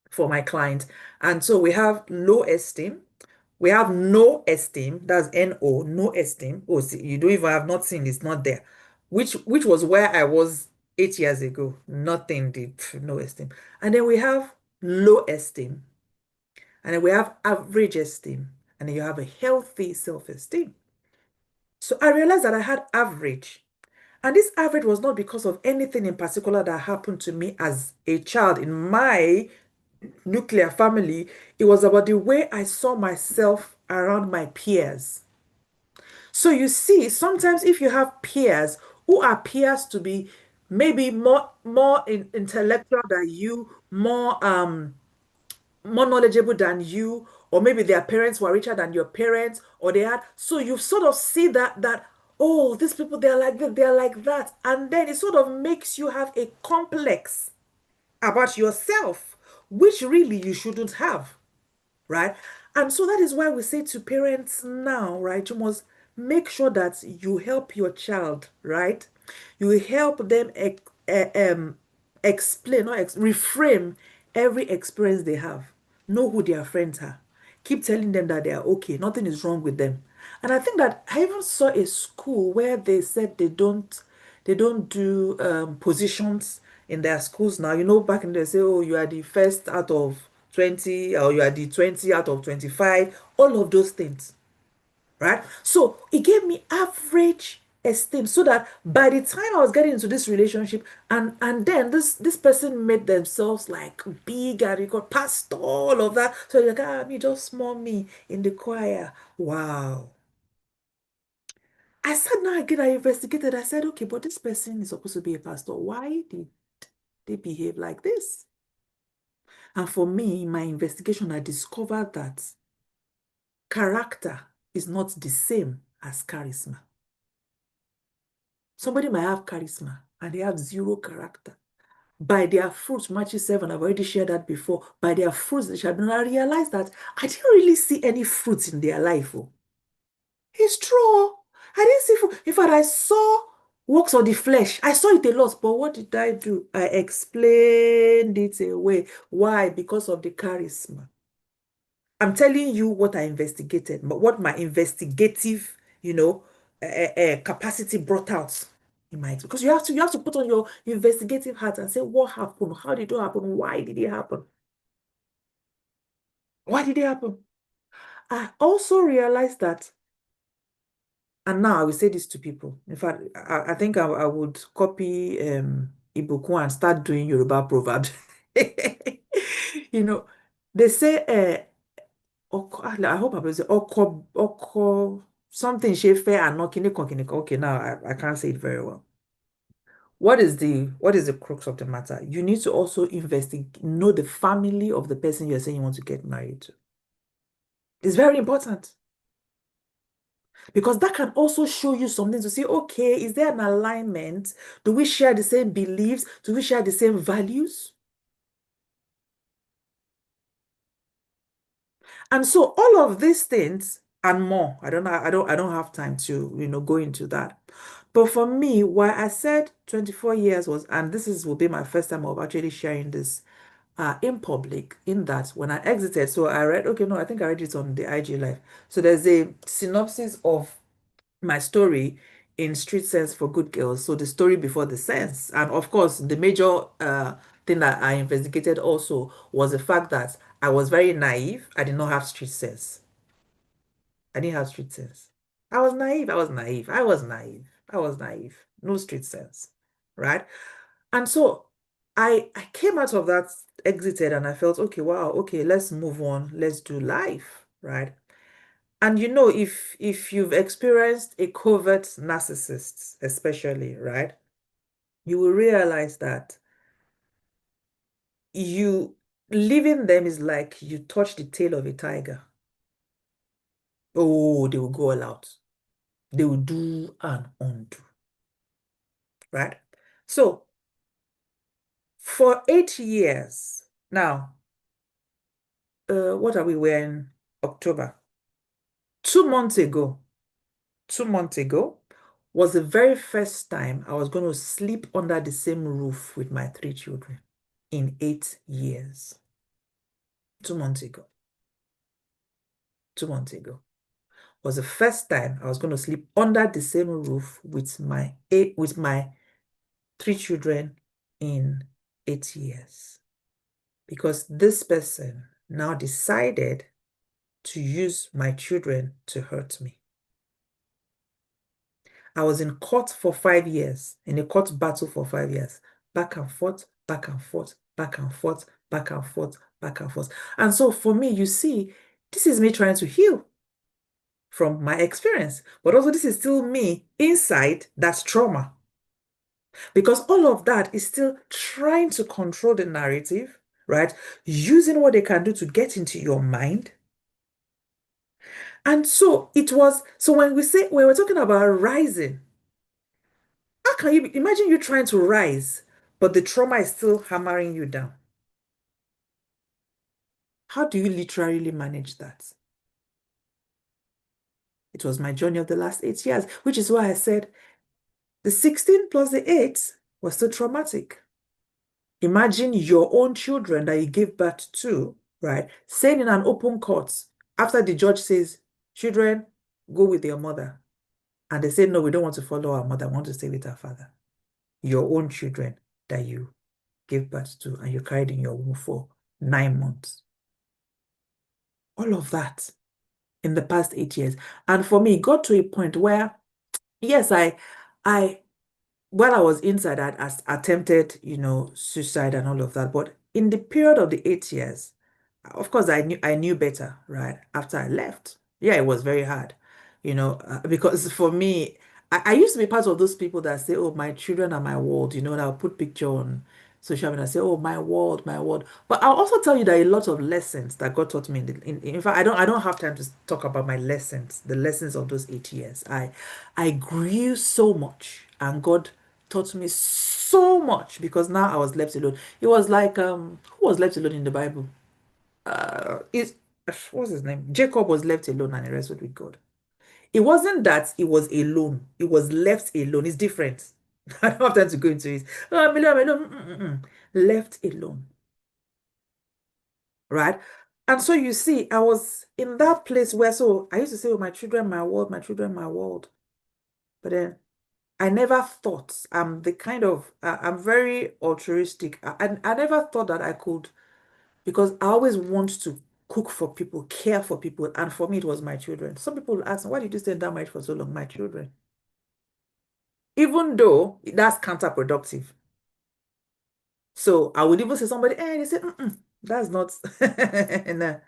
for my client. And so we have low esteem. We have no esteem. That's NO, no esteem. Oh, see, you don't even have nothing. It's not there. Which was where I was 8 years ago. Nothing deep, no esteem. And then we have low esteem. And then we have average esteem. And then you have a healthy self-esteem. So I realized that I had average. And this average was not because of anything in particular that happened to me as a child in my nuclear family. It was about the way I saw myself around my peers. So you see, sometimes if you have peers who appears to be maybe more intellectual than you, more knowledgeable than you, or maybe their parents were richer than your parents, or they had, so you sort of see that oh, these people, they're like this, they're like that, and then it sort of makes you have a complex about yourself, which really you shouldn't have, right? And so that is why we say to parents now, right, you must make sure that you help your child, right? You help them explain or reframe every experience they have. Know who their friends are. Keep telling them that they are okay. Nothing is wrong with them. And I think that I even saw a school where they said they don't do positions in their schools now. You know, back in the day, say, oh, you are the first out of 20, or you are the 20 out of 25, all of those things, right? So it gave me average esteem so that by the time I was getting into this relationship, and then this person made themselves like big and you got past all of that. So you're like, me, just small me in the choir. Wow. I said now again, I investigated. I said, okay, but this person is supposed to be a pastor. Why did they behave like this? And for me, in my investigation, I discovered that character is not the same as charisma. Somebody might have charisma and they have zero character. By their fruits, Matthew 7, I've already shared that before. By their fruits, they shall be known. I realized that I didn't really see any fruits in their life. Oh. It's true. I didn't see fruit. In fact, I saw works of the flesh. I saw it a lot, but what did I do? I explained it away. Why? Because of the charisma. I'm telling you what I investigated, what my investigative, capacity brought out in my, because you have to put on your investigative hat and say what happened, how did it happen, why did it happen, why did it happen? I also realized that And now I will say this to people. In fact, I think I would copy Ibukun and start doing Yoruba proverbs. You know, they say, I hope I'm say, something shefe and no kiniko. Okay, now I can't say it very well. What is the crux of the matter? You need to also investigate, know the family of the person you're saying you want to get married to. It's very important. Because that can also show you something to say, okay, is there an alignment? Do we share the same beliefs? Do we share the same values? And so all of these things and more, I don't have time to, go into that. But for me, why I said 24 years was, and will be my first time of actually sharing this in public, in that when I exited, so I read, okay, no, I think I read it on the IG Live. So there's a synopsis of my story in Street Sense for Good Girls. So the story before the sense. And of course, the major thing that I investigated also was the fact that I was very naive. I did not have street sense. I didn't have street sense. I was naive. I was naive. I was naive. I was naive. No street sense. Right? And so I came out of that, exited, and I felt, okay, wow, okay, let's move on. Let's do life. Right? And if you've experienced a covert narcissist, especially, right, you will realize that you leaving them is like you touch the tail of a tiger. Oh, they will go all out. They will do and undo, right? So for 8 years now, what are we wearing? October. 2 months ago, 2 months ago was the very first time I was going to sleep under the same roof with my 3 children in 8 years. 2 months ago. 2 months ago was the first time I was going to sleep under the same roof with my 3 children in 8 years. Because this person now decided to use my children to hurt me. I was in court for 5 years, in a court battle for 5 years, back and forth, back and forth, back and forth, back and forth, back and forth. And so for me, you see, this is me trying to heal from my experience, but also this is still me inside that trauma. Because all of that is still trying to control the narrative, right? Using what they can do to get into your mind. And so when we're talking about rising, how can you imagine you trying to rise, but the trauma is still hammering you down? How do you literally manage that? It was my journey of the last 8 years, which is why I said the 16 plus the 8 was still traumatic. Imagine your own children that you gave birth to, right? Saying in an open court, after the judge says, children, go with your mother. And they say, no, we don't want to follow our mother. We want to stay with our father. Your own children that you gave birth to and you carried in your womb for 9 months. All of that in the past 8 years. And for me, it got to a point where, yes, while I was inside, I attempted, suicide and all of that. But in the period of the 8 years, of course, I knew better, right? After I left. Yeah, it was very hard, because for me, I used to be part of those people that say, oh, my children are my world, and I'll put picture on social media and say, oh, my world, my world. But I'll also tell you that a lot of lessons that God taught me in fact, I don't have time to talk about my lessons, the lessons of those 8 years. I grew so much and God taught me so much because now I was left alone. It was like who was left alone in the Bible? Is What's his name? Jacob was left alone and he wrestled with God. It wasn't that he was alone, it was left alone. It's different. I don't have time to go into it. Oh, I'm alone, I'm alone. Left alone. Right? And so you see, I was in that place where, so I used to say, oh, my children, my world, my children, my world. But then I never thought, I'm very altruistic. I never thought that I could, because I always want to cook for people, care for people. And for me, it was my children. Some people will ask me, why did you stay in that marriage for so long? My children. Even though that's counterproductive. So I would even say somebody, they say, that's not, no,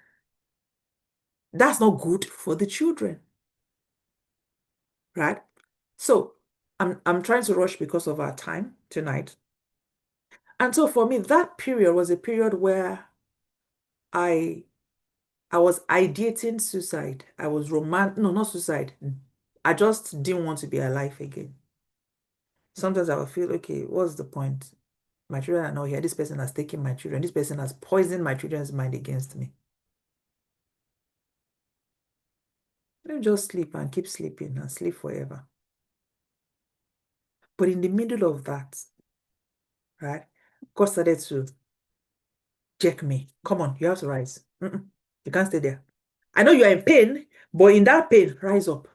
that's not good for the children, right? So I'm trying to rush because of our time tonight. And so for me, that period was a period where I I was ideating suicide. I was no, not suicide. I just didn't want to be alive again. Sometimes I would feel, okay, what's the point? My children are not here. This person has taken my children. This person has poisoned my children's mind against me. Let me just sleep and keep sleeping and sleep forever. But in the middle of that, right, God started to check me. Come on, you have to rise. You can't stay there. I know you are in pain, but in that pain, rise up.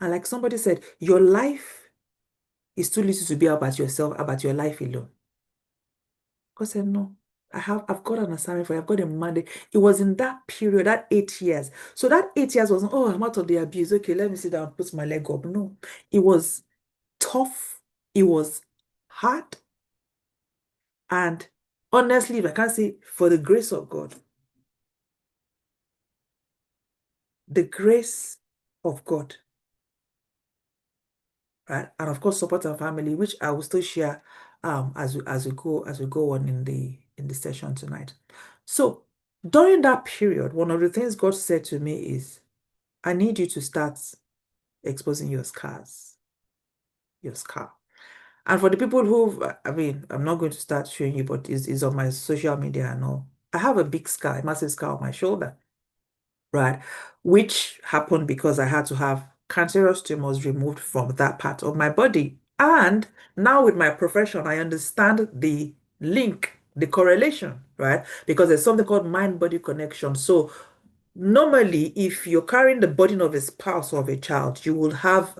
And like somebody said, your life is too little to be about yourself, about your life alone. God said, no, I've got an assignment for you. I've got a mandate. It was in that period, that 8 years. So that 8 years wasn't, oh, I'm out of the abuse. Okay, let me sit down and put my leg up. No, it was tough. It was hard. And honestly, if I can't say for the grace of God, the grace of God, right? And of course, support our family, which I will still share as we go on in the session tonight. So during that period, one of the things God said to me is, I need you to start exposing your scars, your scar. And for the people who, I mean, I'm not going to start showing you, but it's on my social media and all. I have a big scar, a massive scar on my shoulder, right? Which happened because I had to have cancerous tumors removed from that part of my body. And now with my profession, I understand the link, the correlation, right? Because there's something called mind-body connection. So normally, if you're carrying the burden of a spouse or of a child, you will have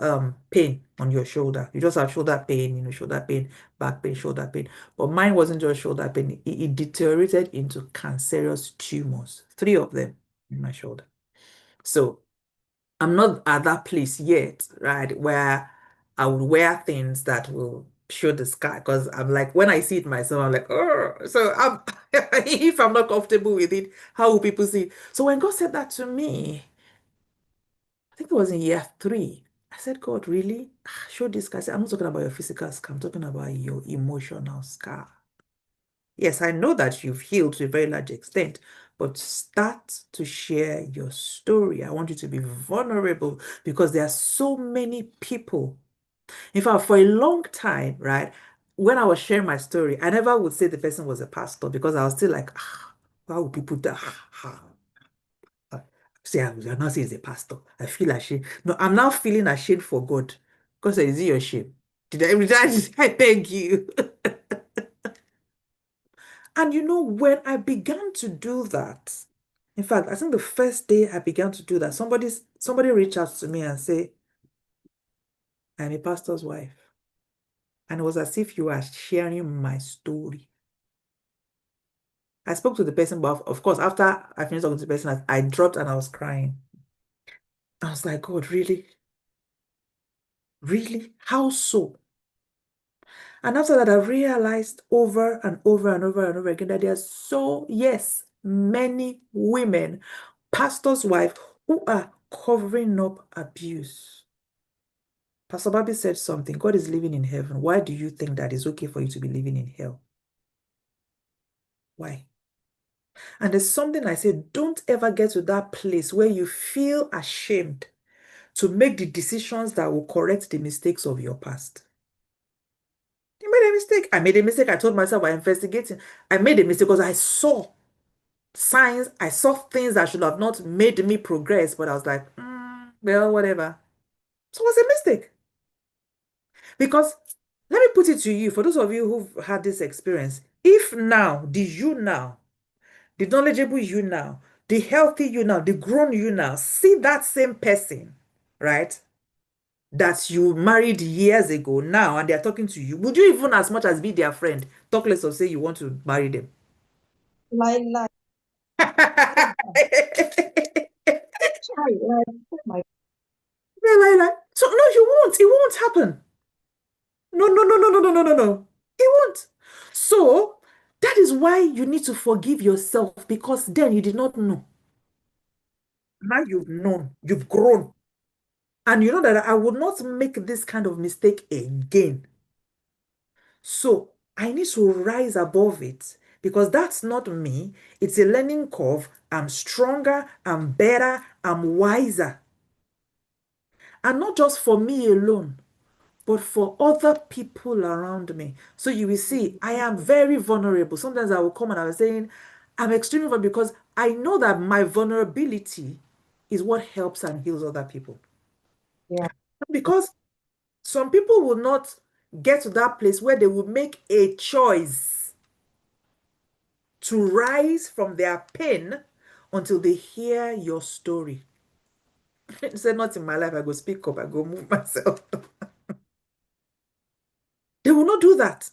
pain on your shoulder. You just have shoulder pain, shoulder pain, back pain, shoulder pain. But mine wasn't just shoulder pain. It deteriorated into cancerous tumors, 3 of them in my shoulder. So I'm not at that place yet, right, where I would wear things that will show the sky, because I'm like, when I see it myself, I'm like, oh, so if I'm not comfortable with it, how will people see it? So when God said that to me, I think it was in year 3, I said, God, really? Show this guy. I said, I'm not talking about your physical scar, I'm talking about your emotional scar. Yes, I know that you've healed to a very large extent, but start to share your story. I want you to be vulnerable because there are so many people. In fact, for a long time, right, when I was sharing my story, I never would say the person was a pastor because I was still like, why would people do say I'm not saying he's a pastor? I feel ashamed. No, I'm now feeling ashamed for God. God said, is it your shame? I beg you? And when I began to do that, in fact, I think the first day I began to do that, somebody reached out to me and say, I'm a pastor's wife. And it was as if you are sharing my story. I spoke to the person, but of course, after I finished talking to the person, I dropped and I was crying. I was like, God, really? Really? How so? And after that, I realized over and over and over and over again that there are yes, many women, pastors' wives, who are covering up abuse. Pastor Babbie said something, God is living in heaven. Why do you think that it's okay for you to be living in hell? Why? And there's something I said, don't ever get to that place where you feel ashamed to make the decisions that will correct the mistakes of your past. You made a mistake. I made a mistake. I told myself I'm investigating. I made a mistake because I saw signs. I saw things that should have not made me progress. But I was like, well, whatever. So it was a mistake. Because let me put it to you, for those of you who've had this experience, if now, the knowledgeable you now, the healthy you now, the grown you now, see that same person, right, that you married years ago now, and they're talking to you, would you even as much as be their friend, talk less of say you want to marry them? Like, Try, like, oh my, Yeah, so no, you won't. It won't happen. No, no, no, no, no, no, no, no, no. It won't. So that is why you need to forgive yourself because then you did not know. Now you've known, you've grown. And you know that I would not make this kind of mistake again. So I need to rise above it because that's not me. It's a learning curve. I'm stronger, I'm better, I'm wiser. And not just for me alone, but for other people around me. So you will see, I am very vulnerable. Sometimes I will come and I was saying, I'm extremely vulnerable because I know that my vulnerability is what helps and heals other people. yeah, Because some people will not get to that place where they will make a choice to rise from their pain until they hear your story. Say, not in my life, I go speak up, I go move myself. They will not do that.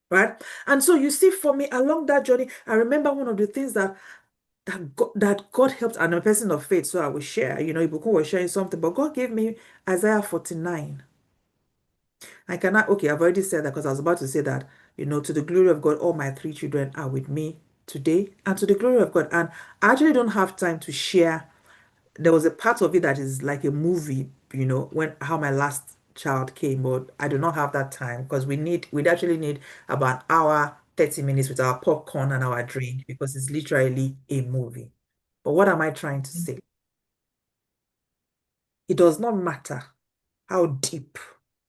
Right? And so you see, for me, along that journey, I remember one of the things that God helped, and I'm a person of faith, so I will share. Ibukun was sharing something, but God gave me Isaiah 49. I cannot, okay, I've already said that because I was about to say that, to the glory of God, all my three children are with me today, and to the glory of God. And I actually don't have time to share. There was a part of it that is like a movie, when how my last child came, but I do not have that time because we'd actually need about an hour, 30 minutes with our popcorn and our drink because it's literally a movie. But what am I trying to say? It does not matter how deep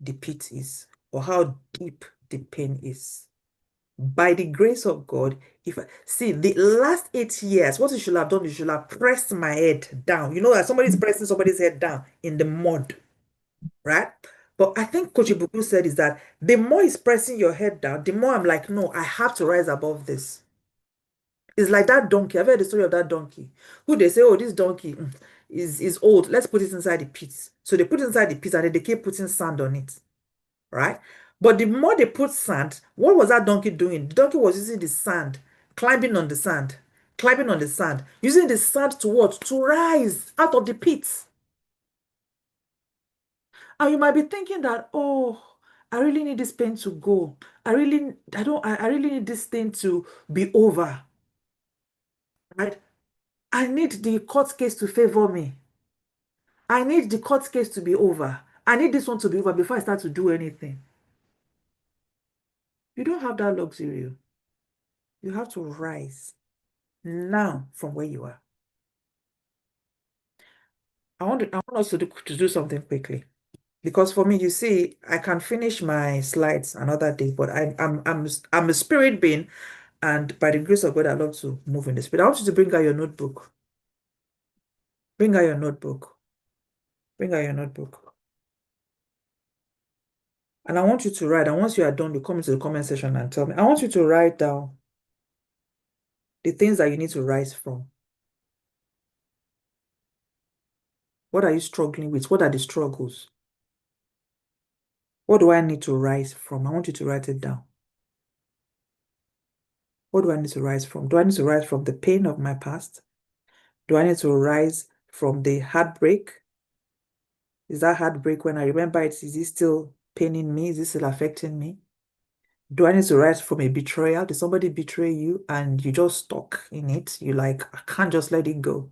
the pit is or how deep the pain is. By the grace of God, if I see the last 8 years, what you should have done, you should have pressed my head down. You know that somebody's pressing somebody's head down in the mud, right? But I think Coach Ibuku said is that the more he's pressing your head down, the more I'm like, no, I have to rise above this. It's like that donkey. I've heard the story of that donkey. Who they say, oh, this donkey is old. Let's put it inside the pit. So they put it inside the pit and then they keep putting sand on it, right? But the more they put sand, what was that donkey doing? The donkey was using the sand, climbing on the sand, climbing on the sand, using the sand to what? To rise out of the pit. And you might be thinking that, oh, I really need this pain to go. I really need this thing to be over, right? I need the court case to favor me. I need the court case to be over. I need this one to be over before I start to do anything. You don't have that luxury. You have to rise now from where you are. I want us to do something quickly. Because for me, you see, I can finish my slides another day, but I'm a spirit being, and by the grace of God, I love to move in the spirit. I want you to bring out your notebook. Bring out your notebook. Bring out your notebook. And I want you to write. And once you are done, you come into the comment section and tell me. I want you to write down the things that you need to rise from. What are you struggling with? What are the struggles? What do I need to rise from? I want you to write it down. What do I need to rise from? Do I need to rise from the pain of my past? Do I need to rise from the heartbreak? Is that heartbreak when I remember it, is it still paining me? Is it still affecting me? Do I need to rise from a betrayal? Did somebody betray you and you just stuck in it? You like, I can't just let it go.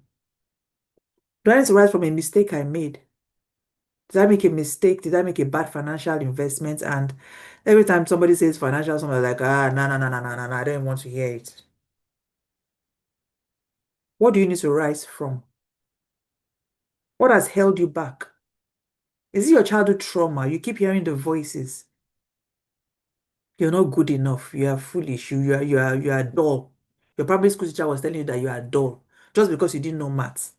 Do I need to rise from a mistake I made? Did I make a mistake? Did I make a bad financial investment? And every time somebody says financial, somebody's like, no, no, no, no, no, no, I don't want to hear it. What do you need to rise from? What has held you back? Is it your childhood trauma? You keep hearing the voices. You're not good enough. You are foolish. You are dull. Your primary school teacher was telling you that you are dull just because you didn't know maths.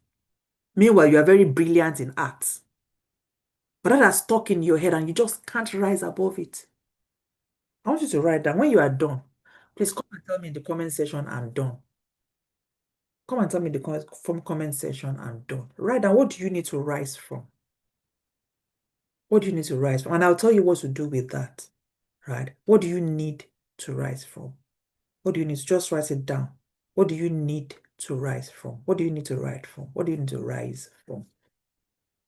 Meanwhile, you are very brilliant in arts. But that has stuck in your head and you just can't rise above it. I want you to write down when you are done. Please come and tell me in the comment section, I'm done. Come and tell me in the comment section, I'm done. Write down what do you need to rise from? What do you need to rise from? And I'll tell you what to do with that. Right? What do you need to rise from? What do you need to just write it down? What do you need to rise from? What do you need to rise from? What do you need to rise from?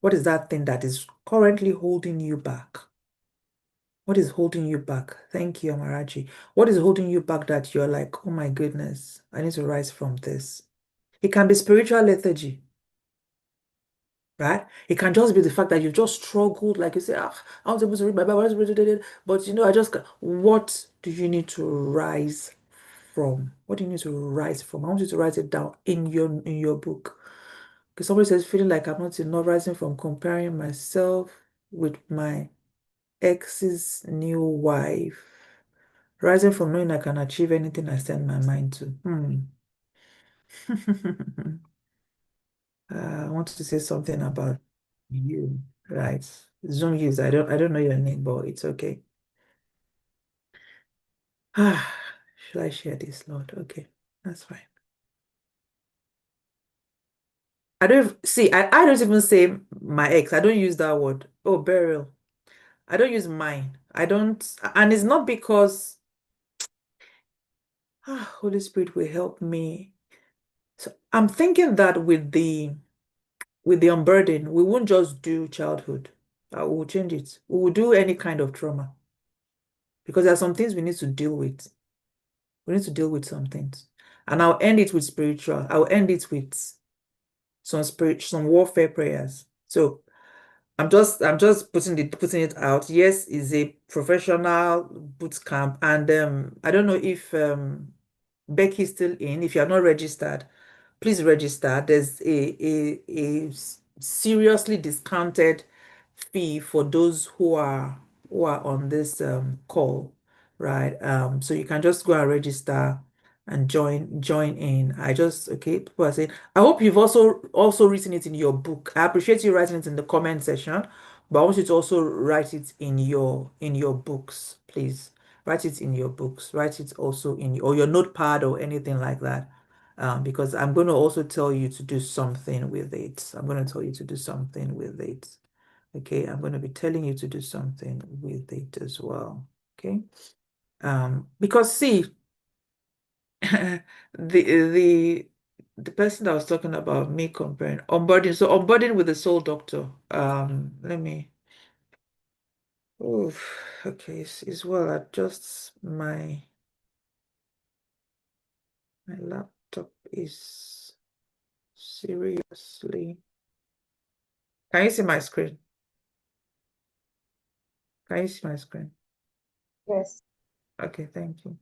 What is that thing that is currently holding you back? What is holding you back? Thank you, Amarachi. What is holding you back that you're like, oh my goodness, I need to rise from this? It can be spiritual lethargy, right? It can just be the fact that you just struggled, like you say, I was able to read my Bible, but I just, what do you need to rise from? What do you need to rise from? I want you to write it down in your book. Because somebody says, feeling like I'm not enough, rising from comparing myself with my ex's new wife. Rising from knowing I can achieve anything I set my mind to. I want to say something about you, right? Zoom use. I don't know your name, but it's okay. Should I share this, Lord? Okay, that's fine. I don't see. I don't even say my ex. I don't use that word. Oh, burial. I don't use mine. I don't, and it's not because Holy Spirit will help me. So I'm thinking that with the unburden, we won't just do childhood. We will change it. We will do any kind of trauma because there are some things we need to deal with. We need to deal with some things. And I'll end it with spiritual. I'll end it with some warfare prayers. So I'm just putting it out. Yes, it's a professional boot camp, and I don't know if Becky's still in. If you're not registered, please register. There's a seriously discounted fee for those who are on this call, right? So you can just go and register and join in. Okay, people are saying, I hope you've also written it in your book. I appreciate you writing it in the comment section, but I want you to also write it in your books, please. Write it in your books. Write it also or your notepad or anything like that. Because I'm going to also tell you to do something with it. I'm going to tell you to do something with it. Okay, I'm going to be telling you to do something with it as well. Okay. Because see, the the the person that was talking about me comparing onboarding, so onboarding with the soul doctor. Let me. Oh, okay. Is well. Adjust my laptop is seriously. Can you see my screen? Can you see my screen? Yes. Okay, thank you.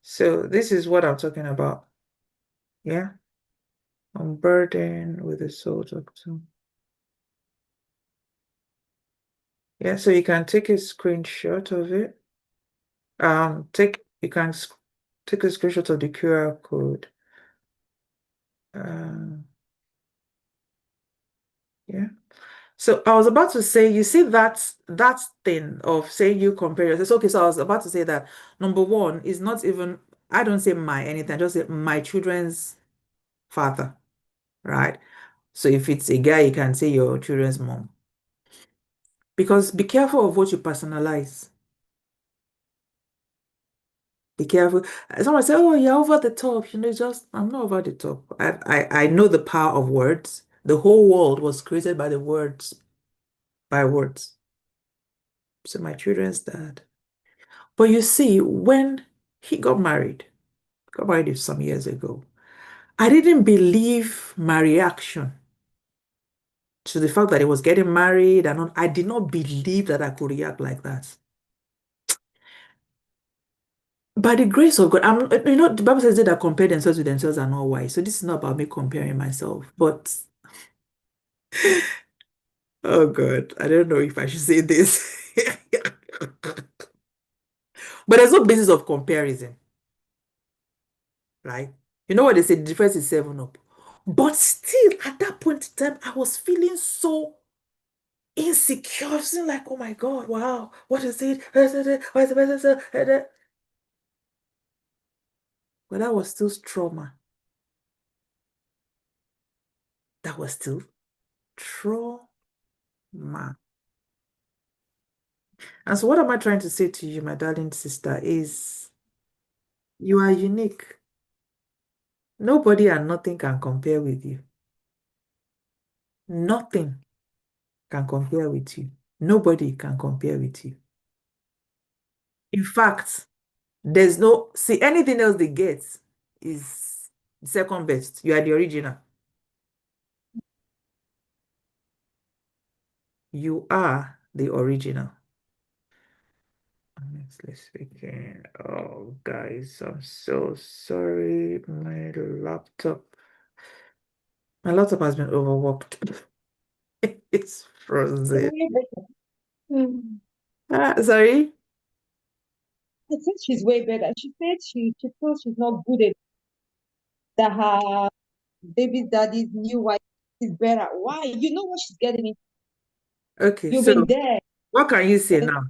So this is what I'm talking about. Yeah. Unburden with the soul doctor. Yeah, so you can take a screenshot of it. You can take a screenshot of the QR code. Yeah. So I was about to say, you see that thing of saying you compare yourself. Okay, so I was about to say that number one is not even, I don't say my anything, I just say my children's father, right? So if it's a guy, you can say your children's mom. Because be careful of what you personalize. Be careful. Someone say, "Oh, you're over the top." Just I'm not over the top. I know the power of words. The whole world was created by the words, by words. So my children's dad. But you see, when he got married some years ago, I didn't believe my reaction to the fact that he was getting married, and I did not believe that I could react like that. By the grace of God, the Bible says they that compare themselves with themselves are not wise. So this is not about me comparing myself, but oh God, I don't know if I should say this. But there's no basis of comparison, right? You know what they say, the difference is 7 up. But still, at that point in time, I was feeling so insecure. I was feeling like, oh my God, wow, what is it? What is it? But that was still trauma. That was still trauma. And so what am I trying to say to you, my darling sister, is you are unique. Nobody and nothing can compare with you. Nothing can compare with you. Nobody can compare with you. In fact, there's no, see, anything else they get is second best. You are the original. You are the original. Honestly speaking, oh guys, I'm so sorry. My laptop has been overworked. It's frozen. Sorry. I think she's way better. She said she feels she's not good at that her baby daddy's new wife is better. Why? You know what she's getting into. Okay, You've so been there. what can you say now?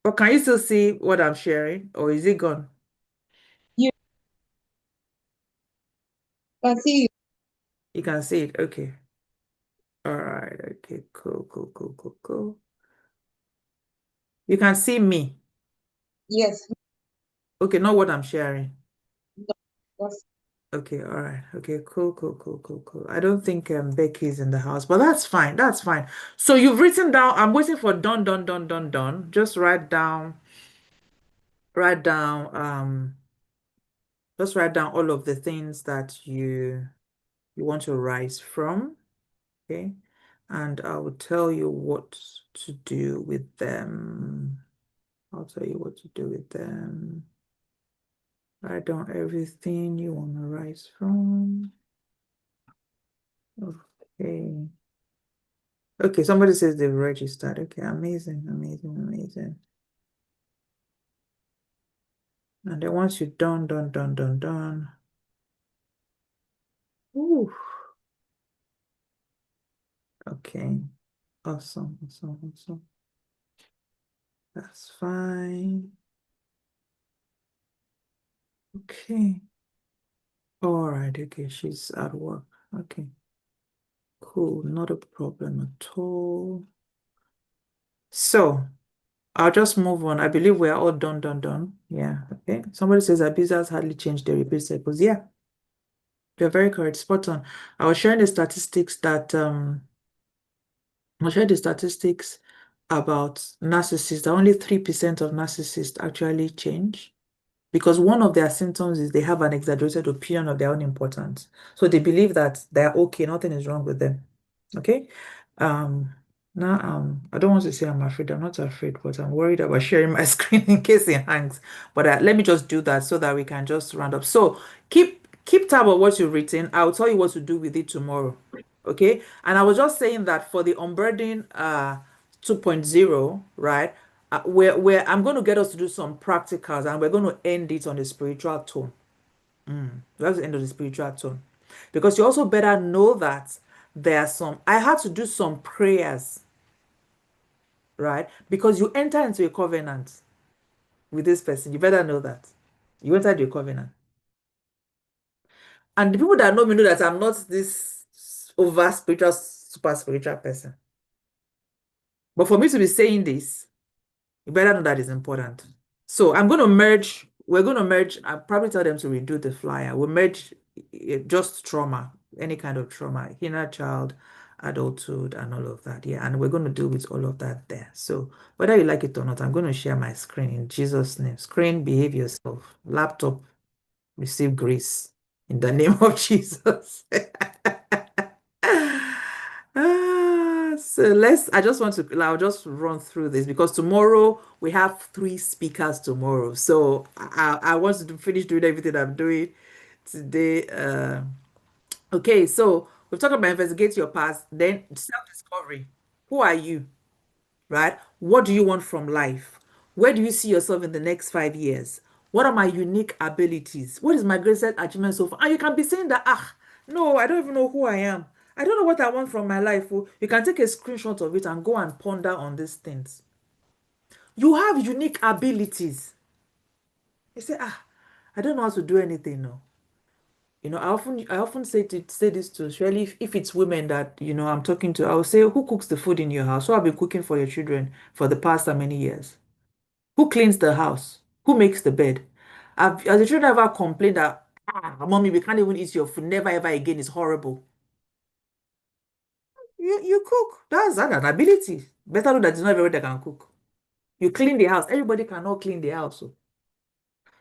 Or can you still see what I'm sharing? Or is it gone? You can see. You can see it. Okay. All right. Okay. Cool, cool, cool, cool, cool. You can see me. Yes. Okay, not what I'm sharing. Yes. Okay, all right. Okay, cool, cool, cool, cool, cool. I don't think Becky's in the house, but that's fine. That's fine. So you've written down, I'm waiting for done, done, done, done, done. Just write down, just write down all of the things that you want to rise from. Okay. And I will tell you what to do with them. I'll tell you what to do with them. Write down everything you want to rise from. Okay. Okay, somebody says they've registered. Okay, amazing, amazing, amazing. And then once you're done, done, done, done, done. Ooh. Okay. Awesome, awesome, awesome. That's fine. Okay. All right, okay, she's at work. Okay. Cool, not a problem at all. So I'll just move on. I believe we're all done, done, done. Yeah, okay. Somebody says abusers hardly change their repeat cycles. Yeah, you're very correct. Spot on. I was sharing the statistics that I'll share the statistics about narcissists. That only 3% of narcissists actually change because one of their symptoms is they have an exaggerated opinion of their own importance. So they believe that they're okay, nothing is wrong with them. Okay. Um, now I don't want to say I'm afraid. I'm not afraid, but I'm worried about sharing my screen in case it hangs. But let me just do that so that we can just round up. So keep tab of what you've written. I'll tell you what to do with it tomorrow. Okay. And I was just saying that for the onboarding 2.0, right? Where I'm going to get us to do some practicals and we're going to end it on the spiritual tone. We have to end on the spiritual tone. Because you also better know that there are some, I had to do some prayers, right? Because you enter into a covenant with this person. You better know that. You entered your covenant. And the people that know me know that I'm not this over spiritual, super spiritual person. But for me to be saying this, you better know that is important. So I'm going to merge, we're going to merge, I'll probably tell them to redo the flyer. We'll merge just trauma, any kind of trauma, inner child, adulthood, and all of that. Yeah, and we're going to deal with all of that there. So whether you like it or not, I'm going to share my screen in Jesus' name. Screen, behave yourself. Laptop, receive grace in the name of Jesus. So I just want to, I'll just run through this because tomorrow we have 3 speakers tomorrow. So I want to finish doing everything I'm doing today. Okay, so we've talked about investigate your past, then self-discovery. Who are you? Right? What do you want from life? Where do you see yourself in the next 5 years? What are my unique abilities? What is my greatest achievement so far? And you can be saying that, no, I don't even know who I am. I don't know what I want from my life. Oh, you can take a screenshot of it and go and ponder on these things. You have unique abilities. You say, I don't know how to do anything now. I often say this to Shirley, if it's women that, I'm talking to, I'll say, who cooks the food in your house? Who have been cooking for your children for the past how many years? Who cleans the house? Who makes the bed? Has the children ever complained that, mommy, we can't even eat your food, never ever again, it's horrible? You cook. That's an ability. Better know that it's not everybody that can cook. You clean the house. Everybody cannot clean the house.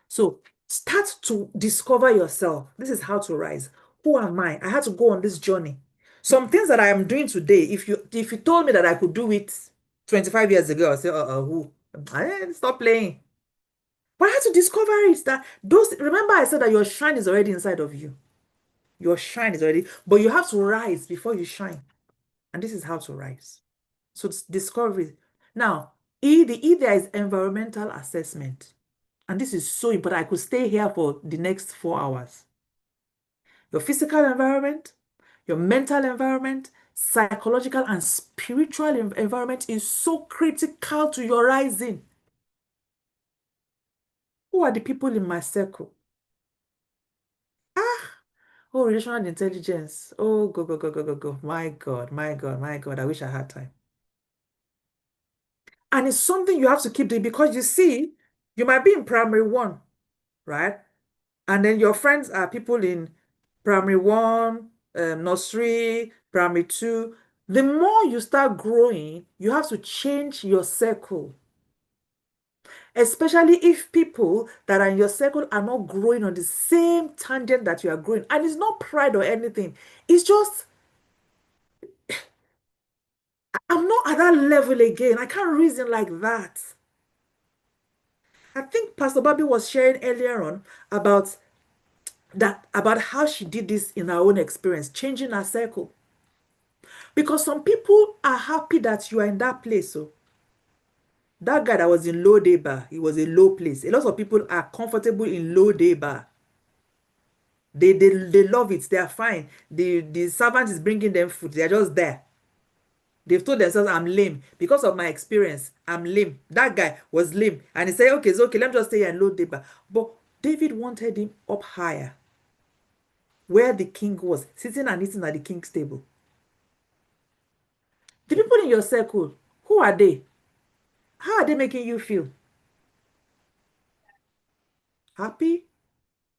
So start to discover yourself. This is how to rise. Who am I? I had to go on this journey. Some things that I am doing today, if you told me that I could do it 25 years ago, I'd say, who? Stop playing. But I had to discover it that remember I said that your shine is already inside of you. Your shine is already, but you have to rise before you shine. And this is how to rise. So it's discovery. Now, the E there is environmental assessment. And this is so important. I could stay here for the next 4 hours. Your physical environment, your mental environment, psychological and spiritual environment is so critical to your rising. Who are the people in my circle? Oh, relational intelligence. Oh, go, go, go, go, go, go. My God, my God, my God. I wish I had time. And it's something you have to keep doing because you see, you might be in primary one, right? And then your friends are people in primary one, nursery, primary two. The more you start growing, you have to change your circle. Especially if people that are in your circle are not growing on the same tangent that you are growing. And it's not pride or anything. It's just, I'm not at that level again. I can't reason like that. I think Pastor Babbie was sharing earlier on about how she did this in her own experience, changing her circle. Because some people are happy that you are in that place. So that guy that was in low day bar, it was a low place. A lot of people are comfortable in low day bar. They love it. They are fine. The servant is bringing them food. They are just there. They've told themselves, I'm lame. Because of my experience, I'm lame. That guy was lame. And he said, okay, it's okay. Let me just stay here in low day bar. But David wanted him up higher, where the king was, sitting and eating at the king's table. The people in your circle, who are they? How are they making you feel? Happy?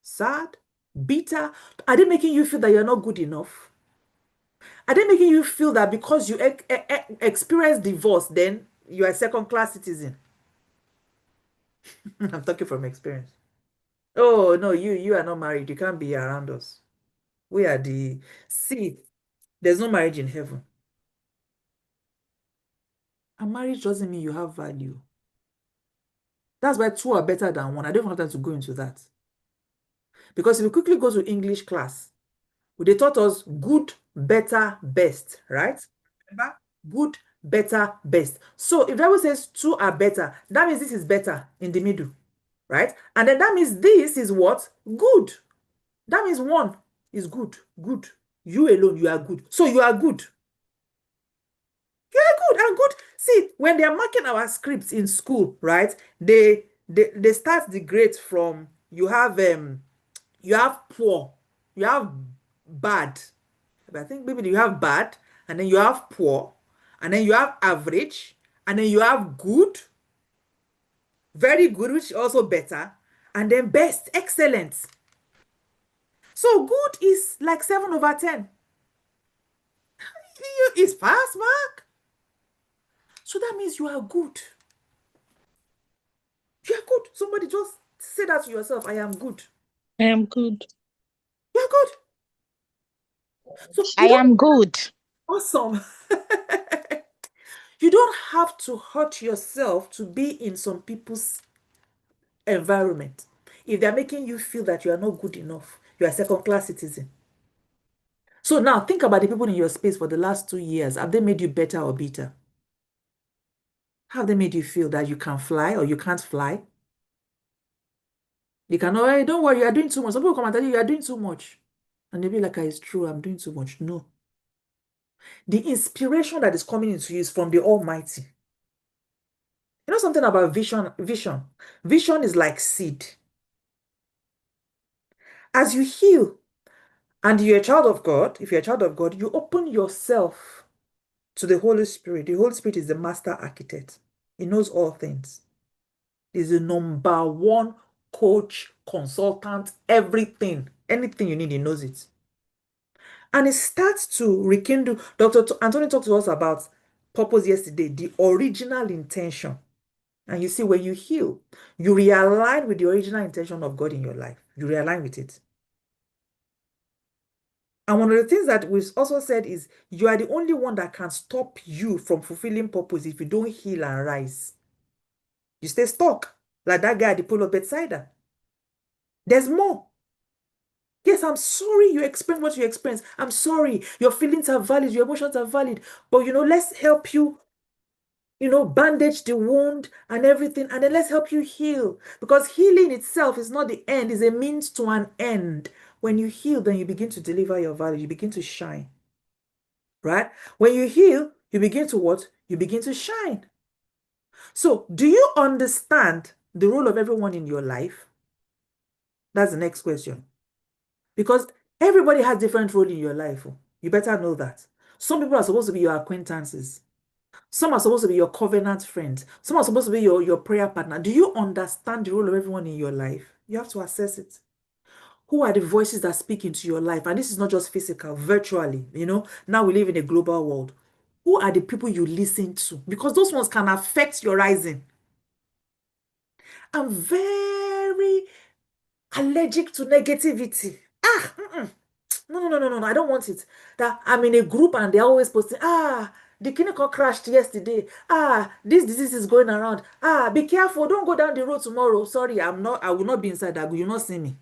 Sad? Bitter? Are they making you feel that you're not good enough? Are they making you feel that because you experience divorce, then you are a second-class citizen? I'm talking from experience. Oh, no, you are not married. You can't be around us. We are see, there's no marriage in heaven. And marriage doesn't mean you have value. That's why two are better than one. I don't want them to go into that. Because if we quickly go to English class, they taught us good, better, best, right? Remember? Good, better, best. So if Bible says two are better, that means this is better in the middle, right? And then that means this is what? Good. That means one is good. Good. You alone, you are good. So you are good. You are good and good. See, when they are marking our scripts in school, right? They start the grades from you have poor, you have bad. I think maybe you have bad, and then you have poor, and then you have average, and then you have good, very good, which is also better, and then best, excellent. So good is like 7/10. It's pass mark. So that means you are good. You are good. Somebody just say that to yourself. I am good. I am good. You are good. So I am good. awesome. You don't have to hurt yourself to be in some people's environment. If they're making you feel that you are not good enough, you are a second-class citizen. So now think about the people in your space for the last 2 years. Have they made you better or bitter? Have they made you feel that you can fly or you can't fly? You can, oh, hey, don't worry, you are doing too much. Some people come and tell you are doing too much. And they'll be like, it's true, I'm doing too much. No. The inspiration that is coming into you is from the Almighty. You know something about vision? Vision is like seed. As you heal and you're a child of God, if you're a child of God, you open yourself to the Holy Spirit. The Holy Spirit is the master architect. He knows all things. He's the number one coach, consultant, everything. Anything you need, he knows it. And it starts to rekindle. Anthony talked to us about purpose yesterday, the original intention. And you see, when you heal, you realign with the original intention of God in your life. You realign with it. And one of the things that we've also said is you are the only one that can stop you from fulfilling purpose if you don't heal and rise. You stay stuck, like that guy at the pool of Bethsaida. There's more. Yes, I'm sorry you experienced what you experienced. I'm sorry. Your feelings are valid, your emotions are valid. But let's help you, bandage the wound and everything, and then let's help you heal. Because healing itself is not the end, it's a means to an end. When you heal, then you begin to deliver your value, you begin to shine. Right? When you heal, you begin to what? You begin to shine. So, do you understand the role of everyone in your life? That's the next question. Because everybody has different role in your life. You better know that. Some people are supposed to be your acquaintances. Some are supposed to be your covenant friends. Some are supposed to be your prayer partner. Do you understand the role of everyone in your life? You have to assess it. Who are the voices that speak into your life? And this is not just physical, virtually. Now we live in a global world. Who are the people you listen to? Because those ones can affect your rising. I'm very allergic to negativity. No. I don't want it. That I'm in a group and they're always posting, the clinical crashed yesterday. This disease is going around. Be careful. Don't go down the road tomorrow. Sorry, I will not be inside that. You'll not see me.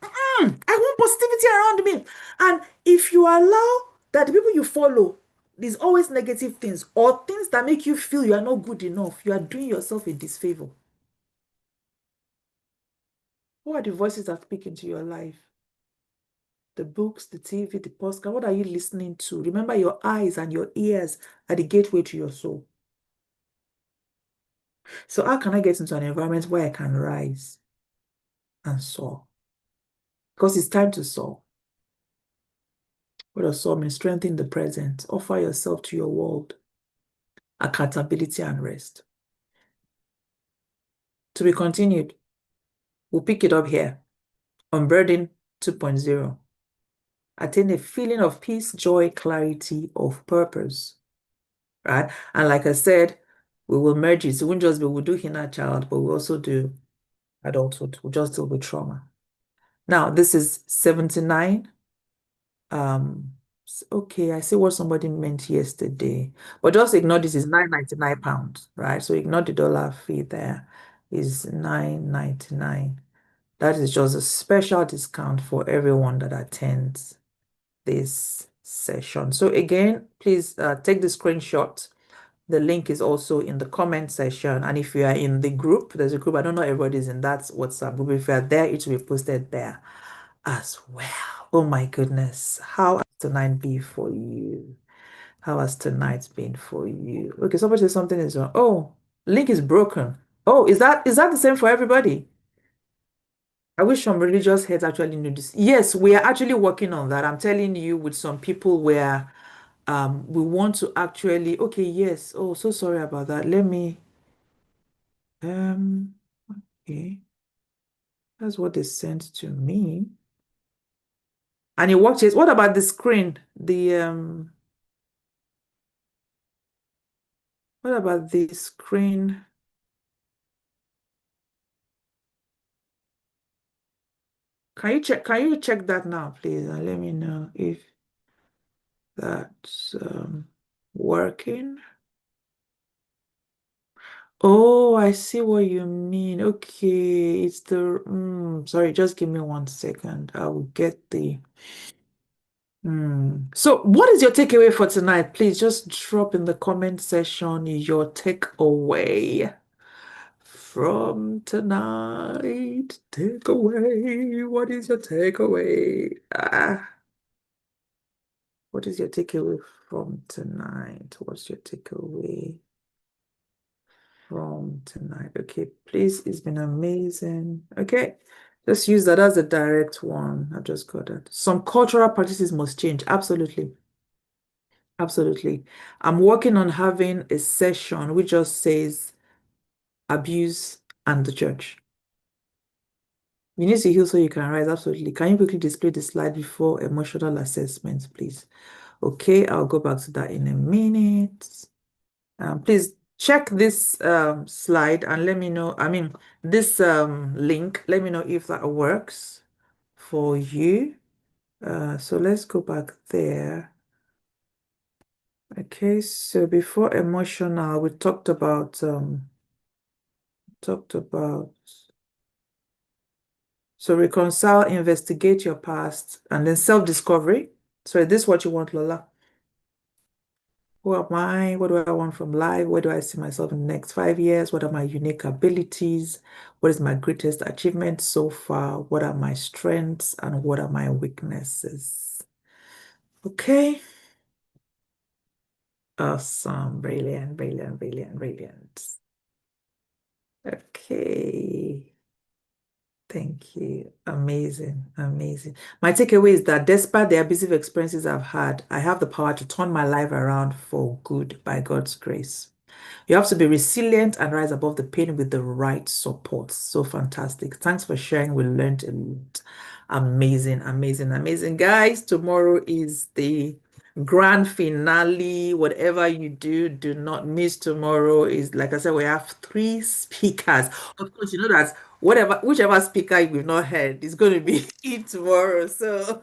I want positivity around me. And if you allow that the people you follow, there's always negative things or things that make you feel you are not good enough, you are doing yourself a disfavor. Who are the voices that speak into your life? The books, the TV, the podcast. What are you listening to? Remember, your eyes and your ears are the gateway to your soul. So how can I get into an environment where I can rise and soar? Because it's time to soar. What does soar mean? Strengthen the present. Offer yourself to your world. Accountability and rest. To be continued. We'll pick it up here on Burden 2.0. Attain a feeling of peace, joy, clarity, of purpose. Right? And like I said, we will merge it. It won't just be, we'll do inner child, but we'll also do adulthood. We'll just deal with trauma. Now, this is 79. Okay, I see what somebody meant yesterday. But just ignore this is £9.99, right? So ignore the dollar fee there. Is $9.99. That is just a special discount for everyone that attends this session. So again, please take the screenshot. The link is also in the comment section. And if you are in the group, there's a group, I don't know everybody's in that WhatsApp group. If you are there, it will be posted there as well. Oh my goodness. How has tonight been for you? How has tonight been for you? Okay, somebody says something is wrong. Oh, link is broken. Oh, is that the same for everybody? I wish some religious heads actually knew this. Yes, we are actually working on that. I'm telling you, with some people where we want to actually, okay, yes. Oh, so sorry about that. Let me okay. That's what they sent to me. And it watches. What about the screen? What about the screen? Can you check that now, please? And let me know if that's working. Oh, I see what you mean. Okay, it's the sorry, just give me 1 second. I will get the So what is your takeaway for tonight? Please just drop in the comment section your takeaway from tonight. Takeaway. What is your takeaway? What is your takeaway from tonight? What's your takeaway from tonight? Okay, please, it's been amazing. Okay, just use that as a direct one. I just got it. Some cultural practices must change. Absolutely. Absolutely. I'm working on having a session which just says abuse and the church. You need to heal so you can rise. Absolutely. Can you quickly display the slide before emotional assessment, please? Okay, I'll go back to that in a minute. Please check this slide and let me know. I mean, this link, let me know if that works for you. So let's go back there. Okay, so before emotional, we talked about so reconcile, investigate your past, and then self-discovery. So is this what you want, Lola? Who am I? What do I want from life? Where do I see myself in the next 5 years? What are my unique abilities? What is my greatest achievement so far? What are my strengths and what are my weaknesses? Okay. Awesome. Brilliant, brilliant, brilliant, brilliant. Okay. Thank you. Amazing, amazing. My takeaway is that despite the abusive experiences I've had, I have the power to turn my life around for good by God's grace. You have to be resilient and rise above the pain with the right support. So fantastic. Thanks for sharing. We learned a lot. Amazing, amazing, amazing. Guys, tomorrow is the grand finale. Whatever you do, do not miss tomorrow. Is like I said, we have three speakers. Of course, you know that whichever speaker we've not heard is going to be it tomorrow. So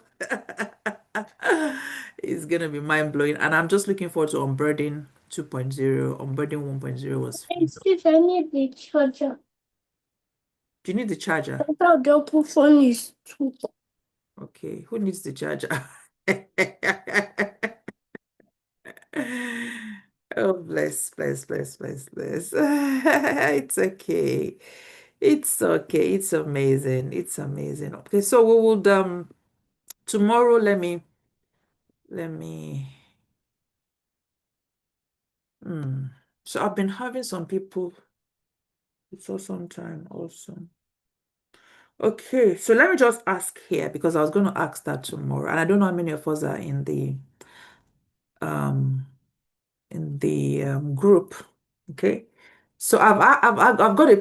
it's going to be mind-blowing. And I'm just looking forward to onboarding 2.0. Onboarding 1.0 was fun. Steve, I need the charger. Do you need the charger? I thought the Oppo phone is too. Okay, who needs the charger? Oh, bless, bless, bless, bless, bless. It's okay. It's okay. It's amazing. It's amazing. Okay, so we will tomorrow let me hmm. So I've been having some people for some time also. Okay, so let me just ask here because I was going to ask that tomorrow, and I don't know how many of us are um in the group. Okay, so I've got a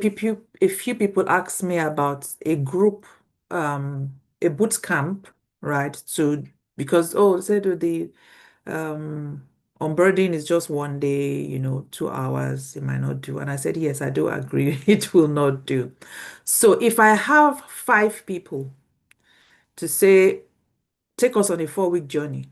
few people ask me about a group a boot camp, right? So because said the onboarding is just one day, 2 hours, it might not do. And I said, yes, I do agree, it will not do. So if I have 5 people to say, take us on a 4-week journey,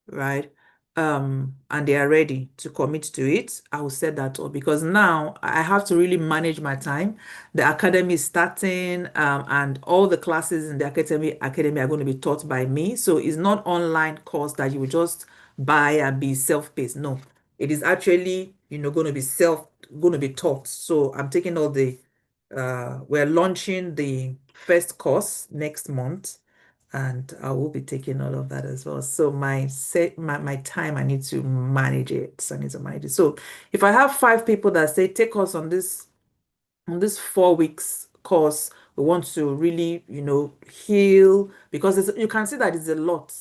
right? And they are ready to commit to it, I will set that up because now I have to really manage my time. The academy is starting, and all the classes in the academy are going to be taught by me. So it's not online course that you will just buy and be self-paced. No, it is actually, going to be taught. So I'm taking all we're launching the first course next month and I will be taking all of that as well. So my time, I need to manage it. So I need to manage it. So if I have 5 people that say take us on this 4 weeks course, we want to really, heal because you can see that it's a lot.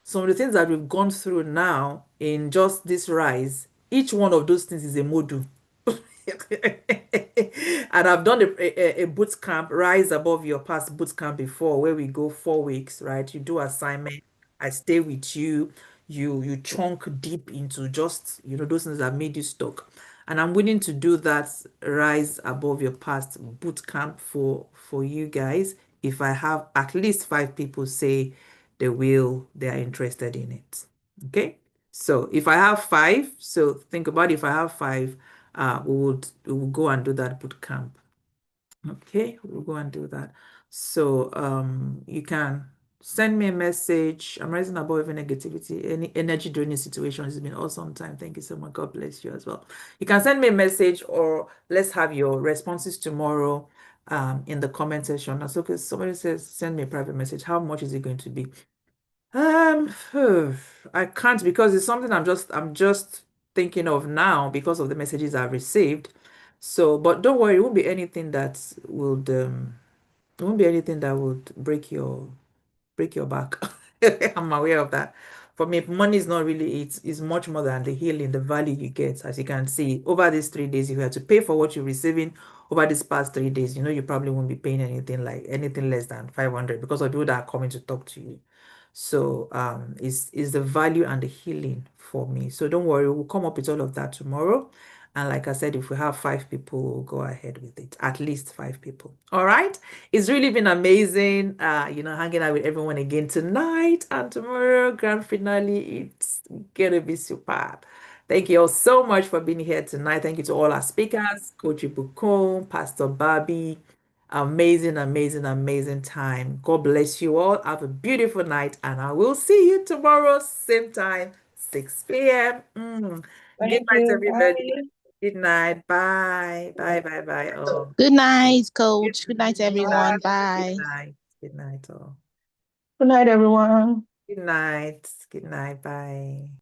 Some of the things that we've gone through now in just this rise, each one of those things is a module. And I've done a boot camp, Rise Above Your Past boot camp before, where we go 4 weeks, right? You do assignment, I stay with you, you chunk deep into just, those things that made you stuck. And I'm willing to do that Rise Above Your Past boot camp for you guys if I have at least 5 people say they are interested in it. Okay? So if I have 5, so think about if I have 5, we will go and do that boot camp. Okay, we'll go and do that. So you can send me a message. I'm rising above any negativity, any energy draining situations. It's been awesome time. Thank you so much. God bless you as well. You can send me a message or let's have your responses tomorrow in the comment section. So because somebody says send me a private message, how much is it going to be? I can't because it's something I'm just thinking of now because of the messages I've received. So, but don't worry, it won't be anything that would break your back. I'm aware of that. For me, money is not really it's much more than the healing, the value you get. As you can see, over these 3 days, if you have to pay for what you're receiving over these past 3 days, you probably won't be paying anything less than 500 because of people that are coming to talk to you. So is the value and the healing for me. So don't worry, we'll come up with all of that tomorrow. And like I said, if we have 5 people, we'll go ahead with it. At least 5 people. All right. It's really been amazing, hanging out with everyone again tonight and tomorrow. Grand finale. It's gonna be superb. Thank you all so much for being here tonight. Thank you to all our speakers, Coach Ibukun, Pastor Babbie. Amazing, amazing, amazing time. God bless you all. Have a beautiful night, and I will see you tomorrow, same time, 6 p.m. Good Thank night, you. everybody. Bye. Good night. Bye. Bye, bye, bye. Oh, Good night, good Coach. Good night, night. everyone. Good Bye. night. Good night, all. Good night, everyone. Good night. Good night. Bye.